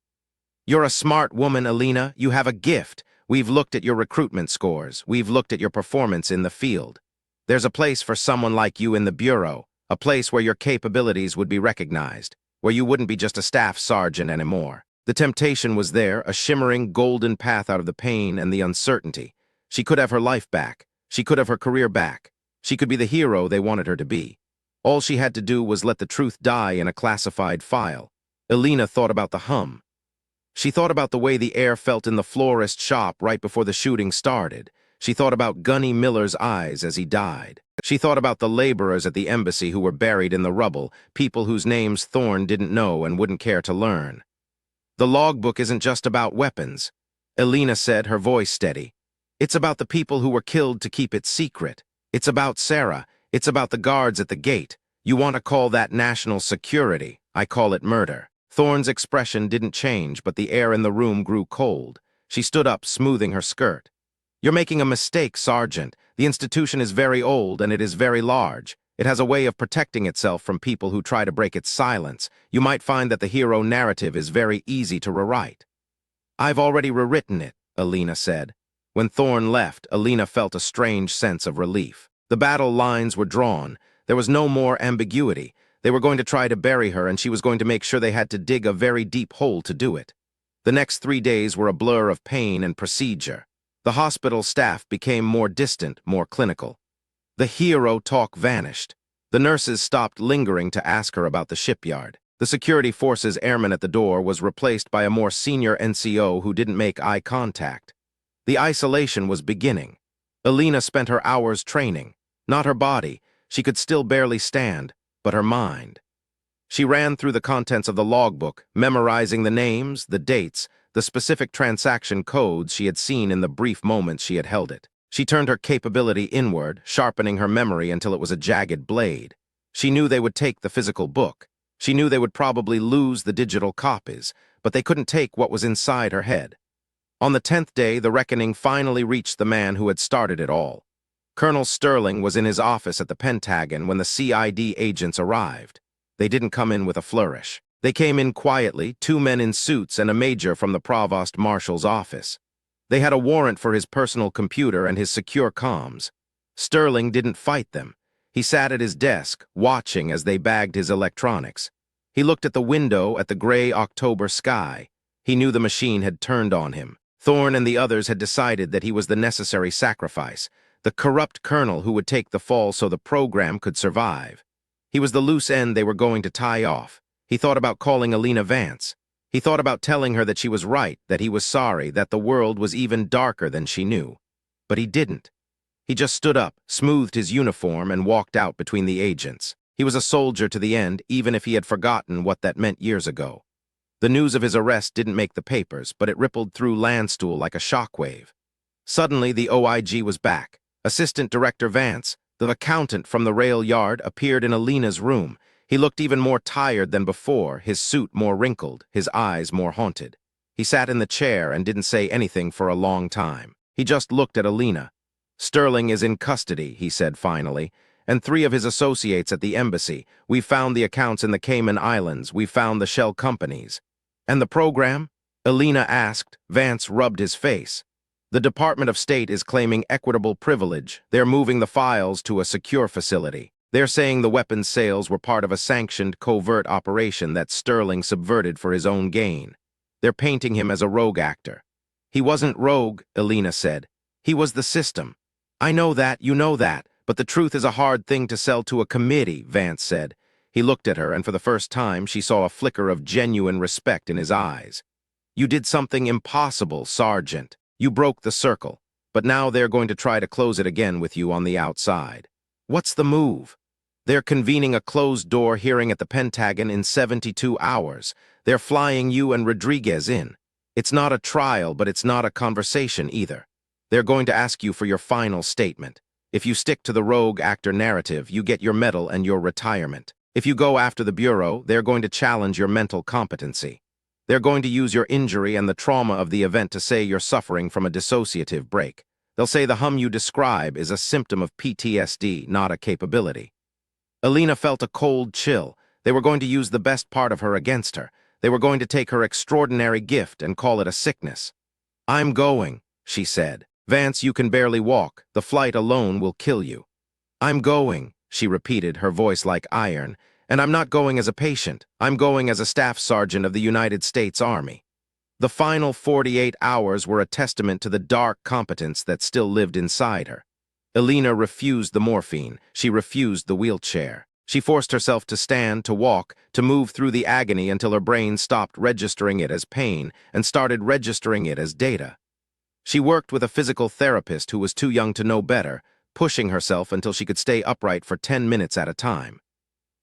You're a smart woman, Elena. You have a gift. We've looked at your recruitment scores. We've looked at your performance in the field. There's a place for someone like you in the Bureau, a place where your capabilities would be recognized, where you wouldn't be just a staff sergeant anymore. The temptation was there, a shimmering golden path out of the pain and the uncertainty. She could have her life back. She could have her career back. She could be the hero they wanted her to be. All she had to do was let the truth die in a classified file. Elena thought about the hum. She thought about the way the air felt in the florist shop right before the shooting started. She thought about Gunny Miller's eyes as he died. She thought about the laborers at the embassy who were buried in the rubble, people whose names Thorne didn't know and wouldn't care to learn. The logbook isn't just about weapons, Elena said, her voice steady. It's about the people who were killed to keep it secret. It's about Sarah. It's about the guards at the gate. You want to call that national security. I call it murder. Thorne's expression didn't change, but the air in the room grew cold. She stood up, smoothing her skirt. You're making a mistake, Sergeant. The institution is very old and it is very large. It has a way of protecting itself from people who try to break its silence. You might find that the hero narrative is very easy to rewrite. I've already rewritten it, Elena said. When Thorne left, Elena felt a strange sense of relief. The battle lines were drawn. There was no more ambiguity. They were going to try to bury her, and she was going to make sure they had to dig a very deep hole to do it. The next 3 days were a blur of pain and procedure. The hospital staff became more distant, more clinical. The hero talk vanished. The nurses stopped lingering to ask her about the shipyard. The security forces airman at the door was replaced by a more senior NCO who didn't make eye contact. The isolation was beginning. Elena spent her hours training. Not her body. She could still barely stand, but her mind. She ran through the contents of the logbook, memorizing the names, the dates, the specific transaction codes she had seen in the brief moments she had held it. She turned her capability inward, sharpening her memory until it was a jagged blade. She knew they would take the physical book. She knew they would probably lose the digital copies, but they couldn't take what was inside her head. On the 10th day, the reckoning finally reached the man who had started it all. Colonel Sterling was in his office at the Pentagon when the CID agents arrived. They didn't come in with a flourish. They came in quietly, 2 men in suits and a major from the Provost Marshal's office. They had a warrant for his personal computer and his secure comms. Sterling didn't fight them. He sat at his desk, watching as they bagged his electronics. He looked at the window at the gray October sky. He knew the machine had turned on him. Thorne and the others had decided that he was the necessary sacrifice, the corrupt colonel who would take the fall so the program could survive. He was the loose end they were going to tie off. He thought about calling Elena Vance. He thought about telling her that she was right, that he was sorry, that the world was even darker than she knew. But he didn't. He just stood up, smoothed his uniform, and walked out between the agents. He was a soldier to the end, even if he had forgotten what that meant years ago. The news of his arrest didn't make the papers, but it rippled through Landstuhl like a shockwave. Suddenly, the OIG was back. Assistant Director Vance, the accountant from the rail yard, appeared in Elena's room. He looked even more tired than before, his suit more wrinkled, his eyes more haunted. He sat in the chair and didn't say anything for a long time. He just looked at Elena. Sterling is in custody, he said finally, and 3 of his associates at the embassy. We found the accounts in the Cayman Islands. We found the shell companies. And the program? Elena asked. Vance rubbed his face. The Department of State is claiming equitable privilege. They're moving the files to a secure facility. They're saying the weapons sales were part of a sanctioned, covert operation that Sterling subverted for his own gain. They're painting him as a rogue actor. He wasn't rogue, Elena said. He was the system. I know that, you know that, but the truth is a hard thing to sell to a committee, Vance said. He looked at her, and for the first time she saw a flicker of genuine respect in his eyes. You did something impossible, Sergeant. You broke the circle, but now they're going to try to close it again with you on the outside. What's the move? They're convening a closed-door hearing at the Pentagon in 72 hours. They're flying you and Rodriguez in. It's not a trial, but it's not a conversation either. They're going to ask you for your final statement. If you stick to the rogue actor narrative, you get your medal and your retirement. If you go after the Bureau, they're going to challenge your mental competency. They're going to use your injury and the trauma of the event to say you're suffering from a dissociative break. They'll say the hum you describe is a symptom of PTSD, not a capability. Elena felt a cold chill. They were going to use the best part of her against her. They were going to take her extraordinary gift and call it a sickness. I'm going, she said. Vance, you can barely walk. The flight alone will kill you. I'm going, she repeated, her voice like iron. And I'm not going as a patient. I'm going as a staff sergeant of the United States Army. The final 48 hours were a testament to the dark competence that still lived inside her. Elena refused the morphine. She refused the wheelchair. She forced herself to stand, to walk, to move through the agony until her brain stopped registering it as pain and started registering it as data. She worked with a physical therapist who was too young to know better, pushing herself until she could stay upright for 10 minutes at a time.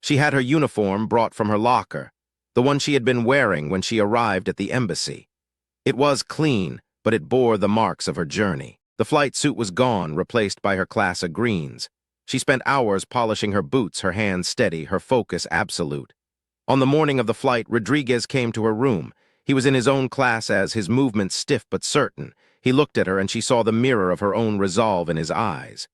She had her uniform brought from her locker, the one she had been wearing when she arrived at the embassy. It was clean, but it bore the marks of her journey. The flight suit was gone, replaced by her class of greens. She spent hours polishing her boots, her hands steady, her focus absolute. On the morning of the flight, Rodriguez came to her room. He was in his own class as, his movements stiff but certain. He looked at her and she saw the mirror of her own resolve in his eyes.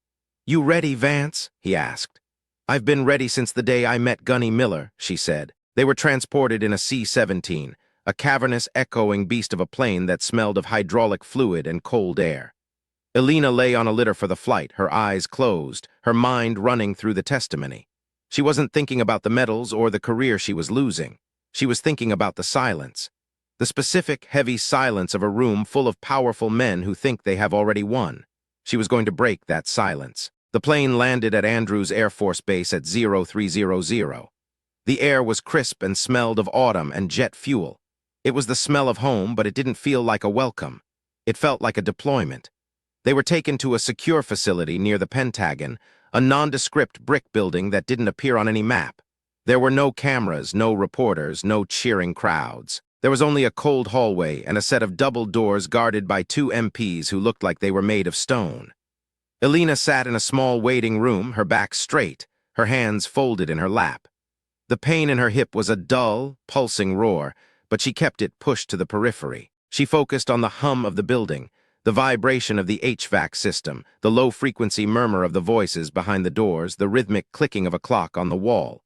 "You ready, Vance?" he asked. "I've been ready since the day I met Gunny Miller," she said. They were transported in a C-17, a cavernous, echoing beast of a plane that smelled of hydraulic fluid and cold air. Elena lay on a litter for the flight, her eyes closed, her mind running through the testimony. She wasn't thinking about the medals or the career she was losing. She was thinking about the silence. The specific, heavy silence of a room full of powerful men who think they have already won. She was going to break that silence. The plane landed at Andrews Air Force Base at 0300. The air was crisp and smelled of autumn and jet fuel. It was the smell of home, but it didn't feel like a welcome. It felt like a deployment. They were taken to a secure facility near the Pentagon, a nondescript brick building that didn't appear on any map. There were no cameras, no reporters, no cheering crowds. There was only a cold hallway and a set of double doors guarded by 2 MPs who looked like they were made of stone. Elena sat in a small waiting room, her back straight, her hands folded in her lap. The pain in her hip was a dull, pulsing roar, but she kept it pushed to the periphery. She focused on the hum of the building, the vibration of the HVAC system, the low-frequency murmur of the voices behind the doors, the rhythmic clicking of a clock on the wall.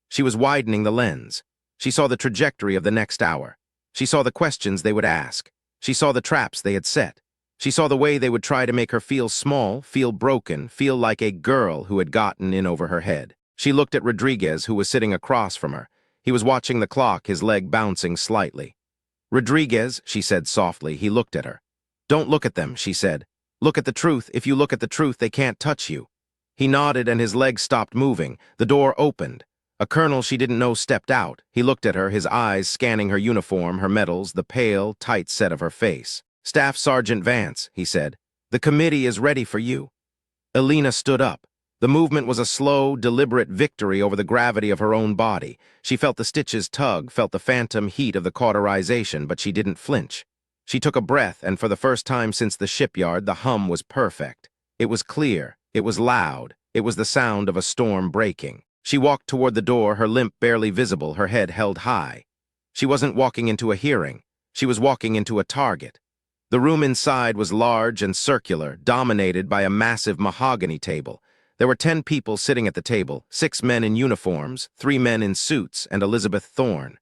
She was widening the lens. She saw the trajectory of the next hour. She saw the questions they would ask. She saw the traps they had set. She saw the way they would try to make her feel small, feel broken, feel like a girl who had gotten in over her head. She looked at Rodriguez, who was sitting across from her. He was watching the clock, his leg bouncing slightly. "Rodriguez," she said softly. He looked at her. "Don't look at them," she said. "Look at the truth. If you look at the truth, they can't touch you." He nodded and his legs stopped moving. The door opened. A colonel she didn't know stepped out. He looked at her, his eyes scanning her uniform, her medals, the pale, tight set of her face. "Staff Sergeant Vance," he said. "The committee is ready for you." Elena stood up. The movement was a slow, deliberate victory over the gravity of her own body. She felt the stitches tug, felt the phantom heat of the cauterization, but she didn't flinch. She took a breath, and for the first time since the shipyard, the hum was perfect. It was clear. It was loud. It was the sound of a storm breaking. She walked toward the door, her limp barely visible, her head held high. She wasn't walking into a hearing. She was walking into a target. The room inside was large and circular, dominated by a massive mahogany table. There were 10 people sitting at the table, 6 men in uniforms, 3 men in suits, and Elizabeth Thorne.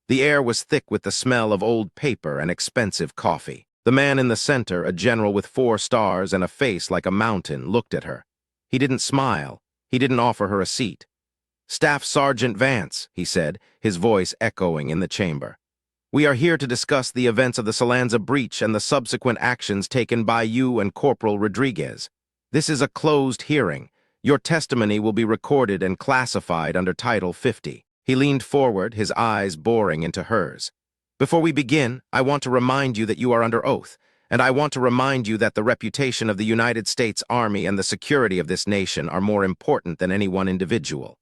The air was thick with the smell of old paper and expensive coffee. The man in the center, a general with 4 stars and a face like a mountain, looked at her. He didn't smile. He didn't offer her a seat. "Staff Sergeant Vance," he said, his voice echoing in the chamber. "We are here to discuss the events of the Salanza breach and the subsequent actions taken by you and Corporal Rodriguez. This is a closed hearing. Your testimony will be recorded and classified under Title 50. He leaned forward, his eyes boring into hers. "Before we begin, I want to remind you that you are under oath, and I want to remind you that the reputation of the United States Army and the security of this nation are more important than any one individual."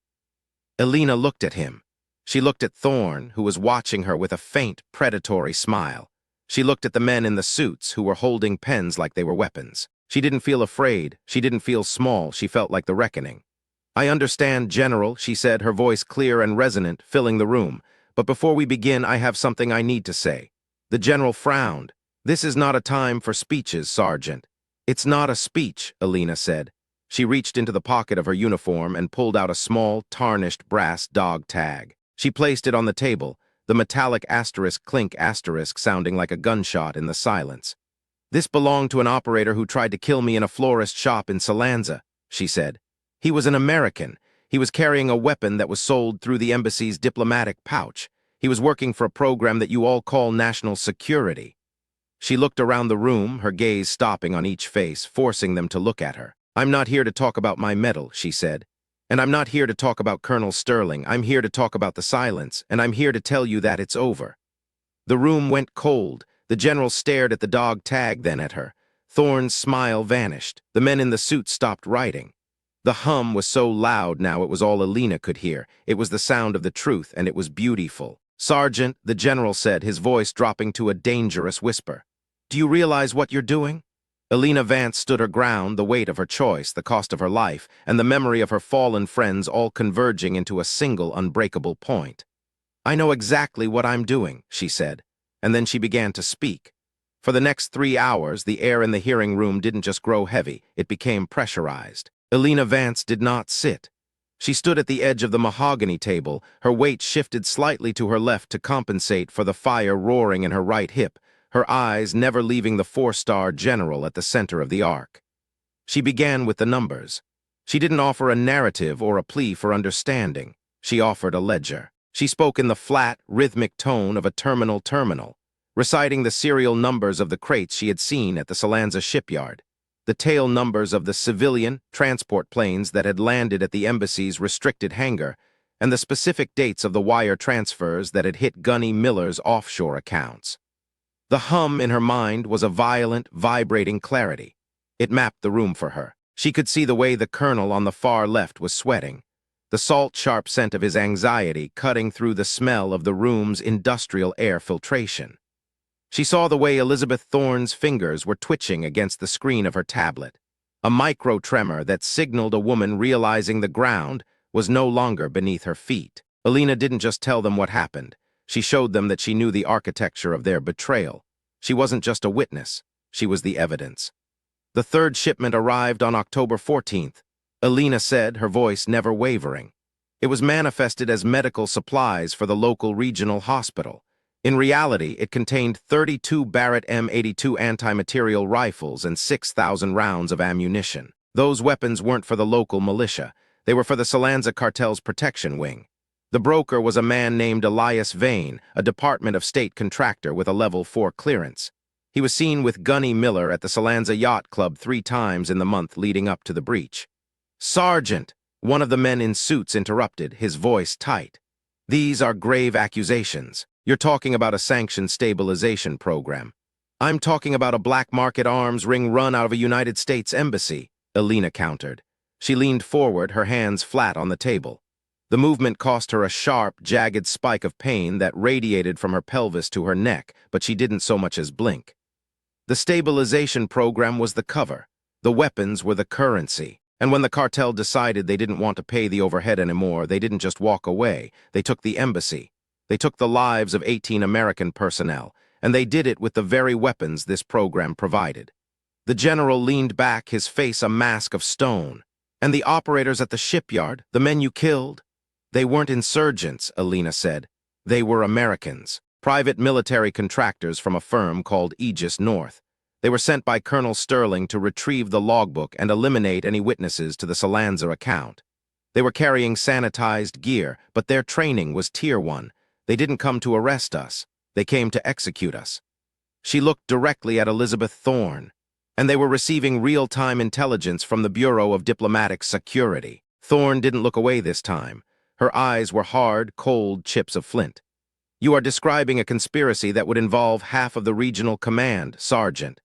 Elena looked at him. She looked at Thorne, who was watching her with a faint, predatory smile. She looked at the men in the suits, who were holding pens like they were weapons. She didn't feel afraid. She didn't feel small. She felt like the reckoning. "I understand, General," she said, her voice clear and resonant, filling the room. "But before we begin, I have something I need to say." The general frowned. "This is not a time for speeches, Sergeant." "It's not a speech," Elena said. She reached into the pocket of her uniform and pulled out a small, tarnished brass dog tag. She placed it on the table, the metallic asterisk clink asterisk sounding like a gunshot in the silence. "This belonged to an operator who tried to kill me in a florist shop in Salanza," she said. "He was an American. He was carrying a weapon that was sold through the embassy's diplomatic pouch. He was working for a program that you all call national security." She looked around the room, her gaze stopping on each face, forcing them to look at her. "I'm not here to talk about my medal," she said. "And I'm not here to talk about Colonel Sterling. I'm here to talk about the silence, and I'm here to tell you that it's over." The room went cold. The general stared at the dog tag, then at her. Thorne's smile vanished. The men in the suits stopped writing. The hum was so loud now it was all Elena could hear. It was the sound of the truth, and it was beautiful. "Sergeant," the general said, his voice dropping to a dangerous whisper. "Do you realize what you're doing?" Elena Vance stood her ground, the weight of her choice, the cost of her life, and the memory of her fallen friends all converging into a single unbreakable point. "I know exactly what I'm doing," she said, and then she began to speak. For the next 3 hours, the air in the hearing room didn't just grow heavy, it became pressurized. Elena Vance did not sit. She stood at the edge of the mahogany table, her weight shifted slightly to her left to compensate for the fire roaring in her right hip, her eyes never leaving the 4-star general at the center of the arc. She began with the numbers. She didn't offer a narrative or a plea for understanding. She offered a ledger. She spoke in the flat, rhythmic tone of a terminal, reciting the serial numbers of the crates she had seen at the Salanza shipyard, the tail numbers of the civilian transport planes that had landed at the embassy's restricted hangar, and the specific dates of the wire transfers that had hit Gunny Miller's offshore accounts. The hum in her mind was a violent, vibrating clarity. It mapped the room for her. She could see the way the colonel on the far left was sweating, the salt-sharp scent of his anxiety cutting through the smell of the room's industrial air filtration. She saw the way Elizabeth Thorne's fingers were twitching against the screen of her tablet, a micro-tremor that signaled a woman realizing the ground was no longer beneath her feet. Elena didn't just tell them what happened. She showed them that she knew the architecture of their betrayal. She wasn't just a witness, she was the evidence. The third shipment arrived on October 14th. Elena said, her voice never wavering. It was manifested as medical supplies for the local regional hospital. In reality, it contained 32 Barrett M82 anti-material rifles and 6,000 rounds of ammunition. Those weapons weren't for the local militia. They were for the Salanza cartel's protection wing. The broker was a man named Elias Vane, a Department of State contractor with a Level 4 clearance. He was seen with Gunny Miller at the Salanza Yacht Club 3 times in the month leading up to the breach. "Sergeant," one of the men in suits interrupted, his voice tight. "These are grave accusations. You're talking about a sanctioned stabilization program. I'm talking about a black market arms ring run out of a United States embassy," Elena countered. She leaned forward, her hands flat on the table. The movement cost her a sharp, jagged spike of pain that radiated from her pelvis to her neck, but she didn't so much as blink. The stabilization program was the cover. The weapons were the currency. And when the cartel decided they didn't want to pay the overhead anymore, they didn't just walk away. They took the embassy. They took the lives of 18 American personnel, and they did it with the very weapons this program provided. The general leaned back, his face a mask of stone. "And the operators at the shipyard, the men you killed? They weren't insurgents," Elena said. "They were Americans, private military contractors from a firm called Aegis North. They were sent by Colonel Sterling to retrieve the logbook and eliminate any witnesses to the Salanza account. They were carrying sanitized gear, but their training was Tier 1. They didn't come to arrest us. They came to execute us." She looked directly at Elizabeth Thorne. "And they were receiving real-time intelligence from the Bureau of Diplomatic Security." Thorne didn't look away this time. Her eyes were hard, cold chips of flint. "You are describing a conspiracy that would involve half of the regional command, Sergeant.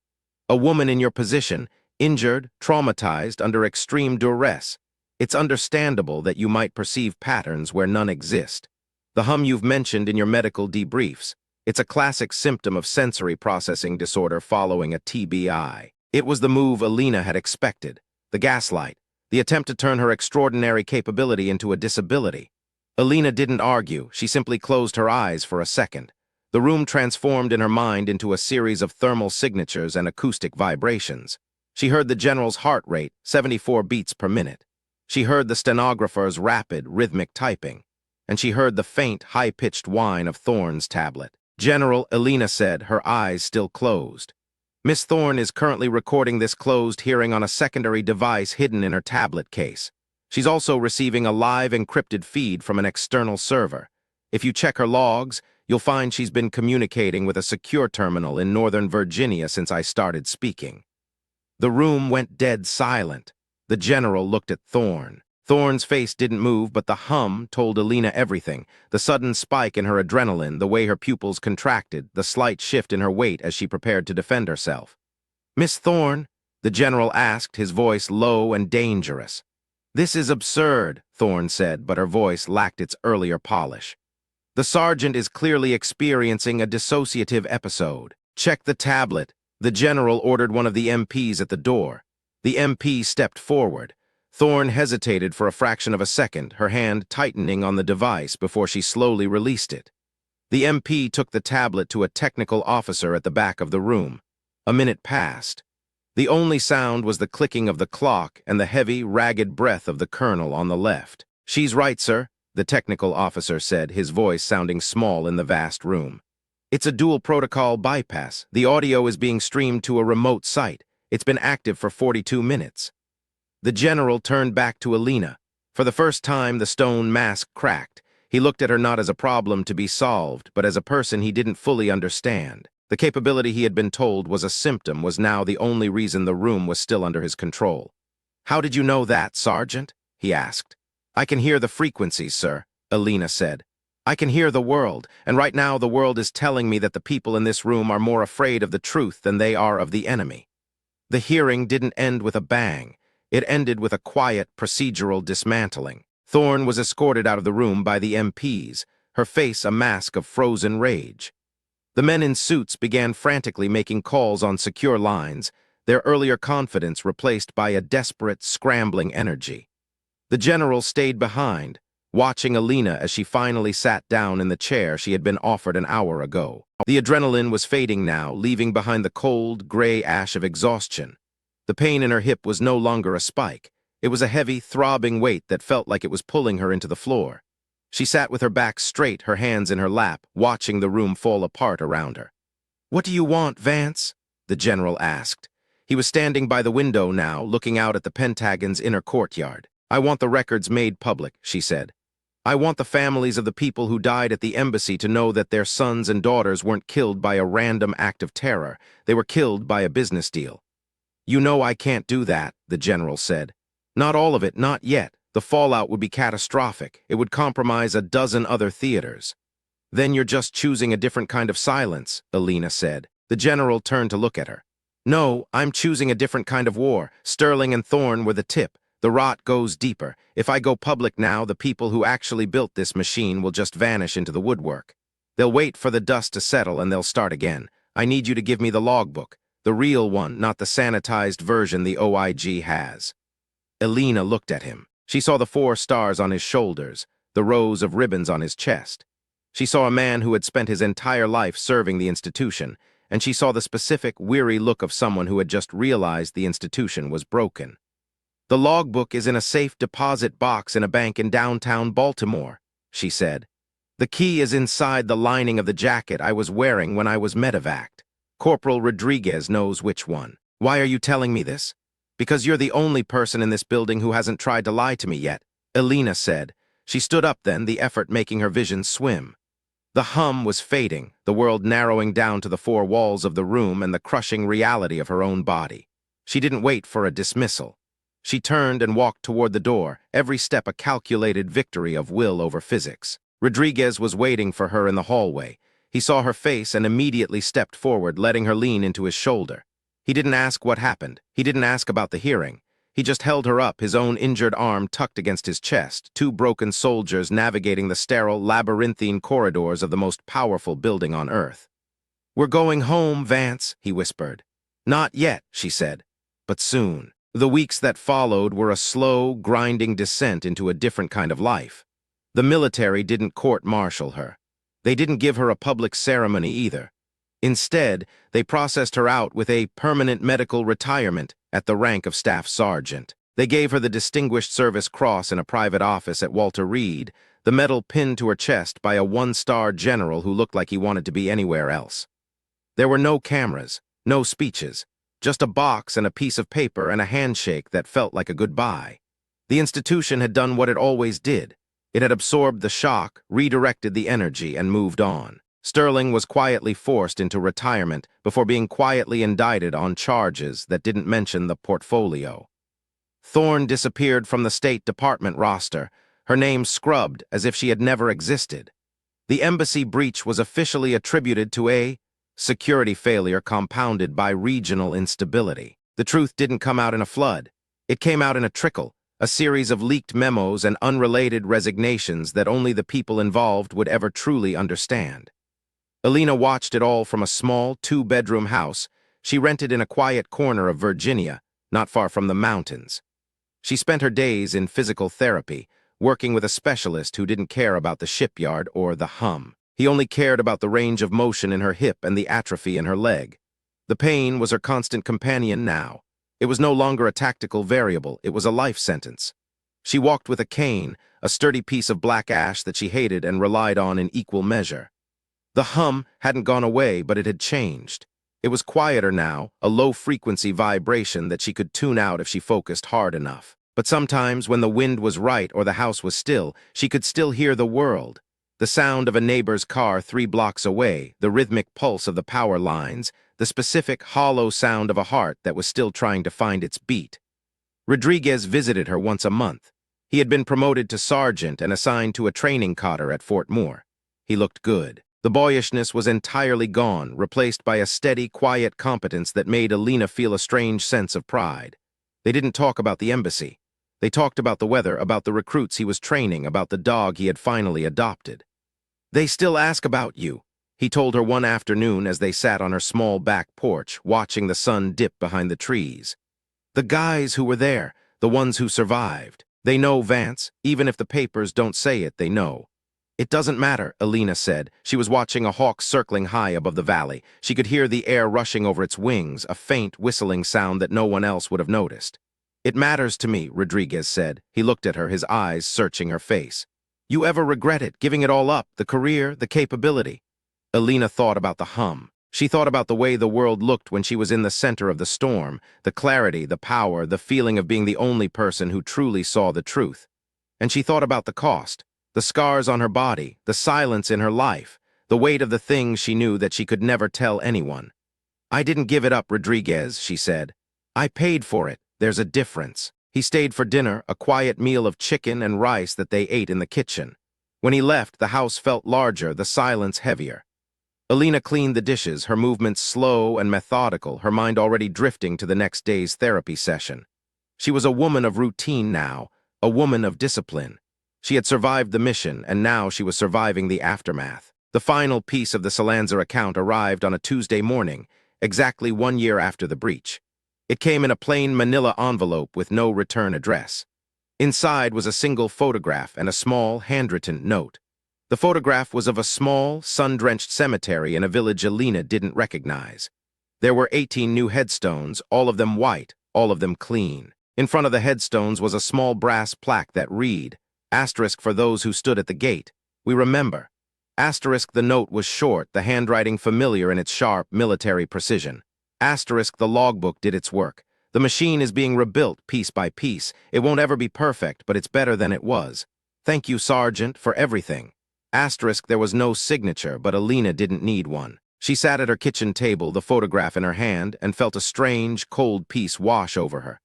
A woman in your position, injured, traumatized, under extreme duress. It's understandable that you might perceive patterns where none exist. The hum you've mentioned in your medical debriefs, it's a classic symptom of sensory processing disorder following a TBI. It was the move Elena had expected, the gaslight, the attempt to turn her extraordinary capability into a disability. Elena didn't argue, she simply closed her eyes for a second. The room transformed in her mind into a series of thermal signatures and acoustic vibrations. She heard the general's heart rate, 74 beats per minute. She heard the stenographer's rapid, rhythmic typing. And she heard the faint, high-pitched whine of Thorne's tablet. "General," Elena said, her eyes still closed. "Miss Thorne is currently recording this closed hearing on a secondary device hidden in her tablet case. She's also receiving a live encrypted feed from an external server. If you check her logs, you'll find she's been communicating with a secure terminal in Northern Virginia since I started speaking." The room went dead silent. The general looked at Thorne. Thorne's face didn't move, but the hum told Elena everything. The sudden spike in her adrenaline, the way her pupils contracted, the slight shift in her weight as she prepared to defend herself. "Miss Thorne?" the general asked, his voice low and dangerous. "This is absurd," Thorne said, but her voice lacked its earlier polish. "The sergeant is clearly experiencing a dissociative episode. Check the tablet." The general ordered one of the MPs at the door. The MP stepped forward. Thorne hesitated for a fraction of a second, her hand tightening on the device before she slowly released it. The MP took the tablet to a technical officer at the back of the room. A minute passed. The only sound was the clicking of the clock and the heavy, ragged breath of the colonel on the left. "She's right, sir," the technical officer said, his voice sounding small in the vast room. "It's a dual protocol bypass. The audio is being streamed to a remote site. It's been active for 42 minutes. The general turned back to Elena. For the first time, the stone mask cracked. He looked at her not as a problem to be solved, but as a person he didn't fully understand. The capability he had been told was a symptom was now the only reason the room was still under his control. "How did you know that, Sergeant?" he asked. "I can hear the frequencies, sir," Elena said. "I can hear the world, and right now the world is telling me that the people in this room are more afraid of the truth than they are of the enemy." The hearing didn't end with a bang. It ended with a quiet, procedural dismantling. Thorne was escorted out of the room by the MPs, her face a mask of frozen rage. The men in suits began frantically making calls on secure lines, their earlier confidence replaced by a desperate, scrambling energy. The general stayed behind, watching Elena as she finally sat down in the chair she had been offered an hour ago. The adrenaline was fading now, leaving behind the cold, gray ash of exhaustion. The pain in her hip was no longer a spike. It was a heavy, throbbing weight that felt like it was pulling her into the floor. She sat with her back straight, her hands in her lap, watching the room fall apart around her. "What do you want, Vance?" the general asked. He was standing by the window now, looking out at the Pentagon's inner courtyard. "I want the records made public," she said. "I want the families of the people who died at the embassy to know that their sons and daughters weren't killed by a random act of terror. They were killed by a business deal." "You know I can't do that," the general said. "Not all of it, not yet. The fallout would be catastrophic. It would compromise a dozen other theaters." "Then you're just choosing a different kind of silence," Elena said. The general turned to look at her. "No, I'm choosing a different kind of war. Sterling and Thorne were the tip. The rot goes deeper. If I go public now, the people who actually built this machine will just vanish into the woodwork. They'll wait for the dust to settle and they'll start again. I need you to give me the logbook. The real one, not the sanitized version the OIG has." Elena looked at him. She saw the 4 stars on his shoulders, the rows of ribbons on his chest. She saw a man who had spent his entire life serving the institution, and she saw the specific, weary look of someone who had just realized the institution was broken. "The logbook is in a safe deposit box in a bank in downtown Baltimore," she said. "The key is inside the lining of the jacket I was wearing when I was medevaced. Corporal Rodriguez knows which one. Why are you telling me this?" "Because you're the only person in this building who hasn't tried to lie to me yet," Elena said. She stood up then, the effort making her vision swim. The hum was fading, the world narrowing down to the 4 walls of the room and the crushing reality of her own body. She didn't wait for a dismissal. She turned and walked toward the door, every step a calculated victory of will over physics. Rodriguez was waiting for her in the hallway. He saw her face and immediately stepped forward, letting her lean into his shoulder. He didn't ask what happened. He didn't ask about the hearing. He just held her up, his own injured arm tucked against his chest, 2 broken soldiers navigating the sterile, labyrinthine corridors of the most powerful building on Earth. "We're going home, Vance," he whispered. "Not yet," she said, "but soon." The weeks that followed were a slow, grinding descent into a different kind of life. The military didn't court-martial her. They didn't give her a public ceremony either. Instead, they processed her out with a permanent medical retirement at the rank of staff sergeant. They gave her the Distinguished Service Cross in a private office at Walter Reed, the medal pinned to her chest by a 1-star general who looked like he wanted to be anywhere else. There were no cameras, no speeches, just a box and a piece of paper and a handshake that felt like a goodbye. The institution had done what it always did. It had absorbed the shock, redirected the energy, and moved on. Sterling was quietly forced into retirement before being quietly indicted on charges that didn't mention the portfolio. Thorne disappeared from the State Department roster, her name scrubbed as if she had never existed. The embassy breach was officially attributed to a security failure compounded by regional instability. The truth didn't come out in a flood. It came out in a trickle, a series of leaked memos and unrelated resignations that only the people involved would ever truly understand. Elena watched it all from a small, two-bedroom house she rented in a quiet corner of Virginia, not far from the mountains. She spent her days in physical therapy, working with a specialist who didn't care about the shipyard or the hum. He only cared about the range of motion in her hip and the atrophy in her leg. The pain was her constant companion now. It was no longer a tactical variable, it was a life sentence. She walked with a cane, a sturdy piece of black ash that she hated and relied on in equal measure. The hum hadn't gone away, but it had changed. It was quieter now, a low-frequency vibration that she could tune out if she focused hard enough. But sometimes, when the wind was right or the house was still, she could still hear the world. The sound of a neighbor's car 3 blocks away, the rhythmic pulse of the power lines, the specific, hollow sound of a heart that was still trying to find its beat. Rodriguez visited her once a month. He had been promoted to sergeant and assigned to a training cotter at Fort Moore. He looked good. The boyishness was entirely gone, replaced by a steady, quiet competence that made Elena feel a strange sense of pride. They didn't talk about the embassy. They talked about the weather, about the recruits he was training, about the dog he had finally adopted. "They still ask about you," he told her one afternoon as they sat on her small back porch, watching the sun dip behind the trees. "The guys who were there, the ones who survived. They know, Vance. Even if the papers don't say it, they know." "It doesn't matter," Elena said. She was watching a hawk circling high above the valley. She could hear the air rushing over its wings, a faint, whistling sound that no one else would have noticed. "It matters to me," Rodriguez said. He looked at her, his eyes searching her face. "You ever regret it, giving it all up, the career, the capability?" Elena thought about the hum. She thought about the way the world looked when she was in the center of the storm, the clarity, the power, the feeling of being the only person who truly saw the truth. And she thought about the cost. The scars on her body, the silence in her life, the weight of the things she knew that she could never tell anyone. "I didn't give it up, Rodriguez," she said. "I paid for it. There's a difference." He stayed for dinner, a quiet meal of chicken and rice that they ate in the kitchen. When he left, the house felt larger, the silence heavier. Elena cleaned the dishes, her movements slow and methodical, her mind already drifting to the next day's therapy session. She was a woman of routine now, a woman of discipline. She had survived the mission, and now she was surviving the aftermath. The final piece of the Salanza account arrived on a Tuesday morning, exactly 1 year after the breach. It came in a plain manila envelope with no return address. Inside was a single photograph and a small, handwritten note. The photograph was of a small, sun-drenched cemetery in a village Elena didn't recognize. There were 18 new headstones, all of them white, all of them clean. In front of the headstones was a small brass plaque that read, "Asterisk for those who stood at the gate. We remember." Asterisk the note was short, the handwriting familiar in its sharp, military precision. Asterisk the logbook did its work. "The machine is being rebuilt piece by piece. It won't ever be perfect, but it's better than it was. Thank you, Sergeant, for everything." Asterisk there was no signature, but Elena didn't need one. She sat at her kitchen table, the photograph in her hand, and felt a strange, cold peace wash over her.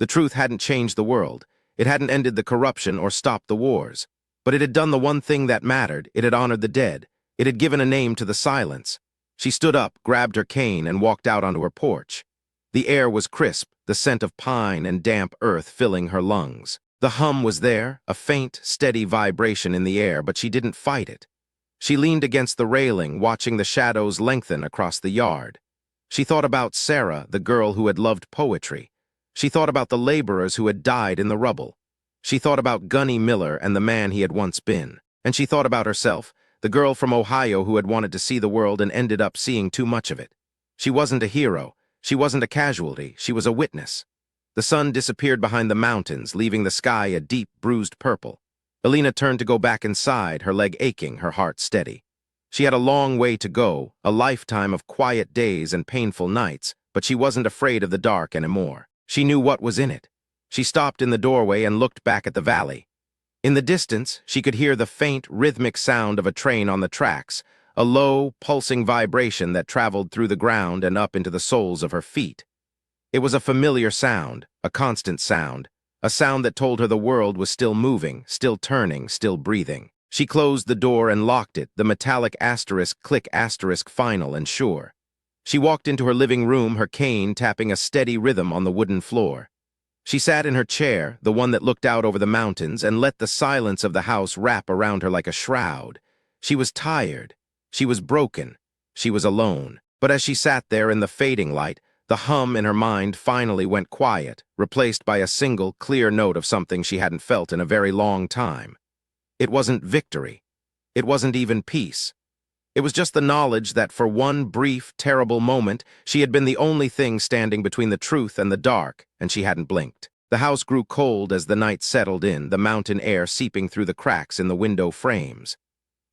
The truth hadn't changed the world. It hadn't ended the corruption or stopped the wars. But it had done the one thing that mattered. It had honored the dead. It had given a name to the silence. She stood up, grabbed her cane, and walked out onto her porch. The air was crisp, the scent of pine and damp earth filling her lungs. The hum was there, a faint, steady vibration in the air, but she didn't fight it. She leaned against the railing, watching the shadows lengthen across the yard. She thought about Sarah, the girl who had loved poetry. She thought about the laborers who had died in the rubble. She thought about Gunny Miller and the man he had once been. And she thought about herself, the girl from Ohio who had wanted to see the world and ended up seeing too much of it. She wasn't a hero. She wasn't a casualty. She was a witness. The sun disappeared behind the mountains, leaving the sky a deep, bruised purple. Elena turned to go back inside, her leg aching, her heart steady. She had a long way to go, a lifetime of quiet days and painful nights, but she wasn't afraid of the dark anymore. She knew what was in it. She stopped in the doorway and looked back at the valley. In the distance, she could hear the faint, rhythmic sound of a train on the tracks, a low, pulsing vibration that traveled through the ground and up into the soles of her feet. It was a familiar sound, a constant sound, a sound that told her the world was still moving, still turning, still breathing. She closed the door and locked it, the metallic asterisk click asterisk final and sure. She walked into her living room, her cane tapping a steady rhythm on the wooden floor. She sat in her chair, the one that looked out over the mountains, and let the silence of the house wrap around her like a shroud. She was tired. She was broken. She was alone. But as she sat there in the fading light, the hum in her mind finally went quiet, replaced by a single, clear note of something she hadn't felt in a very long time. It wasn't victory. It wasn't even peace. It was just the knowledge that for one brief, terrible moment, she had been the only thing standing between the truth and the dark, and she hadn't blinked. The house grew cold as the night settled in, the mountain air seeping through the cracks in the window frames.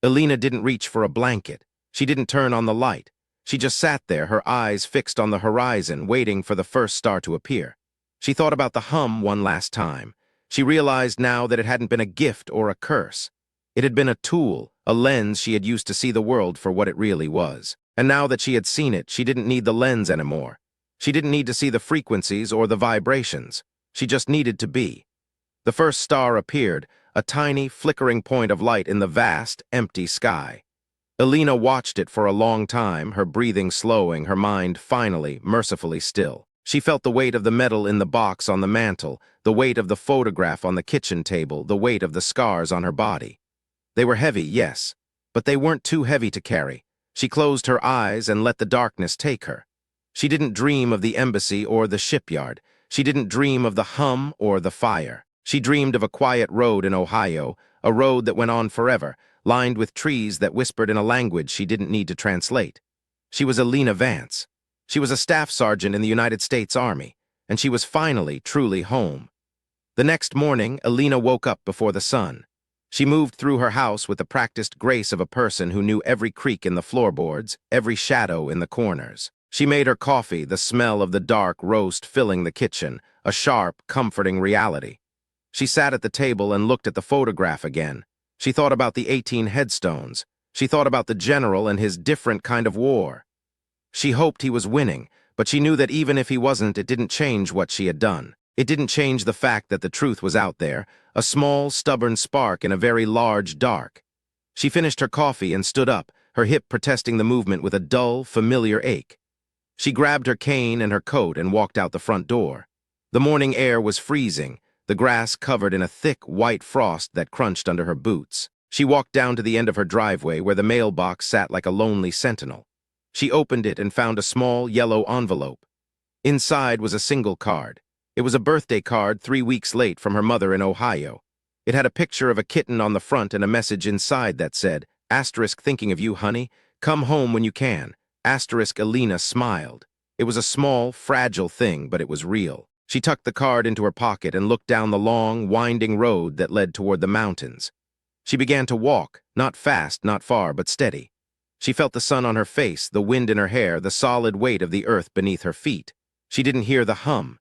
Elena didn't reach for a blanket. She didn't turn on the light. She just sat there, her eyes fixed on the horizon, waiting for the first star to appear. She thought about the hum one last time. She realized now that it hadn't been a gift or a curse. It had been a tool, a lens she had used to see the world for what it really was. And now that she had seen it, she didn't need the lens anymore. She didn't need to see the frequencies or the vibrations. She just needed to be. The first star appeared, a tiny, flickering point of light in the vast, empty sky. Elena watched it for a long time, her breathing slowing, her mind finally, mercifully still. She felt the weight of the metal in the box on the mantel, the weight of the photograph on the kitchen table, the weight of the scars on her body. They were heavy, yes, but they weren't too heavy to carry. She closed her eyes and let the darkness take her. She didn't dream of the embassy or the shipyard. She didn't dream of the hum or the fire. She dreamed of a quiet road in Ohio, a road that went on forever, lined with trees that whispered in a language she didn't need to translate. She was Elena Vance. She was a staff sergeant in the United States Army, and she was finally, truly home. The next morning, Elena woke up before the sun. She moved through her house with the practiced grace of a person who knew every creak in the floorboards, every shadow in the corners. She made her coffee, the smell of the dark roast filling the kitchen, a sharp, comforting reality. She sat at the table and looked at the photograph again. She thought about the 18 headstones. She thought about the general and his different kind of war. She hoped he was winning, but she knew that even if he wasn't, it didn't change what she had done. It didn't change the fact that the truth was out there, a small, stubborn spark in a very large dark. She finished her coffee and stood up, her hip protesting the movement with a dull, familiar ache. She grabbed her cane and her coat and walked out the front door. The morning air was freezing, the grass covered in a thick, white frost that crunched under her boots. She walked down to the end of her driveway where the mailbox sat like a lonely sentinel. She opened it and found a small, yellow envelope. Inside was a single card. It was a birthday card 3 weeks late from her mother in Ohio. It had a picture of a kitten on the front and a message inside that said, "Asterisk thinking of you, honey. Come home when you can." Asterisk Elena smiled. It was a small, fragile thing, but it was real. She tucked the card into her pocket and looked down the long, winding road that led toward the mountains. She began to walk, not fast, not far, but steady. She felt the sun on her face, the wind in her hair, the solid weight of the earth beneath her feet. She didn't hear the hum.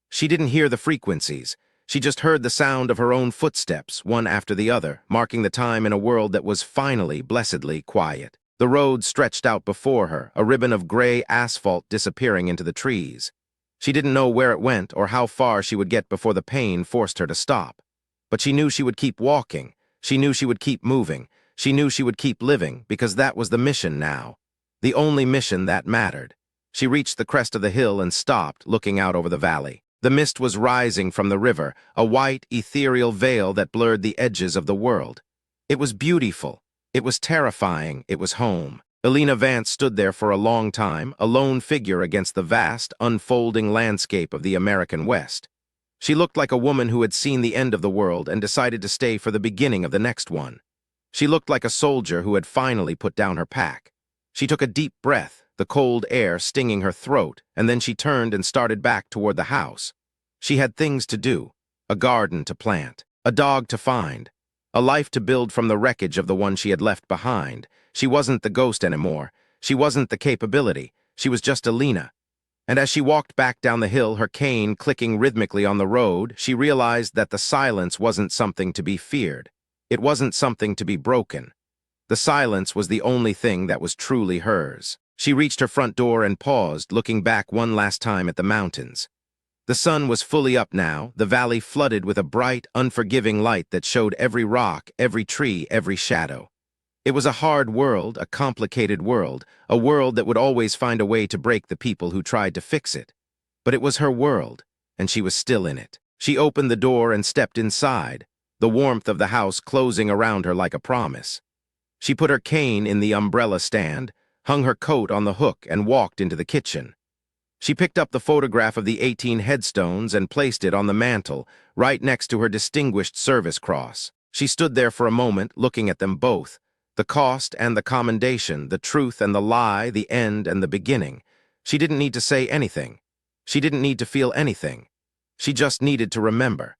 She didn't hear the frequencies. She just heard the sound of her own footsteps, one after the other, marking the time in a world that was finally, blessedly quiet. The road stretched out before her, a ribbon of gray asphalt disappearing into the trees. She didn't know where it went or how far she would get before the pain forced her to stop. But she knew she would keep walking. She knew she would keep moving. She knew she would keep living, because that was the mission now. The only mission that mattered. She reached the crest of the hill and stopped, looking out over the valley. The mist was rising from the river, a white, ethereal veil that blurred the edges of the world. It was beautiful. It was terrifying. It was home. Elena Vance stood there for a long time, a lone figure against the vast, unfolding landscape of the American West. She looked like a woman who had seen the end of the world and decided to stay for the beginning of the next one. She looked like a soldier who had finally put down her pack. She took a deep breath, the cold air stinging her throat, and then she turned and started back toward the house. She had things to do, a garden to plant, a dog to find, a life to build from the wreckage of the one she had left behind. She wasn't the ghost anymore. She wasn't the capability. She was just Elena. And as she walked back down the hill, her cane clicking rhythmically on the road, she realized that the silence wasn't something to be feared. It wasn't something to be broken. The silence was the only thing that was truly hers. She reached her front door and paused, looking back one last time at the mountains. The sun was fully up now, the valley flooded with a bright, unforgiving light that showed every rock, every tree, every shadow. It was a hard world, a complicated world, a world that would always find a way to break the people who tried to fix it. But it was her world, and she was still in it. She opened the door and stepped inside, the warmth of the house closing around her like a promise. She put her cane in the umbrella stand, hung her coat on the hook, and walked into the kitchen. She picked up the photograph of the 18 headstones and placed it on the mantel, right next to her Distinguished Service Cross. She stood there for a moment, looking at them both, the cost and the commendation, the truth and the lie, the end and the beginning. She didn't need to say anything. She didn't need to feel anything. She just needed to remember.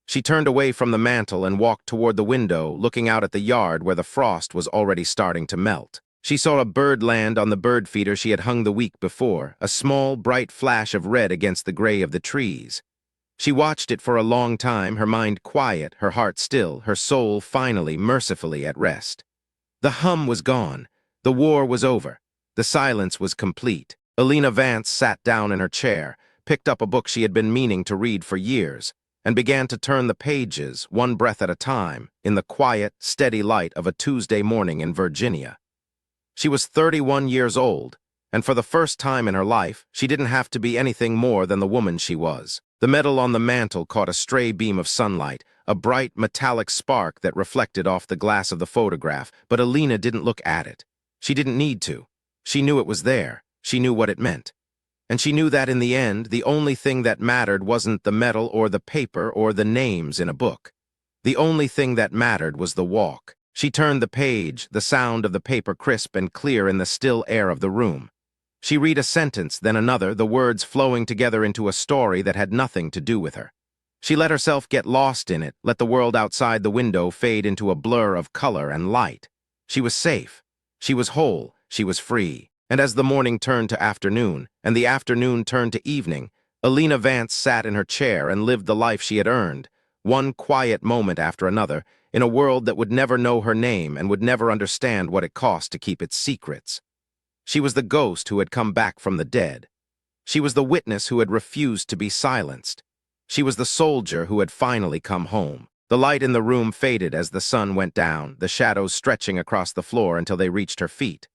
She turned away from the mantel and walked toward the window, looking out at the yard where the frost was already starting to melt. She saw a bird land on the bird feeder she had hung the week before, a small, bright flash of red against the gray of the trees. She watched it for a long time, her mind quiet, her heart still, her soul finally, mercifully at rest. The hum was gone. The war was over. The silence was complete. Elena Vance sat down in her chair, picked up a book she had been meaning to read for years, and began to turn the pages, one breath at a time, in the quiet, steady light of a Tuesday morning in Virginia. She was 31 years old, and for the first time in her life, she didn't have to be anything more than the woman she was. The metal on the mantel caught a stray beam of sunlight, a bright metallic spark that reflected off the glass of the photograph, but Elena didn't look at it. She didn't need to. She knew it was there. She knew what it meant. And she knew that in the end, the only thing that mattered wasn't the metal or the paper or the names in a book. The only thing that mattered was the walk. She turned the page, the sound of the paper crisp and clear in the still air of the room. She read a sentence, then another, the words flowing together into a story that had nothing to do with her. She let herself get lost in it, let the world outside the window fade into a blur of color and light. She was safe. She was whole. She was free. And as the morning turned to afternoon, and the afternoon turned to evening, Elena Vance sat in her chair and lived the life she had earned, one quiet moment after another, in a world that would never know her name and would never understand what it cost to keep its secrets. She was the ghost who had come back from the dead. She was the witness who had refused to be silenced. She was the soldier who had finally come home. The light in the room faded as the sun went down, the shadows stretching across the floor until they reached her feet.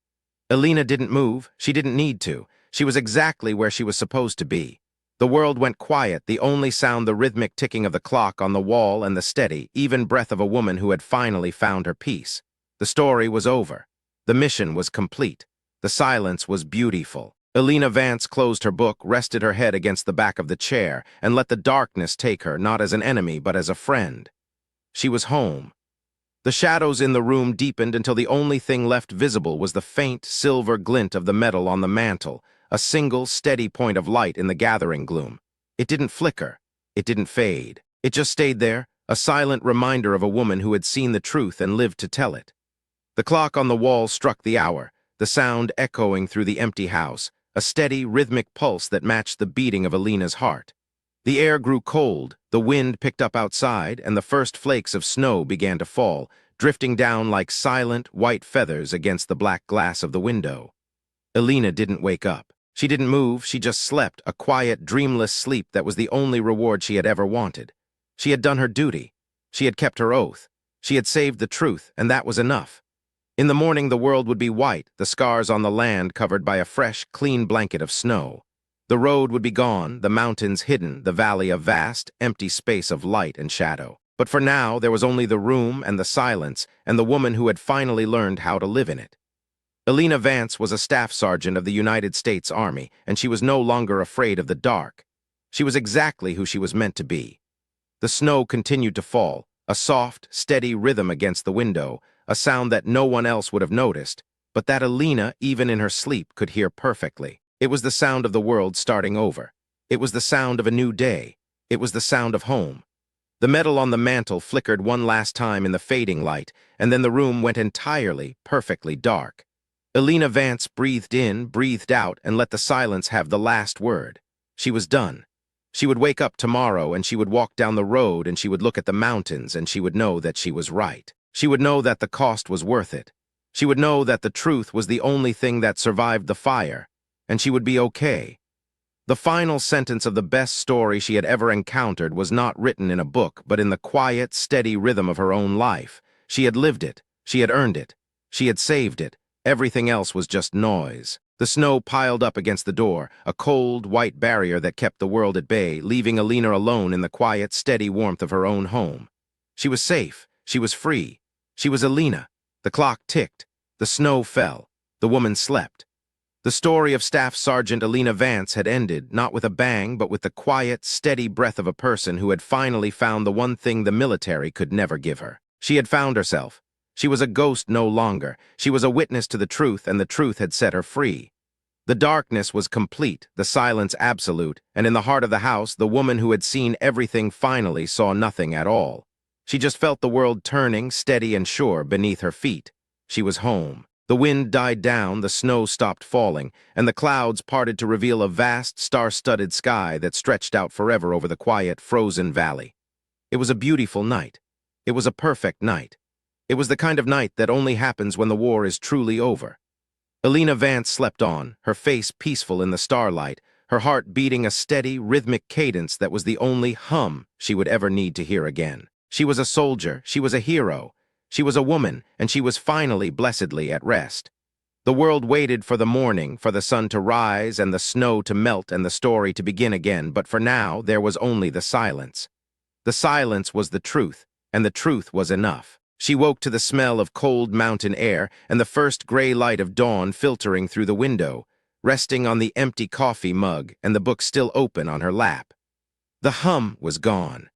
Elena didn't move. She didn't need to. She was exactly where she was supposed to be. The world went quiet, the only sound the rhythmic ticking of the clock on the wall and the steady, even breath of a woman who had finally found her peace. The story was over. The mission was complete. The silence was beautiful. Elena Vance closed her book, rested her head against the back of the chair, and let the darkness take her, not as an enemy, but as a friend. She was home. The shadows in the room deepened until the only thing left visible was the faint, silver glint of the metal on the mantel, a single, steady point of light in the gathering gloom. It didn't flicker. It didn't fade. It just stayed there, a silent reminder of a woman who had seen the truth and lived to tell it. The clock on the wall struck the hour, the sound echoing through the empty house, a steady, rhythmic pulse that matched the beating of Elena's heart. The air grew cold, the wind picked up outside, and the first flakes of snow began to fall, drifting down like silent, white feathers against the black glass of the window. Elena didn't wake up. She didn't move, she just slept, a quiet, dreamless sleep that was the only reward she had ever wanted. She had done her duty. She had kept her oath. She had saved the truth, and that was enough. In the morning, the world would be white, the scars on the land covered by a fresh, clean blanket of snow. The road would be gone, the mountains hidden, the valley a vast, empty space of light and shadow. But for now, there was only the room and the silence and the woman who had finally learned how to live in it. Elena Vance was a staff sergeant of the United States Army, and she was no longer afraid of the dark. She was exactly who she was meant to be. The snow continued to fall, a soft, steady rhythm against the window, a sound that no one else would have noticed, but that Elena, even in her sleep, could hear perfectly. It was the sound of the world starting over. It was the sound of a new day. It was the sound of home. The metal on the mantel flickered one last time in the fading light, and then the room went entirely, perfectly dark. Elena Vance breathed in, breathed out, and let the silence have the last word. She was done. She would wake up tomorrow, and she would walk down the road, and she would look at the mountains, and she would know that she was right. She would know that the cost was worth it. She would know that the truth was the only thing that survived the fire, and she would be okay. The final sentence of the best story she had ever encountered was not written in a book, but in the quiet, steady rhythm of her own life. She had lived it. She had earned it. She had saved it. Everything else was just noise. The snow piled up against the door, a cold, white barrier that kept the world at bay, leaving Elena alone in the quiet, steady warmth of her own home. She was safe. She was free. She was Elena. The clock ticked. The snow fell. The woman slept. The story of Staff Sergeant Elena Vance had ended, not with a bang, but with the quiet, steady breath of a person who had finally found the one thing the military could never give her. She had found herself. She was a ghost no longer. She was a witness to the truth, and the truth had set her free. The darkness was complete, the silence absolute, and in the heart of the house, the woman who had seen everything finally saw nothing at all. She just felt the world turning, steady and sure, beneath her feet. She was home. The wind died down, the snow stopped falling, and the clouds parted to reveal a vast, star-studded sky that stretched out forever over the quiet, frozen valley. It was a beautiful night. It was a perfect night. It was the kind of night that only happens when the war is truly over. Elena Vance slept on, her face peaceful in the starlight, her heart beating a steady, rhythmic cadence that was the only hum she would ever need to hear again. She was a soldier, she was a hero. She was a woman, and she was finally, blessedly, at rest. The world waited for the morning, for the sun to rise and the snow to melt and the story to begin again, but for now there was only the silence. The silence was the truth, and the truth was enough. She woke to the smell of cold mountain air and the first gray light of dawn filtering through the window, resting on the empty coffee mug and the book still open on her lap. The hum was gone.